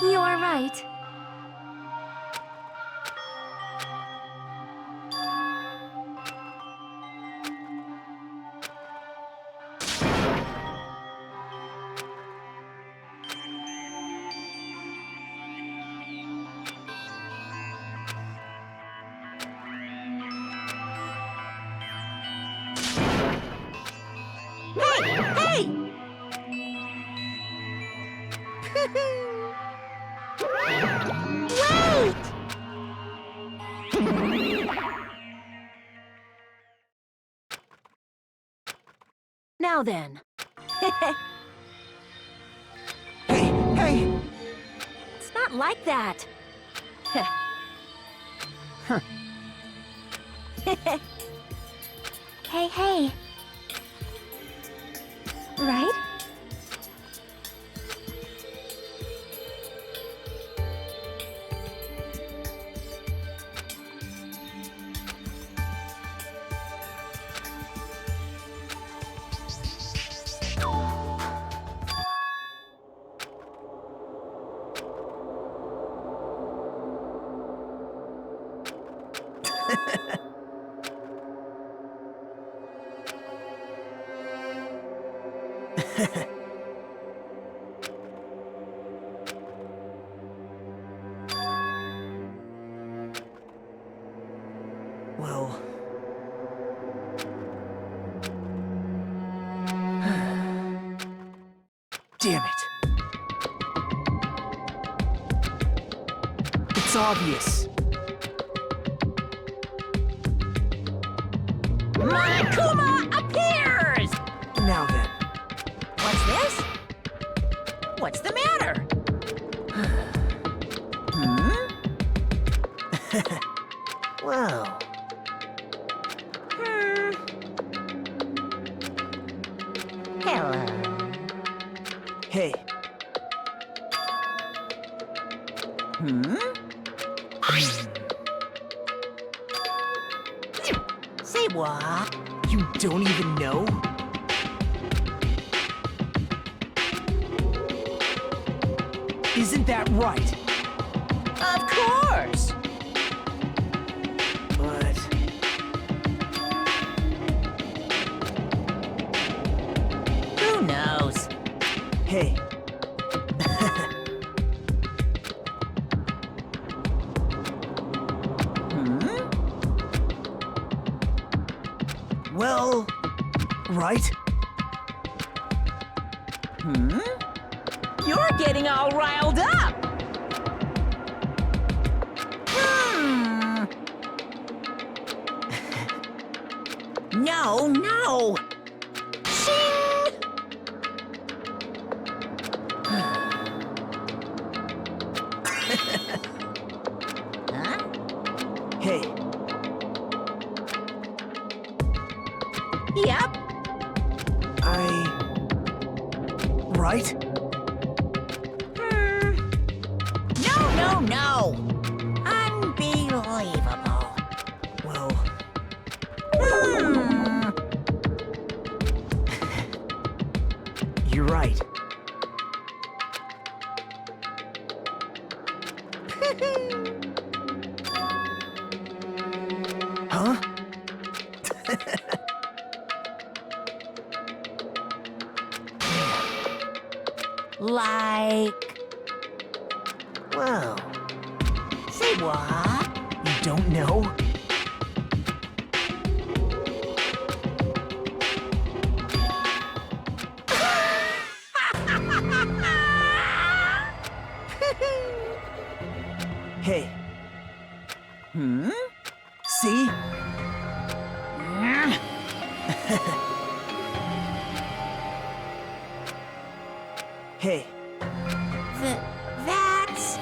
[SPEAKER 8] You are right.
[SPEAKER 2] Hey!
[SPEAKER 12] Wait!
[SPEAKER 7] Now then.
[SPEAKER 9] Hey!
[SPEAKER 7] It's not like that.
[SPEAKER 5] Hey. Right?
[SPEAKER 11] Well... Damn it. It's obvious.
[SPEAKER 2] Monokuma appears!
[SPEAKER 11] Now then.
[SPEAKER 2] What's this? What's the matter?
[SPEAKER 11] Well...
[SPEAKER 2] Hello.
[SPEAKER 11] Hey.
[SPEAKER 2] Say what?
[SPEAKER 11] You don't even know? Isn't that right?
[SPEAKER 2] Of course!
[SPEAKER 11] But...
[SPEAKER 2] Who knows?
[SPEAKER 11] Hey. Well... Right?
[SPEAKER 2] You're getting all riled up! No! Shing! Huh?
[SPEAKER 11] Hey.
[SPEAKER 2] Yep.
[SPEAKER 11] Right?
[SPEAKER 2] No! Unbelievable.
[SPEAKER 11] Well... You're right. Huh?
[SPEAKER 2] Like...
[SPEAKER 11] Well...
[SPEAKER 2] Say what?
[SPEAKER 11] You don't know? Hey. See? Hey.
[SPEAKER 2] That's...